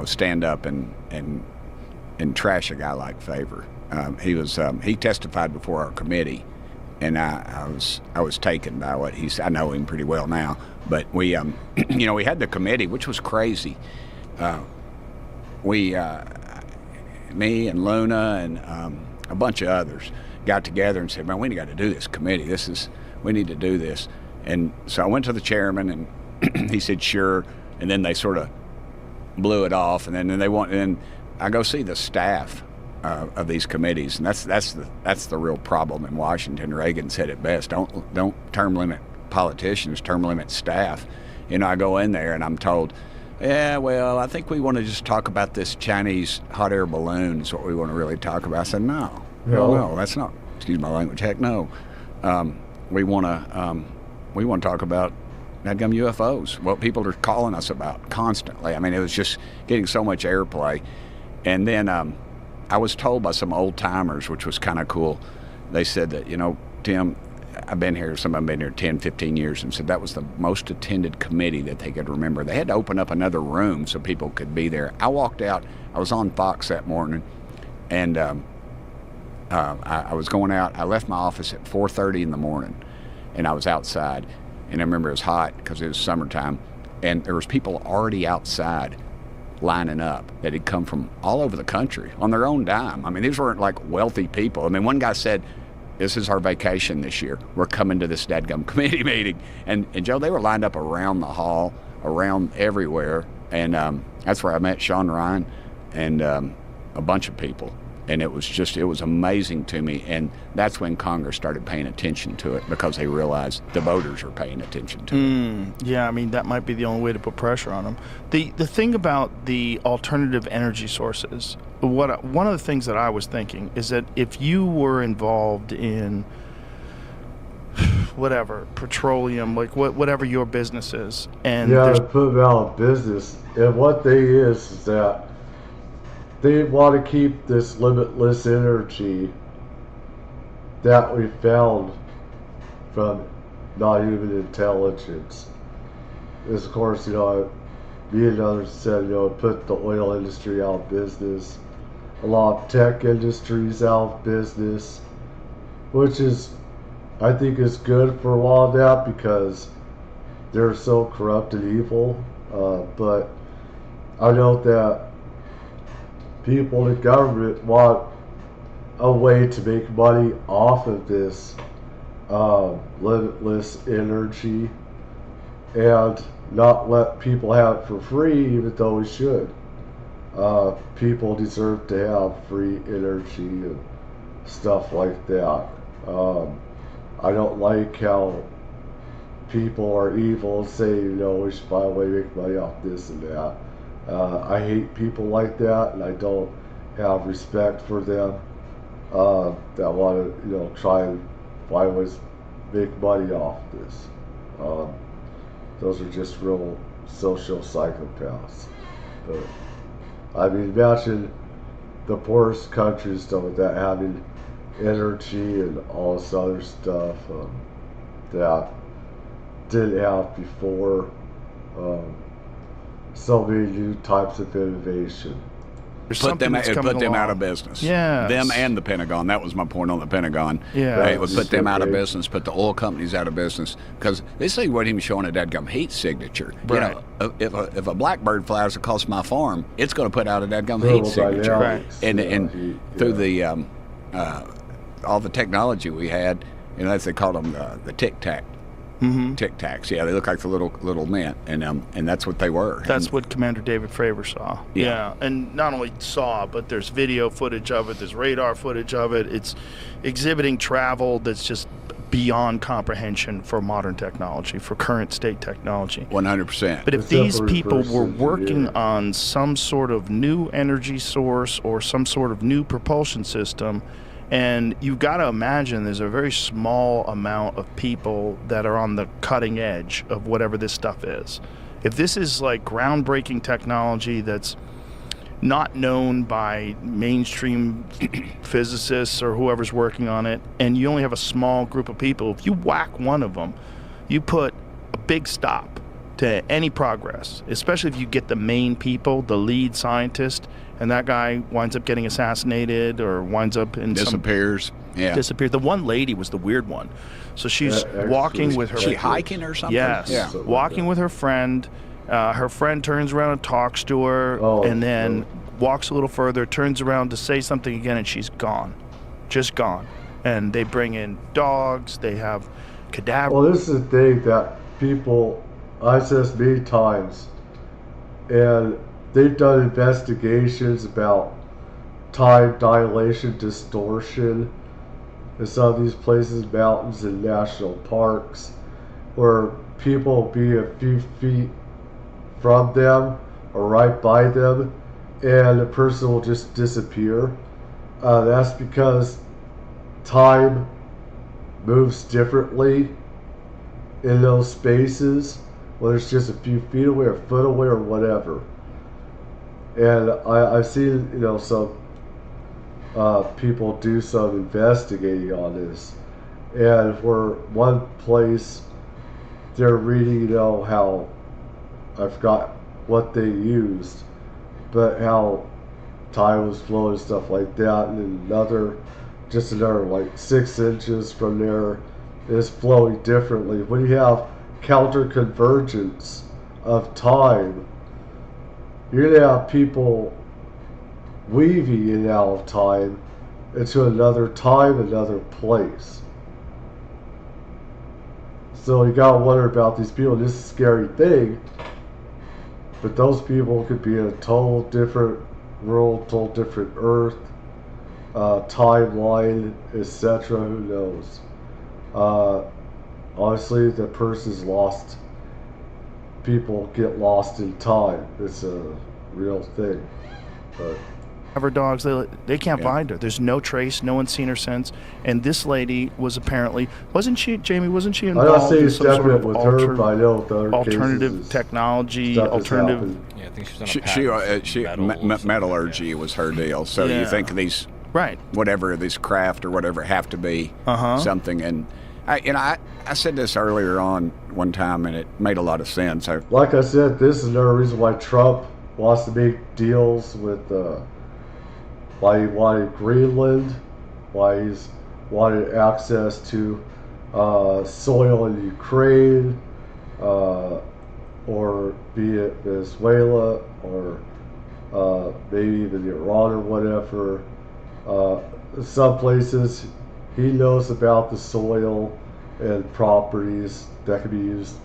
stand up and trash a guy like Favor. He testified before our committee, and I was taken by what he said. I know him pretty well now, but we we had the committee, which was crazy. Me and Luna and a bunch of others got together and said, man, we got to do this committee. We need to do this. And so I went to the chairman, and he said sure, and then they sort of blew it off, and then I go see the staff of these committees, and that's the real problem in Washington. Reagan said it best: don't term limit politicians, term limit staff. I go in there and I'm told, yeah, well, I think we want to just talk about this Chinese hot air balloon is what we want to really talk about. I said, no, that's not. Excuse my language. Heck, no. We want to talk about dadgum UFOs. What people are calling us about constantly. I mean, it was just getting so much airplay. And then I was told by some old timers, which was kind of cool. They said that, Tim, I've been here, some of them been here 10, 15 years, and said that was the most attended committee that they could remember. They had to open up another room so people could be there. I walked out, I was on Fox that morning, and I was going out. I left my office at 4:30 in the morning, and I was outside. And I remember it was hot because it was summertime, and there was people already outside lining up that had come from all over the country on their own dime. I mean, these weren't like wealthy people. I mean, one guy said, this is our vacation this year. We're coming to this dadgum committee meeting. And Joe, they were lined up around the hall, around everywhere. And that's where I met Sean Ryan and a bunch of people. And it was amazing to me. And that's when Congress started paying attention to it, because they realized the voters are paying attention to it. Yeah, I mean, that might be the only way to put pressure on them. The thing about the alternative energy sources, one of the things that I was thinking is that if you were involved in whatever, petroleum, like whatever your business is, and put them out of business. And what they is that they want to keep this limitless energy that we found from non-human intelligence. Of course, me and others said, put the oil industry out of business, a lot of tech industries out of business, which is, I think, is good for a while now because they're so corrupt and evil. But I know that people in government want a way to make money off of this limitless energy and not let people have it for free, even though we should. People deserve to have free energy and stuff like that. I don't like how people are evil and say, we should find a way to make money off this and that. I hate people like that, and I don't have respect for them that want to, try and find ways to make money off this. Those are just real social psychopaths. But, I mean, imagine the poorest countries that having energy and all this other stuff that didn't have before. So many new types of innovation. Put them out of business. Yeah. Them and the Pentagon. That was my point on the Pentagon. Yeah. It would put them out of business, put the oil companies out of business, because they say what him showing a dadgum heat signature. Right. If a blackbird flies across my farm, it's going to put out a dadgum heat signature. Right. And through the all the technology we had, as they call them, the Tic Tac. Mm-hmm. Tic Tacs, yeah, they look like the little men, and that's what they were. That's what Commander David Fravor saw. Yeah, and not only saw, but there's video footage of it, there's radar footage of it. It's exhibiting travel that's just beyond comprehension for modern technology, for current state technology. 100%. But if these people were working on some sort of new energy source or some sort of new propulsion system, and you've got to imagine there's a very small amount of people that are on the cutting edge of whatever this stuff is. If this is like groundbreaking technology that's not known by mainstream physicists or whoever's working on it, and you only have a small group of people, if you whack one of them, you put a big stop to any progress, especially if you get the main people, the lead scientist, and that guy winds up getting assassinated or winds up in disappears. Disappeared. The one lady was the weird one. So she's walking with her. She hiking or something? Yes. Yeah. Walking with her friend. Her friend turns around and talks to her, and then walks a little further, turns around to say something again, and she's gone. Just gone. And they bring in dogs. They have cadavers. Well, this is the thing that people, I've said this many times, and they've done investigations about time dilation distortion in some of these places, mountains and national parks, where people will be a few feet from them or right by them, and the person will just disappear. That's because time moves differently in those spaces, whether it's just a few feet away or a foot away or whatever. And I've seen, some people do some investigating on this. And for one place, they're reading, how, I forgot what they used, but how time was flowing and stuff like that. And another like 6 inches from there is flowing differently. When you have counter convergence of time, you're going to have people weaving in and out of time into another time, another place. So you got to wonder about these people. This is a scary thing, but those people could be in a total different world, total different earth, timeline, etc. Who knows? Honestly, the person's lost. People get lost in time. It's a real thing. But Her dogs, they can't find her. There's no trace. No one's seen her since. And this lady was apparently, wasn't she involved in some sort of alternative technology, alternative? Yeah, I think she's on a patent. Metallurgy was her deal. So you think these, whatever these craft or whatever have to be something. And I said this earlier on one time, and it made a lot of sense. Like I said, this is another reason why Trump wants to make deals with, why he wanted Greenland, why he's wanted access to soil in Ukraine, or be it Venezuela, or maybe even Iran or whatever. Some places he knows about the soil and properties that can be used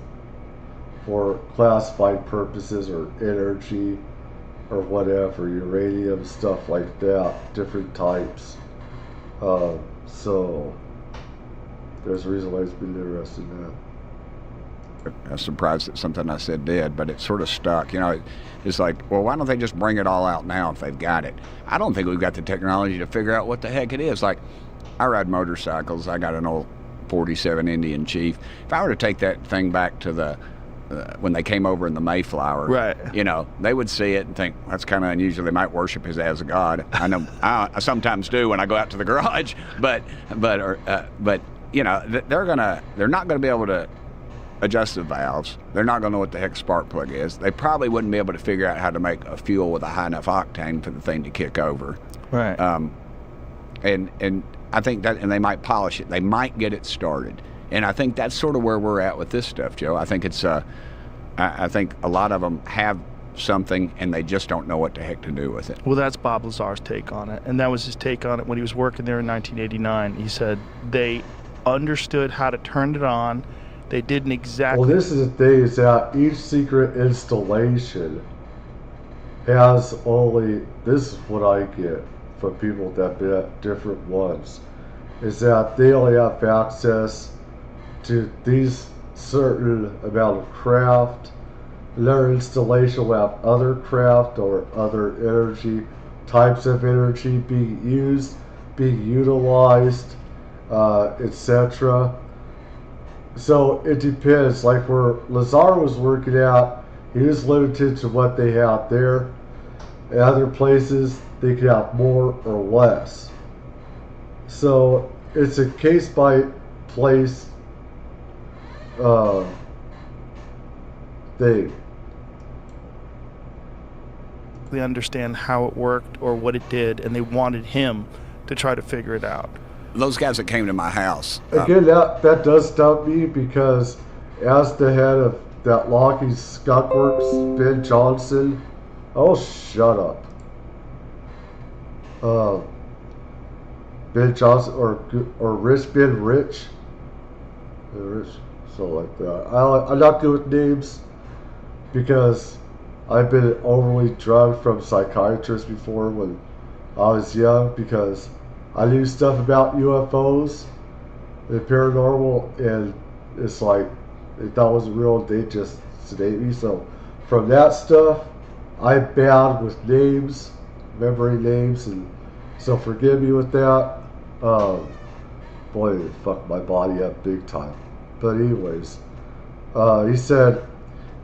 for classified purposes or energy. or whatever, uranium, stuff like that, different types. So there's a reason why he's been interested in that. I'm surprised that something I said did, but it sort of stuck. You know, it's like, well, why don't they just bring it all out now if they've got it? I don't think we've got the technology to figure out what the heck it is. Like, I ride motorcycles. I got an old 47 Indian Chief. If I were to take that thing back to the when they came over in the Mayflower, right? You know, they would see it and think that's kind of unusual. They might worship it as a god. I know I sometimes do when I go out to the garage, but you know, they're not gonna be able to adjust the valves. They're not going to know what the heck a spark plug is. They probably wouldn't be able to figure out how to make a fuel with a high enough octane for the thing to kick over. Right. And I think that, and they might polish it. They might get it started. And I think that's sort of where we're at with this stuff, Joe. I think it's, I think a lot of them have something and they just don't know what the heck to do with it. Well, that's Bob Lazar's take on it. And that was his take on it when he was working there in 1989. He said they understood how to turn it on. They didn't exactly. Well, this is the thing, is that each secret installation has only, this is what I get from people that been at different ones, is that they only have access to these certain amount of craft. Their installation will have other craft or other energy, types of energy being used, being utilized, etc. So it depends. Like where Lazar was working at, he was limited to what they had there. In other places, they could have more or less. So it's a case by place thing. They understand how it worked or what it did, and they wanted him to try to figure it out. Those guys that came to my house. Again, that does stump me, because as the head of that Lockheed Skunk Works, Ben Johnson, oh, shut up. Ben Johnson, or Rich Ben Rich, something like that. I'm not good with names, because I've been overly drugged from psychiatrists before when I was young, because I knew stuff about UFOs and paranormal, and it's like, they thought it wasn't real, they just sedate me. So from that stuff, I'm bad with names, remembering names, and so forgive me with that. Boy, it fucked my body up big time. But anyways, he said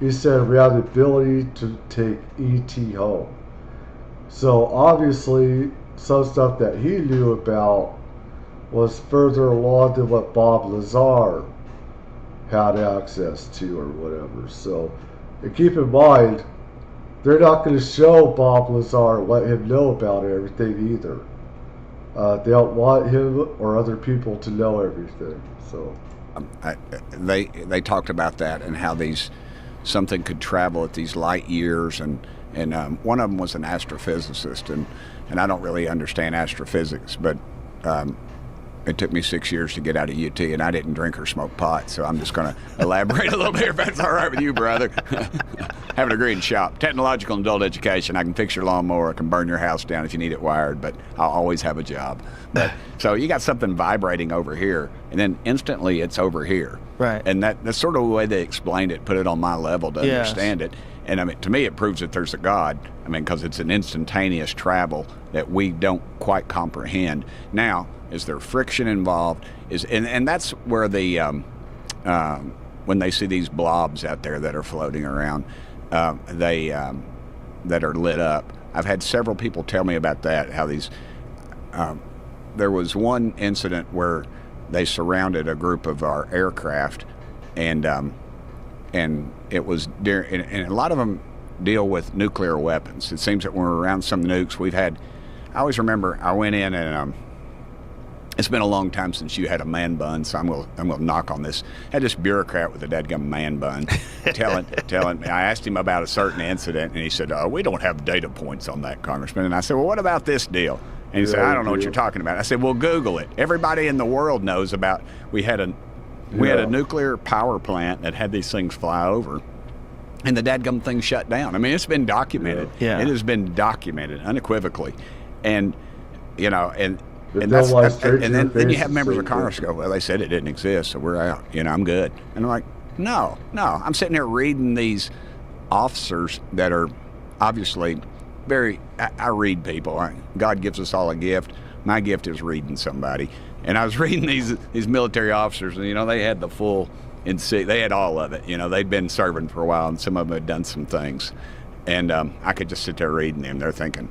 we had the ability to take ET home. So obviously, some stuff that he knew about was further along than what Bob Lazar had access to or whatever. So, and keep in mind, they're not going to show Bob Lazar, let him know about everything either. They don't want him or other people to know everything. So, they talked about that and how something could travel at these light years, and one of them was an astrophysicist, and I don't really understand astrophysics, but it took me 6 years to get out of UT, and I didn't drink or smoke pot, so I'm just going to elaborate a little bit, if that's all right with you, brother. Have a degree in shop, technological and adult education. I can fix your lawnmower, I can burn your house down if you need it wired, but I'll always have a job. But so you got something vibrating over here, and then instantly it's over here. Right. And that's sort of the way they explained it, put it on my level to understand it. And I mean, to me, it proves that there's a God. I mean, because it's an instantaneous travel that we don't quite comprehend. Now, is there friction involved? And that's where when they see these blobs out there that are floating around, that are lit up. I've had several people tell me about that. How these, there was one incident where they surrounded a group of our aircraft, and it was and a lot of them deal with nuclear weapons. It seems that when we're around some nukes, I always remember I went in and it's been a long time since you had a man bun, so I'm gonna knock on this. I had this bureaucrat with a dadgum man bun telling me. I asked him about a certain incident, and he said, "We don't have data points on that, Congressman." And I said, "Well, what about this deal?" And he said, "I don't know what you're talking about." I said, "Well, Google it. Everybody in the world knows about. We had a nuclear power plant that had these things fly over, and the dadgum thing shut down. I mean, it's been documented. Yeah. It has been documented unequivocally, and and then you have members of Congress go, well, they said it didn't exist, so we're out. I'm good. And I'm like, no. I'm sitting here reading these officers that are obviously I read people. God gives us all a gift. My gift is reading somebody. And I was reading these military officers, and they had the full they had all of it. They'd been serving for a while, and some of them had done some things. And I could just sit there reading them. They're thinking,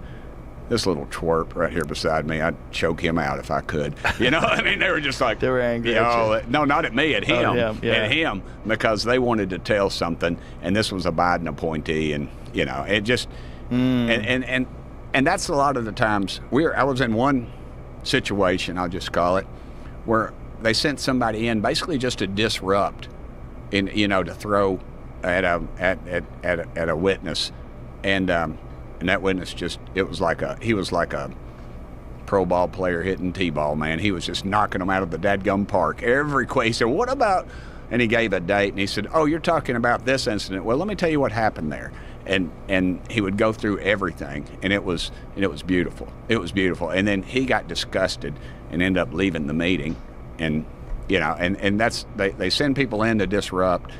this little twerp right here beside me, I'd choke him out if I could. I mean, they were just like, they were angry. No, not at me, at him. At him, because they wanted to tell something, and this was a Biden appointee, and it just and that's a lot of the times. I was in one situation, I'll just call it, where they sent somebody in basically just to disrupt, to throw at a witness, and that witness he was like a pro ball player hitting t-ball, man. He was just knocking them out of the dadgum park. He said, what about, and he gave a date, and he said, oh, you're talking about this incident. Well, let me tell you what happened there. And he would go through everything, and it was beautiful. It was beautiful. And then he got disgusted and ended up leaving the meeting. And and that's they send people in to disrupt.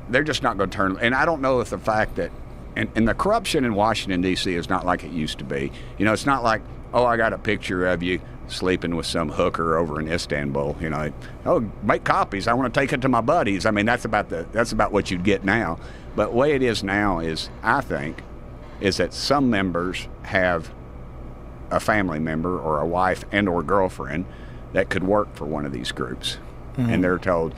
They're just not going to turn. And I don't know if the fact that and the corruption in Washington D.C. is not like it used to be. It's not like, oh, I got a picture of you sleeping with some hooker over in Istanbul. Oh, make copies. I want to take it to my buddies. I mean, that's about what you'd get now. But the way it is now is, I think, is that some members have a family member or a wife and or girlfriend that could work for one of these groups. Mm-hmm. And they're told,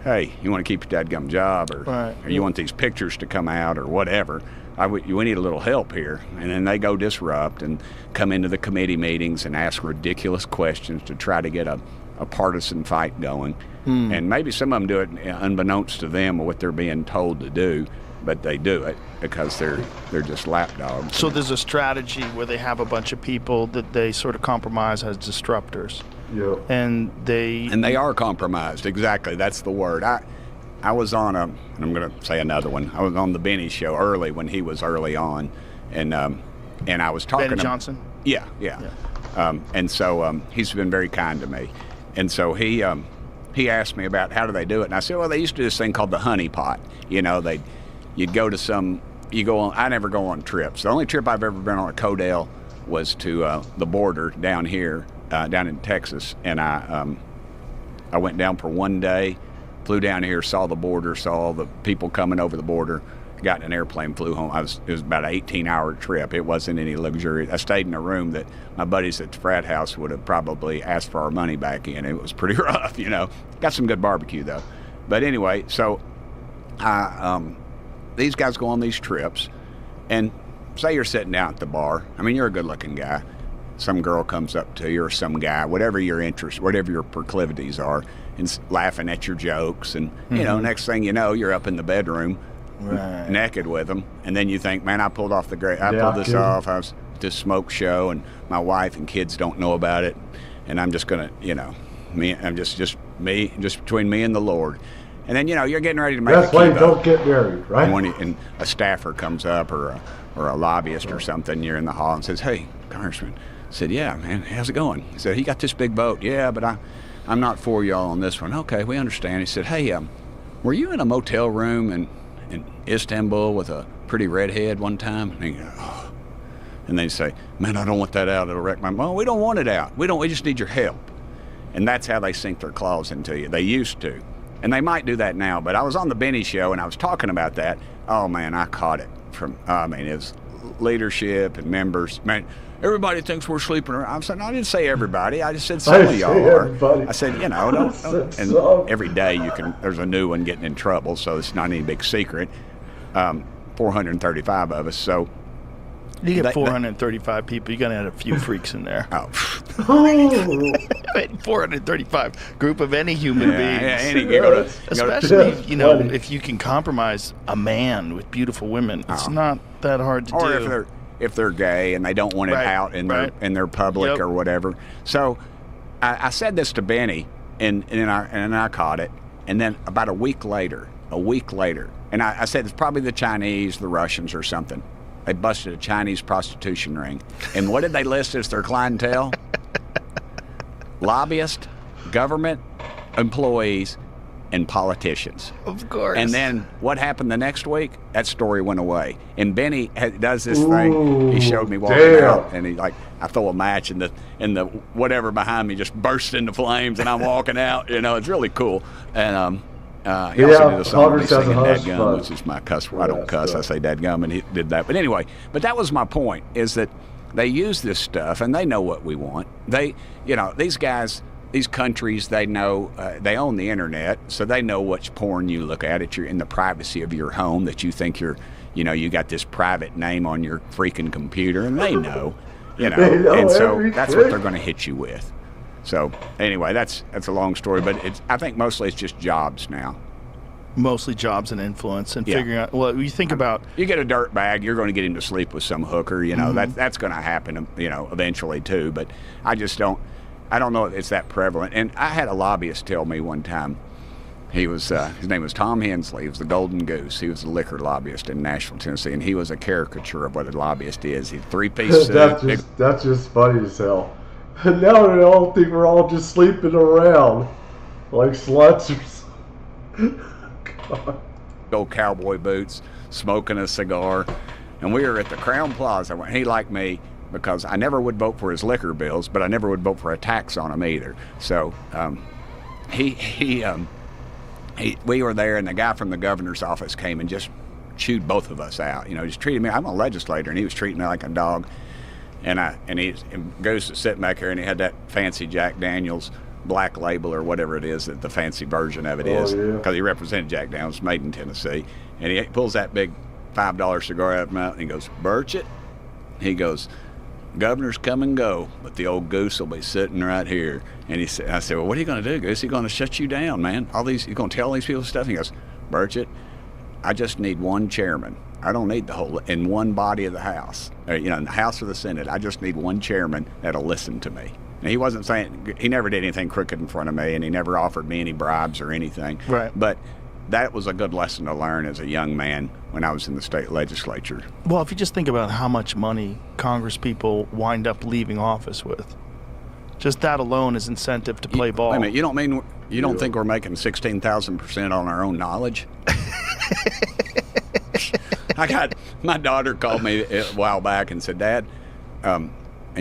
hey, you want to keep your dadgum job, or you want these pictures to come out, or whatever. We need a little help here. And then they go disrupt and come into the committee meetings and ask ridiculous questions to try to get a partisan fight going. And maybe some of them do it unbeknownst to them or what they're being told to do, but they do it because they're just lapdogs. So there's a strategy where they have a bunch of people that they sort of compromise as disruptors. Yeah. And they are compromised. Exactly. That's the word. I was on and I'm going to say another one. I was on the Benny show early when he was early on, and I was talking Ben Johnson. Yeah. And so he's been very kind to me, and so he asked me about how do they do it, and I said, well, they used to do this thing called the honey pot. You'd go to I never go on trips. The only trip I've ever been on a Codell was to the border down here, down in Texas, and I went down for one day, flew down here, saw the border, saw all the people coming over the border, got in an airplane, flew home. It was about an 18-hour trip. It wasn't any luxury. I stayed in a room that my buddies at the frat house would have probably asked for our money back in. It was pretty rough, Got some good barbecue, though. But anyway, so these guys go on these trips, and say you're sitting down at the bar. I mean, you're a good-looking guy. Some girl comes up to you, or some guy, whatever your interest, whatever your proclivities are, and laughing at your jokes. And, next thing you know, you're up in the bedroom naked with them. And then you think, man, I pulled this off. I was at this smoke show, and my wife and kids don't know about it. And I'm just going to, I'm just between me and the Lord. And then, you're getting ready to make That's why you don't get married, right? And a staffer comes up, or a lobbyist or something, you're in the hall and says, hey, Congressman. I said, yeah, man, how's it going? He said, he got this big boat. Yeah, but I'm not for y'all on this one. Okay, we understand. He said, hey, were you in a motel room in Istanbul with a pretty redhead one time? And he goes, oh. And they say, man, I don't want that out. It'll wreck my... Well, we don't want it out. We just need your help. And that's how they sink their claws into you. They used to. And they might do that now. But I was on the Benny show, and I was talking about that. Oh, man, I caught it from... it's leadership and members. Man, everybody thinks we're sleeping around. I said, no, I didn't say everybody. I just said some of y'all are. I said, don't. And every day there's a new one getting in trouble, so it's not any big secret. 435 of us, so. You get 435 people, you're going to have a few freaks in there. Oh. 435 group of any human beings. Yeah, especially, if you can compromise a man with beautiful women, it's not that hard to do. Or if they're gay and they don't want it out in their public or whatever. So I said this to Benny, and I caught it. And then about a week later, a week later, and I said it's probably the Chinese, the Russians, or something. They busted a Chinese prostitution ring. And what did they list as their clientele? Lobbyists, government employees, and politicians. Of course. And then what happened the next week? That story went away. And Benny does this thing. He showed me walking out, and I throw a match, and the whatever behind me just burst into flames, and I'm walking out. It's really cool. And he also did a song with me singing Dadgum, which is my cuss word. I don't cuss, I say Dadgum, and he did that. But anyway, that was my point, is that they use this stuff, and they know what we want. These guys, these countries, they know, they own the internet, so they know which porn you look at in the privacy of your home, that you think you got this private name on your freaking computer, and they know, and so that's what they're going to hit you with. So anyway, that's a long story, but I think mostly it's just jobs now. Mostly jobs and influence and figuring out. Well, you think about, you get a dirt bag, you're going to get him to sleep with some hooker. That's going to happen. Eventually too. But I don't know if it's that prevalent. And I had a lobbyist tell me one time. He was his name was Tom Hensley. He was the Golden Goose. He was a liquor lobbyist in Nashville, Tennessee, and he was a caricature of what a lobbyist is. He's three-piece suit. That's just funny as hell. And now they all think we're all just sleeping around like sluts or something. Old cowboy boots, smoking a cigar, and we were at the Crown Plaza. He liked me because I never would vote for his liquor bills, but I never would vote for a tax on him either. So we were there, and the guy from the governor's office came and just chewed both of us out. Just treated me. I'm a legislator, and he was treating me like a dog. And he goes to sit back here, and he had that fancy Jack Daniels Black Label or whatever it is, that the fancy version of it is, because he represented Jack Daniels, made in Tennessee. And he pulls that big $5 cigar out of his mouth, and he goes, "Birch it." He goes, "Governors come and go, but the old goose will be sitting right here." And I said, "Well, what are you going to do, Goose? He's going to shut you down, man. You're going to tell all these people stuff?" And he goes, "Birch it, I just need one chairman. I don't need the whole, in one body of the House, in the House or the Senate. I just need one chairman that'll listen to me." And he wasn't saying, he never did anything crooked in front of me, and he never offered me any bribes or anything. Right. But that was a good lesson to learn as a young man when I was in the state legislature. Well, if you just think about how much money Congress people wind up leaving office with, just that alone is incentive to play ball. Wait a minute, you don't think we're making 16,000% on our own knowledge? My daughter called me a while back and said, "Dad," and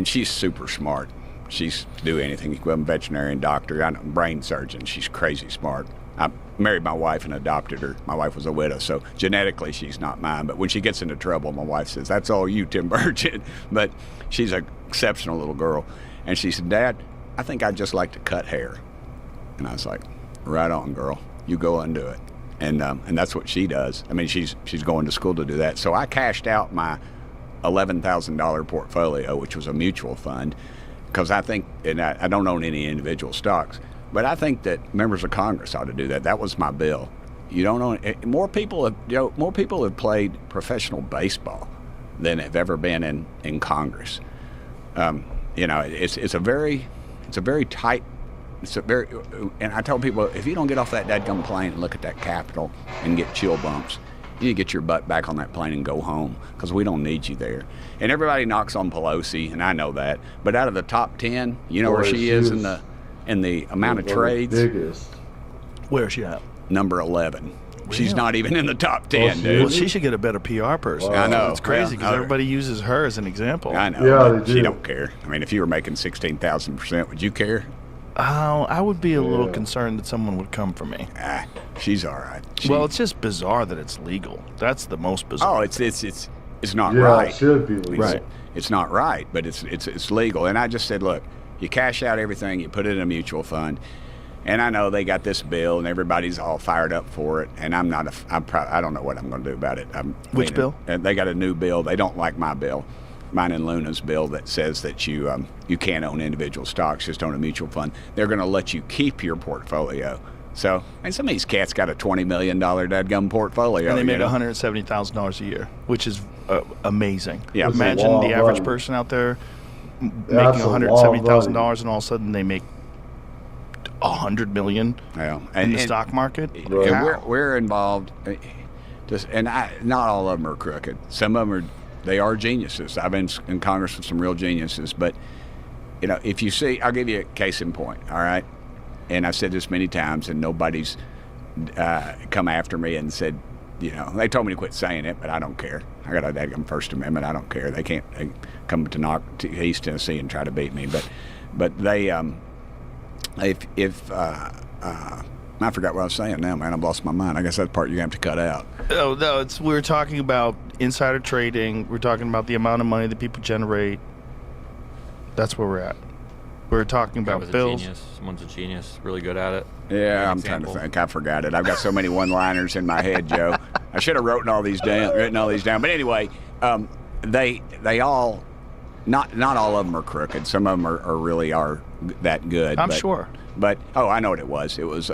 she's super smart. She's do anything. I'm a veterinarian doctor. I'm a brain surgeon. She's crazy smart. I married my wife and adopted her. My wife was a widow, so genetically she's not mine. But when she gets into trouble, my wife says, "That's all you, Tim Burgett." But she's an exceptional little girl. And she said, "Dad, I think I'd just like to cut hair." And I was like, "Right on, girl. You go and do it." And that's what she does. I mean, she's going to school to do that. So I cashed out my $11,000 portfolio, which was a mutual fund, because I think, and I don't own any individual stocks, but I think that members of Congress ought to do that. That was my bill. You don't own more people have played professional baseball than have ever been in Congress. It's a very tight. And I tell people, if you don't get off that dadgum plane and look at that Capitol and get chill bumps, you need to get your butt back on that plane and go home, because we don't need you there. And everybody knocks on Pelosi, and I know that. But out of the top 10, you know where she is in the amount of trades? Biggest. Where is she at? Number 11. Really? She's not even in the top 10, dude. Well, she should get a better PR person. I know. It's crazy because everybody uses her as an example. I know. Yeah, they do. She don't care. I mean, if you were making 16,000%, would you care? I would be a little concerned that someone would come for me. She's all right. Well, it's just bizarre that it's legal. That's the most bizarre. Oh, it's not right. It should be legal. Right. It's not right, but it's legal. And I just said, look, you cash out everything, you put it in a mutual fund. And I know they got this bill, and everybody's all fired up for it. And I don't know what I'm going to do about it. Which bill? They got a new bill. They don't like my bill. Mine and Luna's bill that says that you can't own individual stocks, just own a mutual fund. They're going to let you keep your portfolio. So, and some of these cats got a $20 million dadgum portfolio. And they make $170,000 a year, which is amazing. Yeah. Imagine the average person out there making $170,000, and all of a sudden they make $100 million in the stock market. And we're involved. Not all of them are crooked. Some of them they are geniuses. I've been in Congress with some real geniuses, but if you see, I'll give you a case in point. All right, and I've said this many times, and nobody's come after me and said, they told me to quit saying it, but I don't care. I got a dadgum First Amendment. I don't care. They come to East Tennessee and try to beat me, but they if I forgot what I was saying now, man. I've lost my mind. I guess that's the part you're going to have to cut out. Oh, no, we're talking about insider trading. We're talking about the amount of money that people generate. That's where we're at. We're talking about bills. Someone's a genius, really good at it. Yeah, I'm trying to think. I forgot it. I've got so many one-liners in my head, Joe. I should have written all these down. But anyway, they all, not all of them are crooked. Some of them are really that good. I'm sure. But I know what it was. It was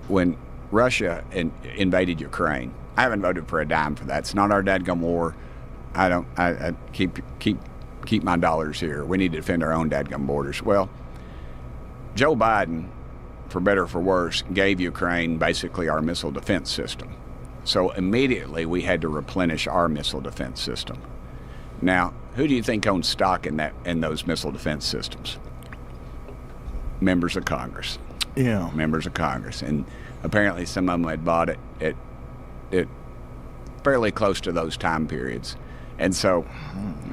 when Russia invaded Ukraine. I haven't voted for a dime for that. It's not our dadgum war. I keep my dollars here. We need to defend our own dadgum borders. Well, Joe Biden, for better or for worse, gave Ukraine basically our missile defense system. So immediately we had to replenish our missile defense system. Now, who do you think owns stock in those missile defense systems? Members of Congress. Yeah. Members of Congress. And apparently some of them had bought it at fairly close to those time periods. And so,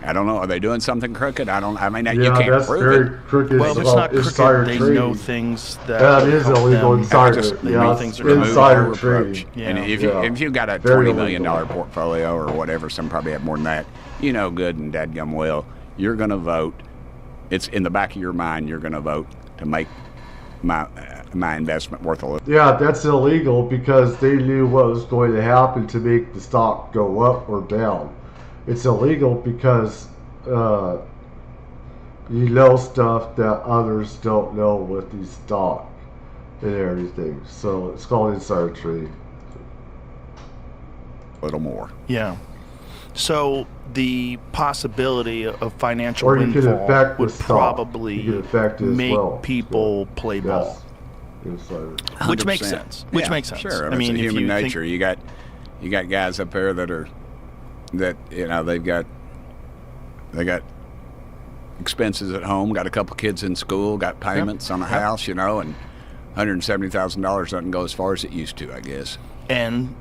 I don't know. Are they doing something crooked? You can't prove it. Crooked. Well, if it's not crooked, they know things that is illegal insider. Insider trading. Yeah. And if you've got a $20 million portfolio or whatever, some probably have more than that, good and dadgum well, you're going to vote. It's in the back of your mind, you're going to vote to make my investment worth a little. Yeah, that's illegal because they knew what was going to happen to make the stock go up or down. It's illegal because you know stuff that others don't know with these stock and everything. So it's called insider trading. A little more. Yeah. So the possibility of financial windfall would probably make people play ball. Which makes sense. Sure. I mean, it's human nature. You got guys up there that they got expenses at home, got a couple kids in school, got payments on a house, and $170,000 doesn't go as far as it used to, I guess. And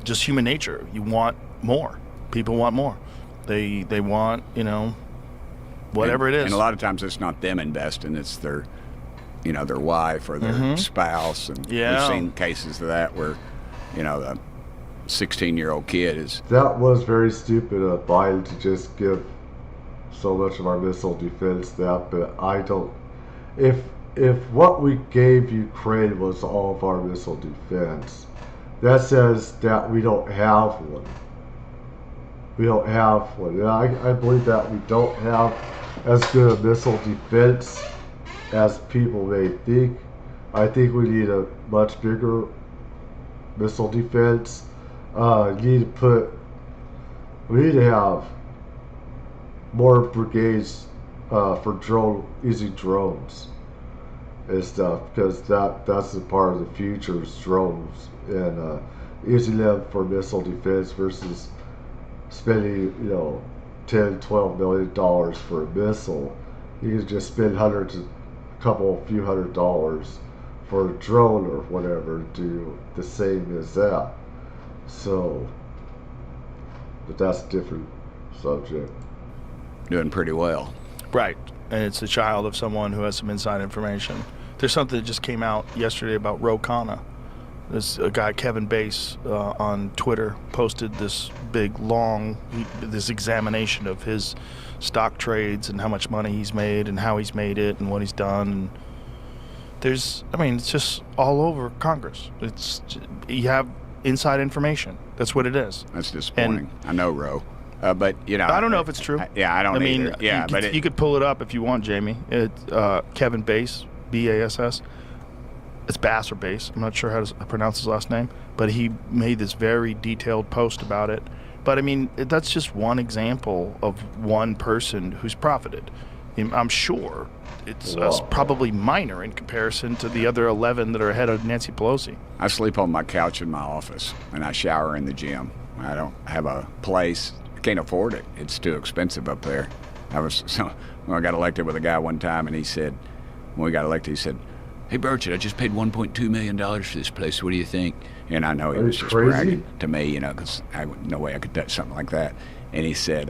just human nature. You want more. People want more. They want, whatever it is. And a lot of times it's not them investing, it's their wife or their spouse. And we've seen cases of that where, the 16-year-old kid is. That was very stupid of Biden to just give so much of our missile defense that, but I don't. If what we gave Ukraine was all of our missile defense, that says that we don't have one. We don't have one. And I believe that we don't have as good a missile defense as people may think. I think we need a much bigger missile defense. We need to have more brigades for using drones and stuff, because that's a part of the future is drones, and using them for missile defense versus spending $10-12 million for a missile. You can just spend a few $100 for a drone or whatever, do the same as that. So, but that's a different subject. Doing pretty well. Right. And it's a child of someone who has some inside information. There's something that just came out yesterday about Ro Khanna. This guy, Kevin Bass, on Twitter, posted this big, long, this examination of his stock trades and how much money he's made and how he's made it and what he's done. And it's just all over Congress. You have inside information. That's what it is. That's disappointing. I know, Ro. But, I don't know if it's true. I don't either. Yeah, you could pull it up if you want, Jamie. Kevin Bass, B-A-S-S. It's Bass or Bass. I'm not sure how to pronounce his last name. But he made this very detailed post about it. But, that's just one example of one person who's profited. I'm sure it's probably minor in comparison to the other 11 that are ahead of Nancy Pelosi. I sleep on my couch in my office, and I shower in the gym. I don't have a place. I can't afford it. It's too expensive up there. When I got elected with a guy one time, and he said, when we got elected, he said, "Hey, Burchett, I just paid $1.2 million for this place. What do you think?" And I know he was just bragging to me, you know, because no way I could touch something like that. And he said,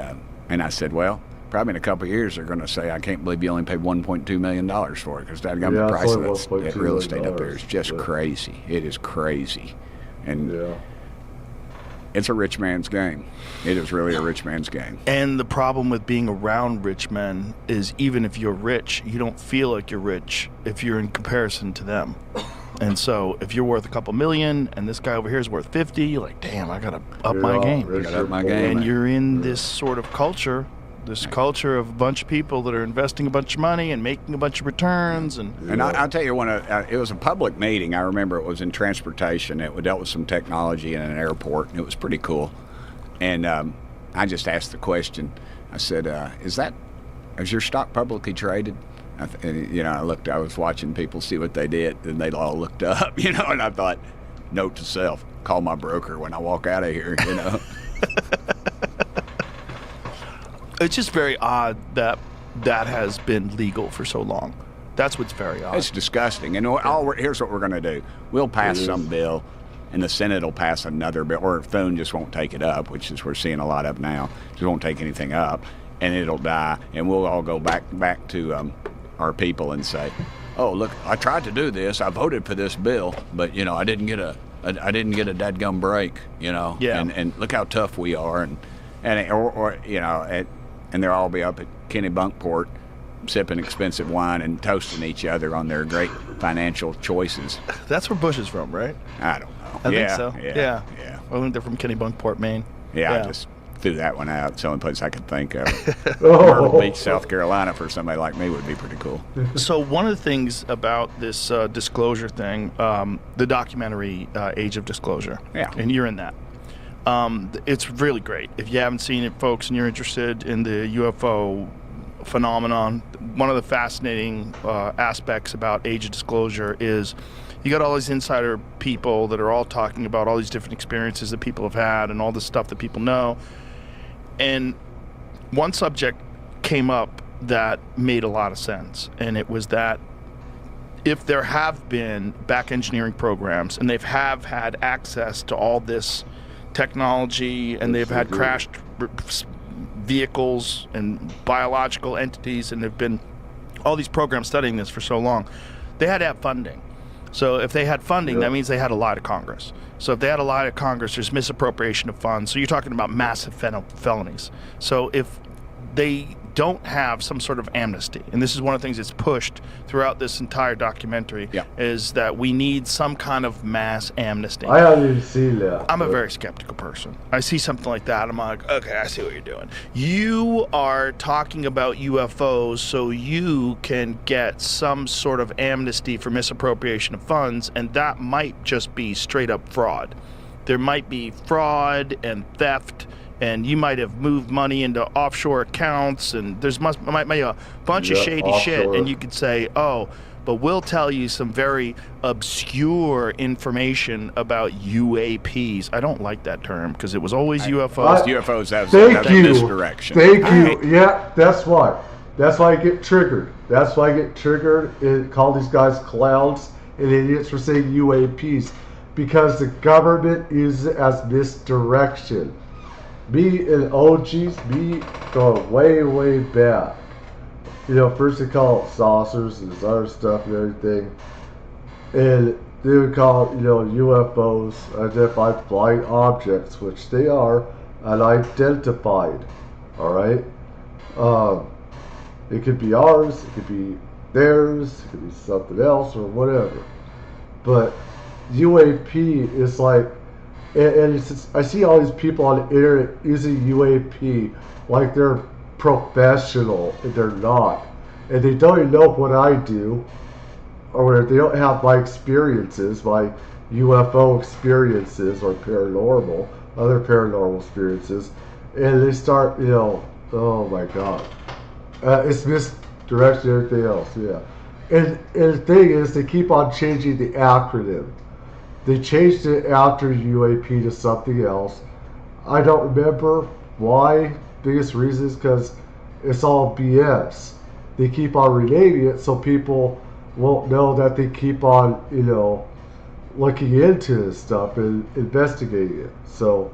and I said, well, probably in a couple of years they're going to say, "I can't believe you only paid $1.2 million for it," because that the price of real estate up there is just crazy. It is crazy. And it's a rich man's game. It is really a rich man's game. And the problem with being around rich men is even if you're rich, you don't feel like you're rich if you're in comparison to them. And so if you're worth a couple million and this guy over here is worth 50, you're like, damn, I got to up my game. And you're in this sort of culture, this culture of a bunch of people that are investing a bunch of money and making a bunch of returns. And I'll tell you, it was a public meeting. I remember it was in transportation. It dealt with some technology in an airport, and it was pretty cool. And I just asked the question. I said, is your stock publicly traded? I was watching people see what they did, and they all looked up, and I thought, note to self, call my broker when I walk out of here, It's just very odd that has been legal for so long. That's what's very odd. It's disgusting. And here's what we're going to do. We'll pass some bill, and the Senate will pass another bill, or Thune just won't take it up, which is we're seeing a lot of now. Just won't take anything up, and it'll die. And we'll all go back to our people and say, "Oh, look, I tried to do this. I voted for this bill, but I didn't get a dadgum break. And look how tough we are." And they'll all be up at Kennebunkport sipping expensive wine and toasting each other on their great financial choices. That's where Bush is from, right? I don't know. I think so. Yeah. I think they're from Kennebunkport, Maine. Yeah, I just threw that one out. It's the only place I could think of. Myrtle Beach, South Carolina, for somebody like me would be pretty cool. So one of the things about this disclosure thing, the documentary Age of Disclosure, and you're in that. It's really great. If you haven't seen it, folks, and you're interested in the UFO phenomenon, one of the fascinating aspects about Age of Disclosure is you got all these insider people that are all talking about all these different experiences that people have had and all this stuff that people know. And one subject came up that made a lot of sense, and it was that if there have been back engineering programs and they've had access to all this technology and they've had crashed vehicles and biological entities, and there've been all these programs studying this for so long, they had to have funding. So if they had funding, that means they had a lie to Congress. So if they had a lie to Congress, there's misappropriation of funds. So you're talking about massive felonies. So if they don't have some sort of amnesty, and this is one of the things that's pushed throughout this entire documentary, is that we need some kind of mass amnesty. I haven't seen that. I'm a very skeptical person. I see something like that, I'm like, okay, I see what you're doing. You are talking about UFOs so you can get some sort of amnesty for misappropriation of funds, and that might just be straight up fraud. There might be fraud and theft, and you might have moved money into offshore accounts, and might be a bunch of shady shit, and you could say, oh, but we'll tell you some very obscure information about UAPs. I don't like that term because it was always UFOs. UFOs have this direction. Thank you. Yeah, that's why. That's why I get triggered. That's why I get triggered and call these guys clowns and idiots for saying UAPs, because the government uses it as misdirection. Me and OGs, me going way, way back. First they call it saucers and this other stuff and everything. And they would call it, UFOs, identified flying objects, which they are unidentified. Alright? It could be ours, it could be theirs, it could be something else or whatever. But UAP is like, and I see all these people on the internet using UAP like they're professional, and they're not. And they don't even know what I do, or they don't have my experiences, my UFO experiences, or other paranormal experiences. And they start, oh my God. It's direction, everything else, yeah. And the thing is, they keep on changing the acronym. They changed it after UAP to something else. I don't remember why. Biggest reason is because it's all BS. They keep on renaming it so people won't know that they keep on, looking into this stuff and investigating it. So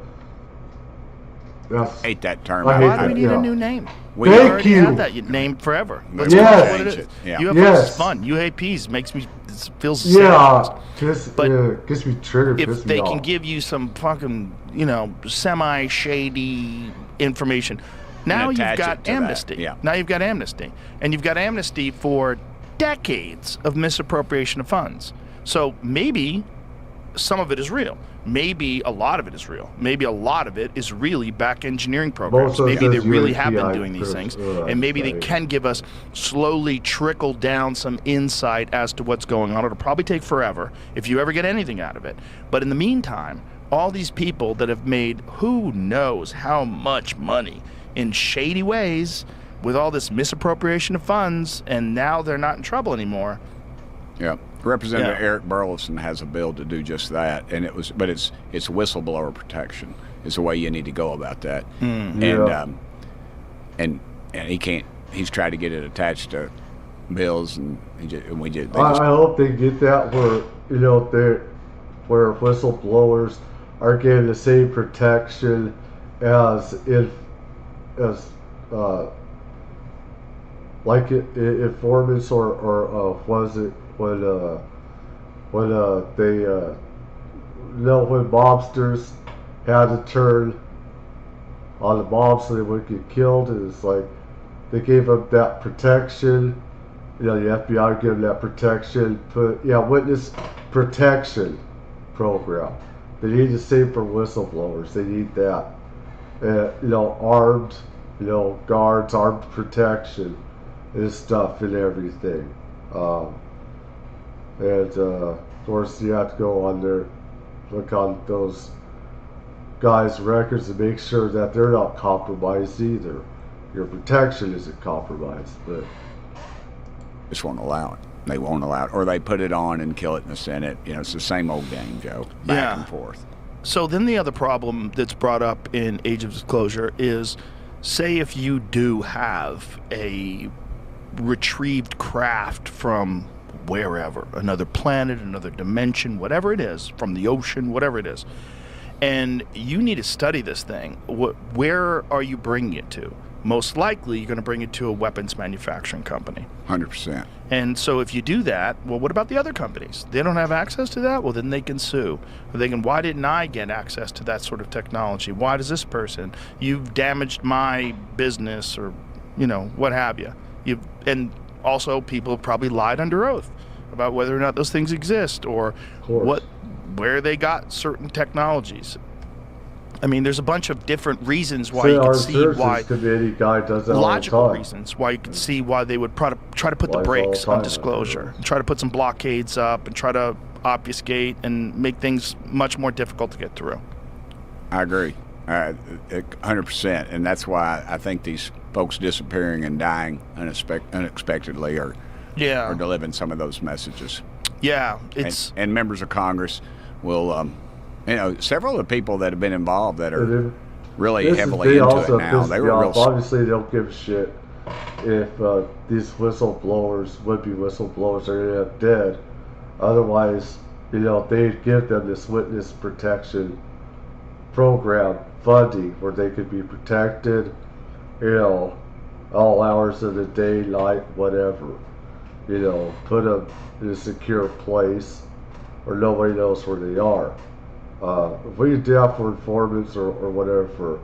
I hate that term. Why do we need a new name? We Thank already you. had that name forever. Let's what it is. Yeah. UFOs is fun. UAPs makes me feels sad. But gets me triggered. If they can give you some fucking semi-shady information, now you've got amnesty. Yeah. Now you've got amnesty, and you've got amnesty for decades of misappropriation of funds. So maybe some of it is real. Maybe a lot of it is real. Maybe a lot of it is really back engineering programs. Maybe they really have been doing these things. And maybe they can give us slowly trickle down some insight as to what's going on. It'll probably take forever if you ever get anything out of it. But in the meantime, all these people that have made who knows how much money in shady ways with all this misappropriation of funds, and now they're not in trouble anymore. Yeah. Representative Eric Burleson has a bill to do just that, and it's whistleblower protection is the way you need to go about that. And he can't. He's tried to get it attached to bills, and we did. I hope they get that where whistleblowers are getting the same protection as informants or was it when mobsters had to turn on the mobs so they wouldn't get killed. It's like they gave them that protection. The FBI gave them that protection. Witness protection program. They need the same for whistleblowers. They need that. Armed, guards, armed protection and stuff and everything. Of course, you have to go on there, look on those guys' records and make sure that they're not compromised either. Your protection isn't compromised, but just won't allow it. They won't allow it, or they put it on and kill it in the Senate. It's the same old game, Joe. Back and forth. So then the other problem that's brought up in Age of Disclosure is, say if you do have a retrieved craft from wherever, another planet, another dimension, whatever it is, from the ocean, whatever it is, and you need to study this thing, where are you bringing it to? Most likely you're going to bring it to a weapons manufacturing company. 100%. And so if you do that, well, what about the other companies? They don't have access to that? Well, then they can sue. Why didn't I get access to that sort of technology? Why does this person? You've damaged my business, or what have you. And also people have probably lied under oath about whether or not those things exist, or where they got certain technologies. I mean, there's a bunch of different reasons why you can see why. Logical reasons why you can see why they would try to put the brakes on disclosure, and try to put some blockades up, and try to obfuscate and make things much more difficult to get through. I agree, 100%, and that's why I think these folks disappearing and dying unexpectedly are delivering some of those messages. Yeah, and members of Congress will. Several of the people that have been involved that are really heavily into it now. They were real. Obviously, they don't give a shit if these whistleblowers, would-be whistleblowers, are dead. Otherwise, they'd give them this witness protection program funding where they could be protected, all hours of the day, night, whatever. Put them in a secure place where nobody knows where they are. If we do that for informants or whatever, for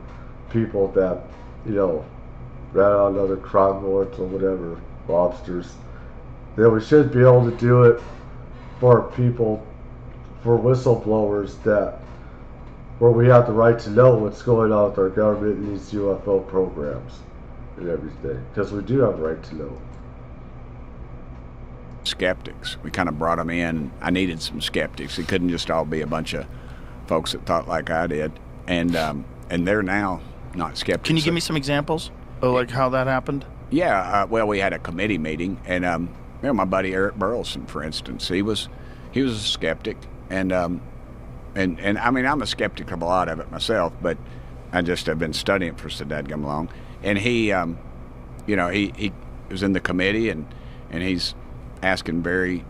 people that, ran on other crime lords or whatever, mobsters, then we should be able to do it for people, for whistleblowers where we have the right to know what's going on with our government and these UFO programs and everything, because we do have the right to know. Skeptics. We kind of brought them in. I needed some skeptics. It couldn't just all be a bunch of folks that thought like I did, and they're now not skeptics. Can you give me some examples of how that happened? Yeah, well, we had a committee meeting, and my buddy Eric Burleson, for instance, he was a skeptic, and I mean, I'm a skeptic of a lot of it myself, but I just have been studying for so dadgum long. And he was in the committee, and he's asking very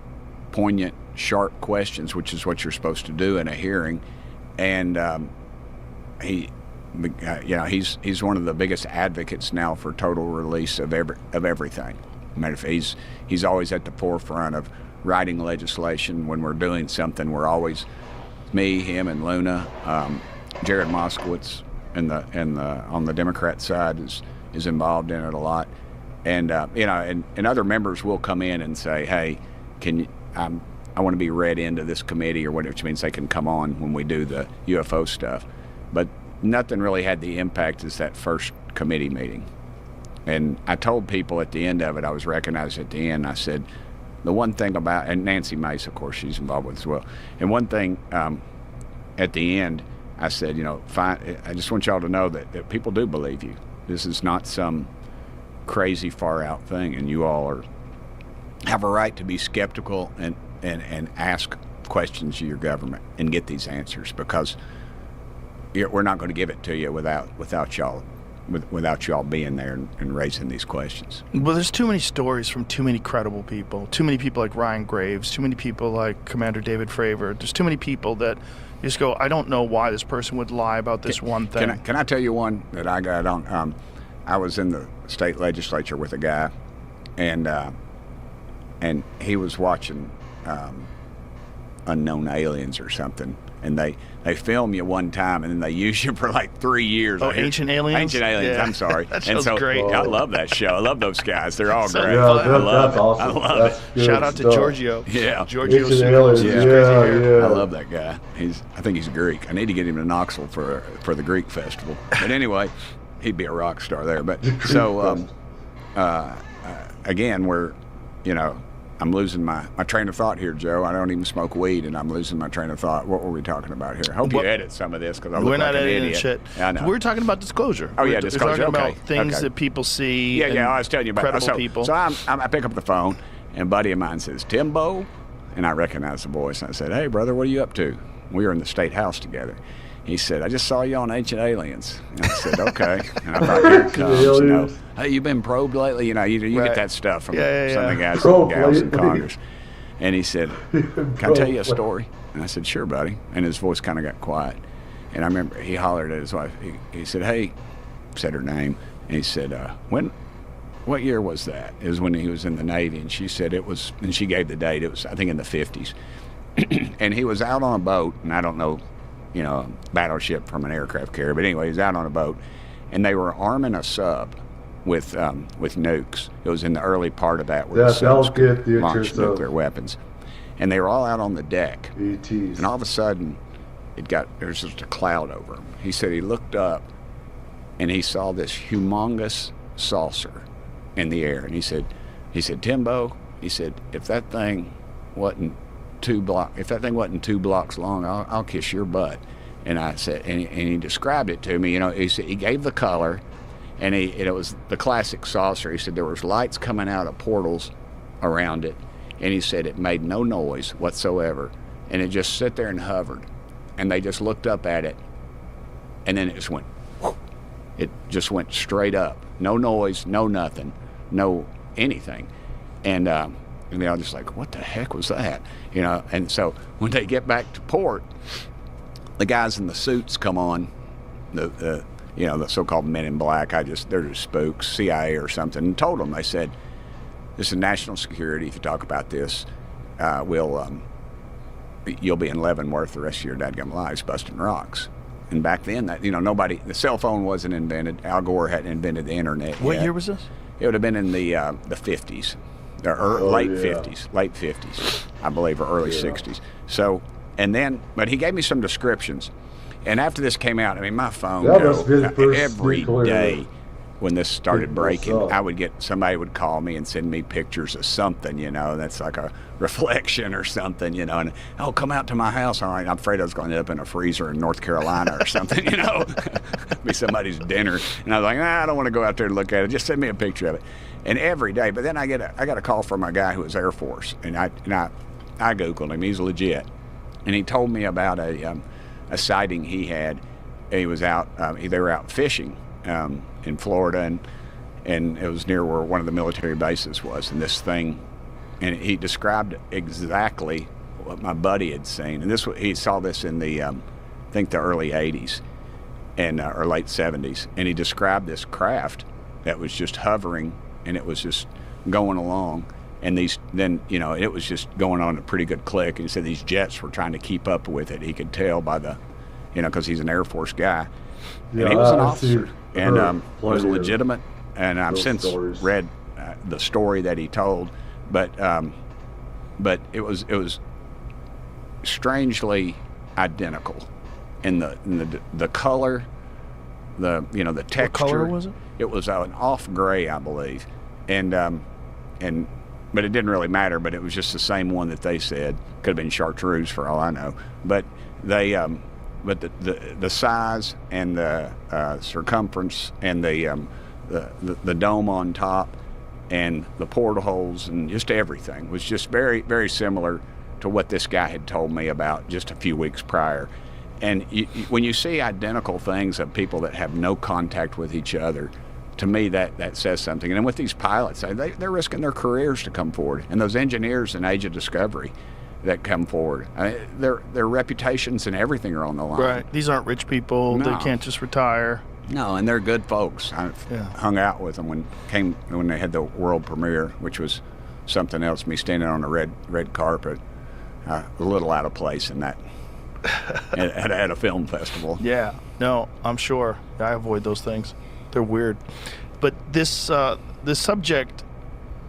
poignant, sharp questions, which is what you're supposed to do in a hearing, and he's one of the biggest advocates now for total release of everything. He's always at the forefront of writing legislation. When we're doing something, we're always, me, him, and Luna, Jared Moskowitz, and on the Democrat side is involved in it a lot, and and other members will come in and say, hey, I want to be read into this committee or whatever, which means they can come on when we do the UFO stuff, but nothing really had the impact as that first committee meeting. And I told people at the end of it, I was recognized at the end, I said, the one thing about, and Nancy Mace, of course, she's involved with it as well, and one thing at the end, I said, I just want y'all to know that people do believe you. This is not some crazy far out thing, and you all have a right to be skeptical and ask questions of your government and get these answers, because we're not going to give it to you without y'all being there and raising these questions. Well, there's too many stories from too many credible people. Too many people like Ryan Graves. Too many people like Commander David Fravor. There's too many people that you just go, I don't know why this person would lie about this one thing. Can I tell you one that I got on? I was in the state legislature with a guy, and he was watching Unknown Aliens or something, and they film you one time and then they use you for like 3 years. Oh, Ancient Aliens? Ancient Aliens, yeah. I'm sorry. That show's great. I love that show. I love those guys. They're all great. Yeah, that's awesome. I love it. Good Shout out to stuff. Giorgio. Yeah. Giorgio. Ancient Aliens, yeah. I love that guy. I think he's Greek. I need to get him to Knoxville for the Greek festival. But anyway, he'd be a rock star there. But so again, I'm losing my train of thought here, Joe. I don't even smoke weed, and I'm losing my train of thought. What were we talking about here? I hope you edit some of this, because I look like an idiot. We're not editing shit. I know. We're talking about disclosure. Oh, yeah, disclosure. We're talking about things that people see. Yeah, I was telling you about credible people. So I pick up the phone, and a buddy of mine says, Timbo, and I recognize the voice, and I said, hey, brother, what are you up to? We were in the state house together. He said, I just saw you on Ancient Aliens. And I said, okay. And I thought, here it comes. Hey, you been probed lately? You get that stuff from some of the guys and gals in Congress. And he said, can I tell you a story? And I said, sure, buddy. And his voice kind of got quiet. And I remember he hollered at his wife. He said, hey, said her name. And he said, what year was that? It was when he was in the Navy. And she said it was, and she gave the date. It was, I think, in the 50s. And he was out on a boat, and I don't know, battleship from an aircraft carrier. But anyway, he was out on a boat, and they were arming a sub with nukes. It was in the early part of that where the subs could launch nuclear weapons. And they were all out on the deck. ETs. And all of a sudden, there was just a cloud over him. He said he looked up, and he saw this humongous saucer in the air. And he said, Timbo, he said, if that thing wasn't 2 blocks long, I'll kiss your butt. And I said, and he described it to me. He said he gave the color. And it was the classic saucer. He said there was lights coming out of portals around it, and he said it made no noise whatsoever, and it just sat there and hovered, and they just looked up at it, and then it just went. It just went straight up, no noise, no nothing, no anything, and they all just like, what the heck was that? And so when they get back to port, the guys in the suits come on, the so-called men in black, they're just spooks, CIA or something, and told them, they said, this is national security. If you talk about this, you'll be in Leavenworth the rest of your dadgum lives busting rocks. And back then, the cell phone wasn't invented. Al Gore hadn't invented the internet yet. What year was this? It would have been in the 50s, late 50s, I believe, or early 60s. So, but he gave me some descriptions. And after this came out, my phone every day when this started breaking, somebody would call me and send me pictures of something, that's like a reflection or something, and come out to my house. All right, I'm afraid I was going to end up in a freezer in North Carolina or something, be somebody's dinner. And I was like, I don't want to go out there and look at it. Just send me a picture of it. And every day, but then I got a call from a guy who was Air Force, and I Googled him. He's legit, and he told me about a sighting he had. He was out. They were out fishing in Florida, and it was near where one of the military bases was. And this thing, and he described exactly what my buddy had seen. And he saw this in the I think the early '80s and or late '70s. And he described this craft that was just hovering, and it was just going along. And it was just going on a pretty good click. And he said these jets were trying to keep up with it. He could tell by the, because he's an Air Force guy. Yeah, and he was an officer. And it was legitimate. And I've since read the story that he told. But it was strangely identical in the color, the texture. What color was it? It was an off gray, I believe. But it didn't really matter. But it was just the same one that they said. Could have been chartreuse for all I know. But they, but the size and the circumference and the dome on top and the portholes and just everything was just very, very similar to what this guy had told me about just a few weeks prior. And when you see identical things of people that have no contact with each other, to me that says something. And then with these pilots, they're risking their careers to come forward. And those engineers in Age of Discovery that come forward, their reputations and everything are on the line. Right. These aren't rich people. No. They can't just retire. No, and they're good folks. I hung out with them when they had the world premiere, which was something else. Me standing on the red carpet, a little out of place in that at a film festival. Yeah, no, I'm sure. I avoid those things. They're weird. But this subject,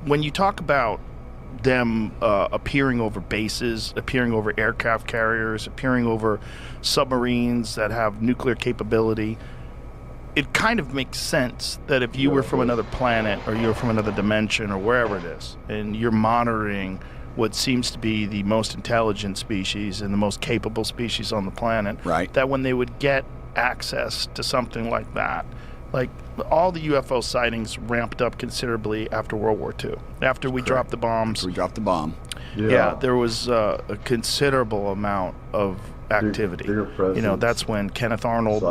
when you talk about them appearing over bases, appearing over aircraft carriers, appearing over submarines that have nuclear capability, it kind of makes sense that if you were from another planet or you're from another dimension or wherever it is, and you're monitoring what seems to be the most intelligent species and the most capable species on the planet, right, that when they would get access to something like that, like all the UFO sightings ramped up considerably after World War II. After we dropped the bombs. We dropped the bomb. Yeah, there was a considerable amount of activity. That's when Kenneth Arnold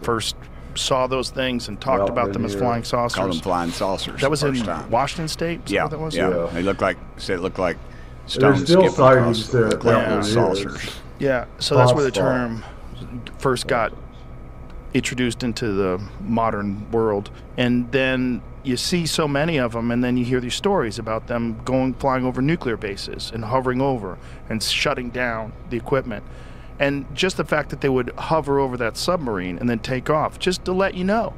first saw those things and talked about them as flying saucers. Called them flying saucers. That was in Washington State? Yeah, that was? Yeah. They looked like stones still skipping across the saucers. Yeah, so that's where the term first got introduced into the modern world. And then you see so many of them, and then you hear these stories about them flying over nuclear bases and hovering over and shutting down the equipment. And just the fact that they would hover over that submarine and then take off, just to let you know,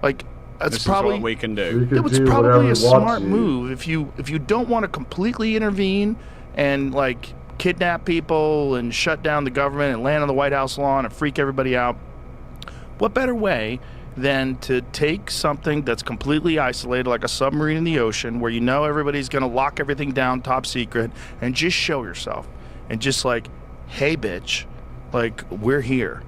like, this probably is what we can do. It was probably a smart move if you don't want to completely intervene and like kidnap people and shut down the government and land on the White House lawn and freak everybody out. What better way than to take something that's completely isolated, like a submarine in the ocean, where you know everybody's going to lock everything down top secret, and just show yourself and just like, hey, bitch. Like, we're here.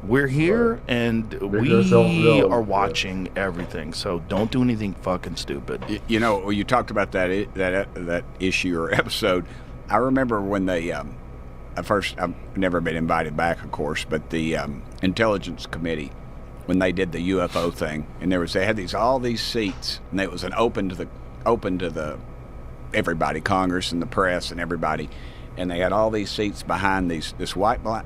We're here, right, and we are watching everything. So don't do anything fucking stupid. When you talked about that issue or episode, I remember when they, at first, I've never been invited back, of course, but the Intelligence Committee, when they did the UFO thing, and they had all these seats, and it was open to the everybody, Congress and the press and everybody. And they had all these seats behind this white guy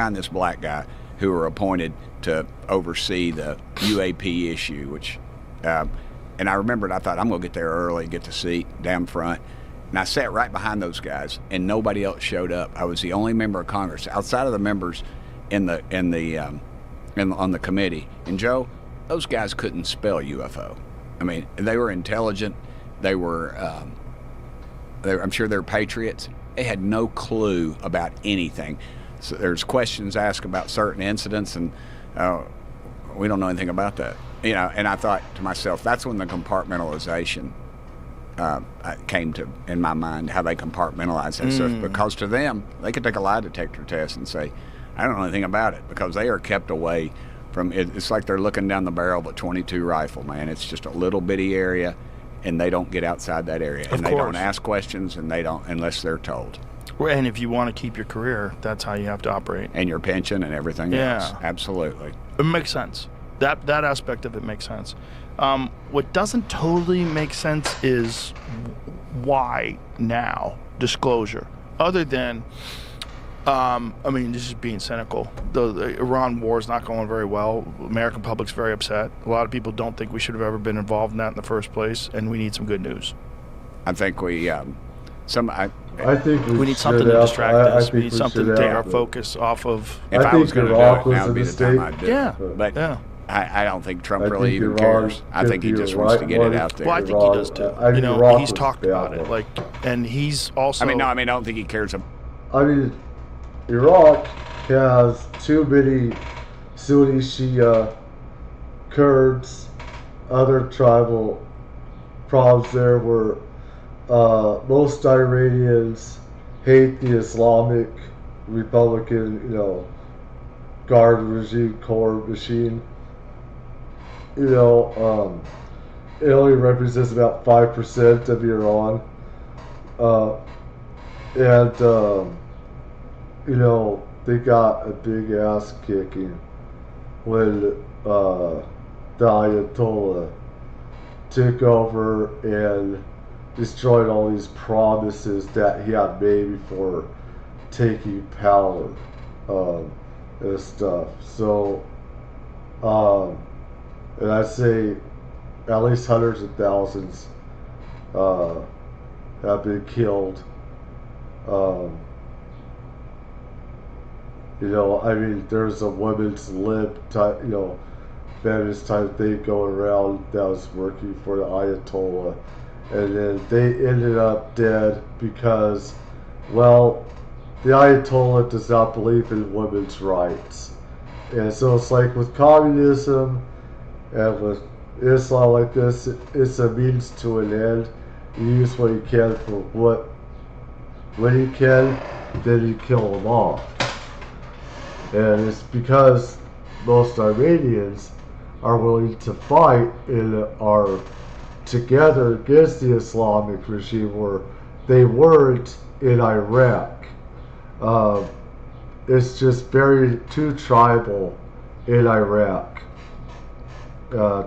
and this black guy who were appointed to oversee the UAP issue. And I remembered, I thought, I'm going to get there early, get the seat down front. And I sat right behind those guys, and nobody else showed up. I was the only member of Congress outside of the members on the committee. And Joe, those guys couldn't spell UFO. I mean, they were intelligent. They were, I'm sure they're patriots. They had no clue about anything. So there's questions asked about certain incidents, and we don't know anything about that. you know, and I thought to myself, that's when the compartmentalization came to in my mind, how they compartmentalize that stuff. Because to them, they could take a lie detector test and say, I don't know anything about it, because they are kept away from it. It's like they're looking down the barrel of a .22 rifle, man. It's just a little bitty area, and they don't get outside that area, and they don't ask questions, and they don't unless they're told. And if you want to keep your career, that's how you have to operate. And your pension and everything else. Absolutely. It makes sense. That aspect of it makes sense. What doesn't totally make sense is why now disclosure, other than I mean, this is being cynical. The Iran war is not going very well. American public's very upset. A lot of people don't think we should have ever been involved in that in the first place, and we need some good news. I think we I think we need something to distract us. We need something to take our focus off of. If I was going to do it, now would be the time I'd do it. But I don't think Trump really even cares. I think he just wants to get it out there. Well, I think he does too. You know, he's talked about it, like, and he's also. I don't think he cares. I mean, Iraq has too many Sunni Shia, Kurds, other tribal problems there where most Iranians hate the Islamic Republican, guard regime, core machine. It only represents about 5% of Iran. They got a big ass kicking when the Ayatollah took over and destroyed all these promises that he had made before taking power and stuff. So, and I'd say at least hundreds of thousands have been killed. There's a women's lib type, feminist type thing going around that was working for the Ayatollah, and then they ended up dead because, the Ayatollah does not believe in women's rights. And so it's like with communism and with Islam like this, it's a means to an end. You use what you can for when you can, then you kill them all. And it's because most Iranians are willing to fight and are together against the Islamic regime where they weren't in Iraq. It's just too tribal in Iraq.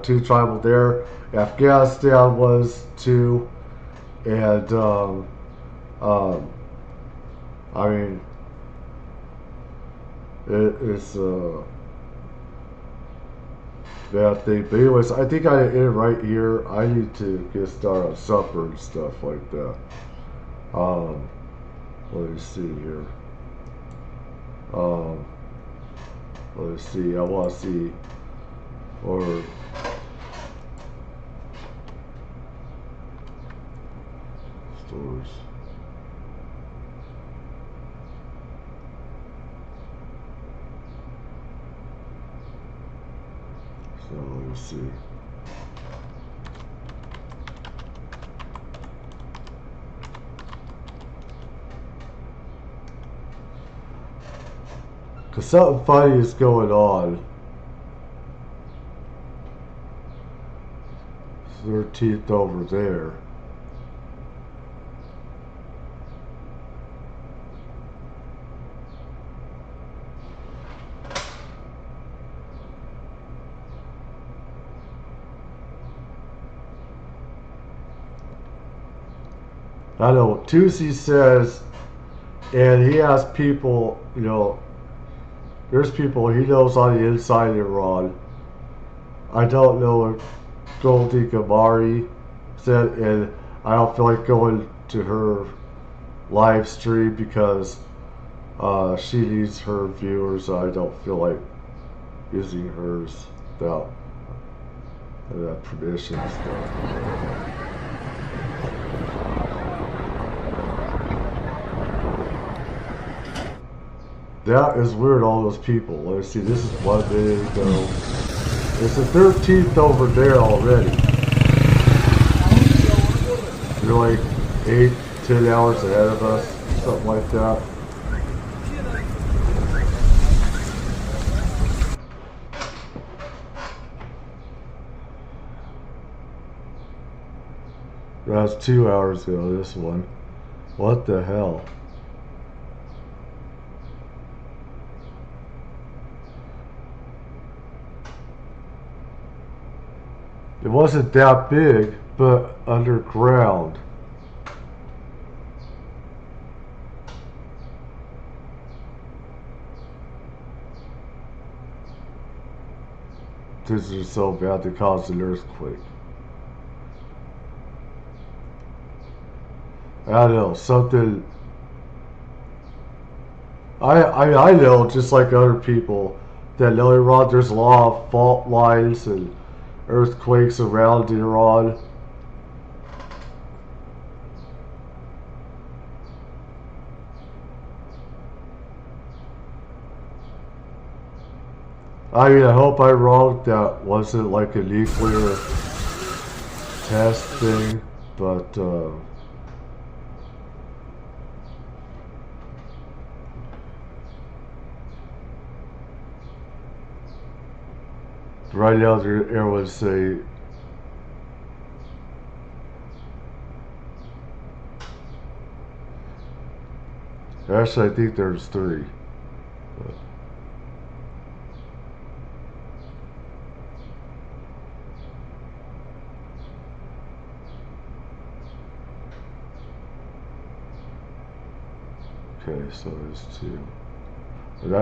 Too tribal there. Afghanistan was too. And, it's a bad thing. But anyways, I think I end right here. I need to get started on supper and stuff like that. Let me see here. Let's see. I want to see or stores. So let me see. Because something funny is going on. 13th over there. I know Tusi says, and he has people, there's people he knows on the inside of Iran. I don't know if Goldie Gamari said, and I don't feel like going to her live stream because she needs her viewers. I don't feel like using hers without that permission and stuff. That is weird, all those people. Let's see, this is 1 minute ago. It's the 13th over there already. You're like 8-10 hours ahead of us, something like that. That was 2 hours ago, this one. What the hell? It wasn't that big, but underground. This is so bad to cause an earthquake. I don't know, something. I know, just like other people that know Iran, there's a lot of fault lines and earthquakes around Iran. I mean, I hope I'm wrong. That wasn't like a nuclear test thing, but right now everyone's saying actually I think there's 3. But. Okay, so there's 2. But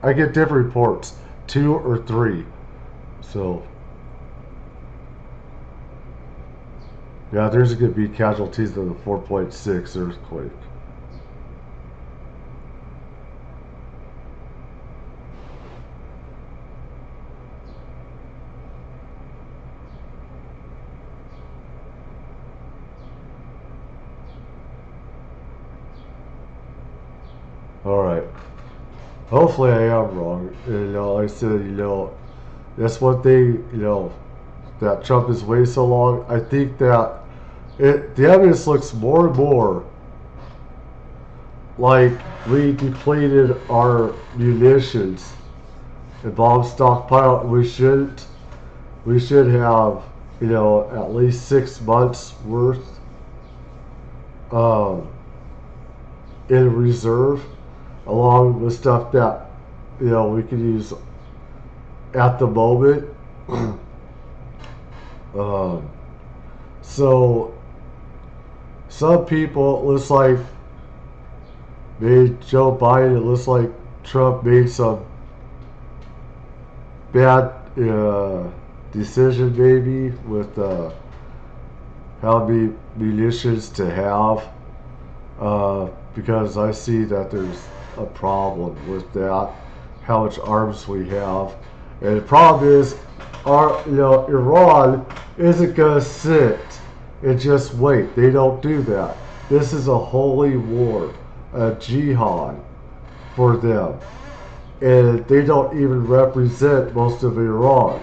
I get different reports, 2 or 3. So yeah, there's going to be casualties of the 4.6 earthquake. Alright. Hopefully I am wrong. Like I said, that's one thing, that Trump is waiting so long. I think that the evidence looks more and more like we depleted our munitions and bomb stockpile. We should have, at least 6 months worth in reserve, along with stuff that we could use at the moment. So some people, it looks like made Joe Biden, it looks like Trump made some bad decision maybe with how many munitions to have, because I see that there's a problem with that, how much arms we have. And the problem is, Iran isn't gonna sit and just wait. They don't do that. This is a holy war, a jihad for them, and they don't even represent most of Iran.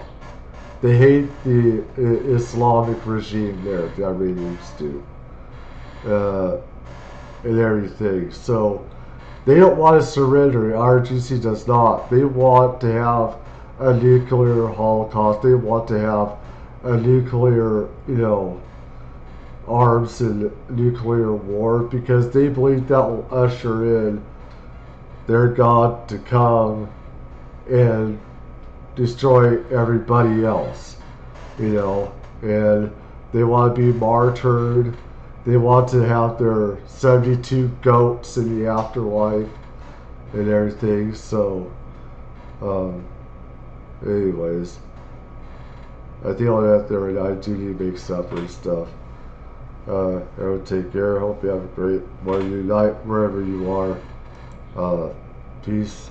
They hate the Islamic regime there, the Iranians do, and everything. So they don't want to surrender. RGC does not. They want to have a nuclear holocaust. They want to have a nuclear, arms and nuclear war, because they believe that will usher in their God to come and destroy everybody else, and they want to be martyred. They want to have their 72 goats in the afterlife and everything. So, anyways, I think I'll have there, and I do need to make supper and stuff. Everyone take care. Hope you have a great morning, night, wherever you are. Peace.